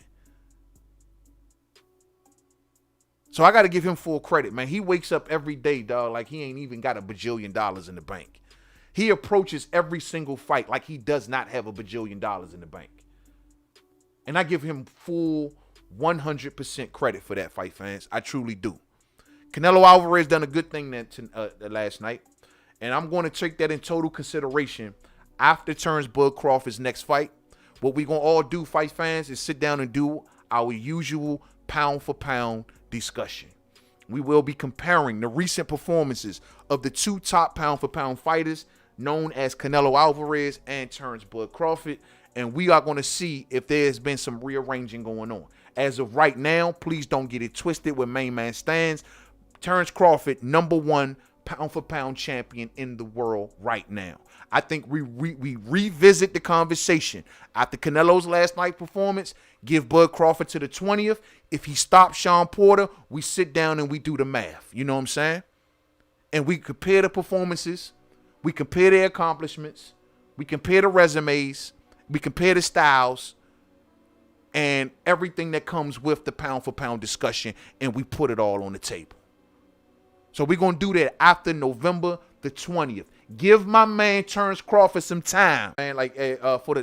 So I got to give him full credit, man. He wakes up every day, dog, like he ain't even got $1 bajillion in the bank. He approaches every single fight like he does not have $1 bajillion in the bank. And I give him full 100% credit for that, fight fans. I truly do. Canelo Alvarez done a good thing last night. And I'm going to take that in total consideration after Terrence Bud Crawford's next fight. What we're going to all do, fight fans, is sit down and do our usual pound-for-pound discussion. We will be comparing the recent performances of the two top pound-for-pound fighters known as Canelo Alvarez and Terrence Bud Crawford. And we are going to see if there's been some rearranging going on. As of right now, please don't get it twisted where Main Man stands. Terrence Crawford, #1 pound-for-pound champion in the world right now. I think we revisit the conversation after Canelo's last night performance. Give Bud Crawford to the 20th. If he stops Sean Porter, we sit down and we do the math. You know what I'm saying? And we compare the performances. We compare their accomplishments. We compare the resumes. We compare the styles. And everything that comes with the pound-for-pound discussion. And we put it all on the table. So we're going to do that after November the 20th. Give my man Terrence Crawford some time, man, like for the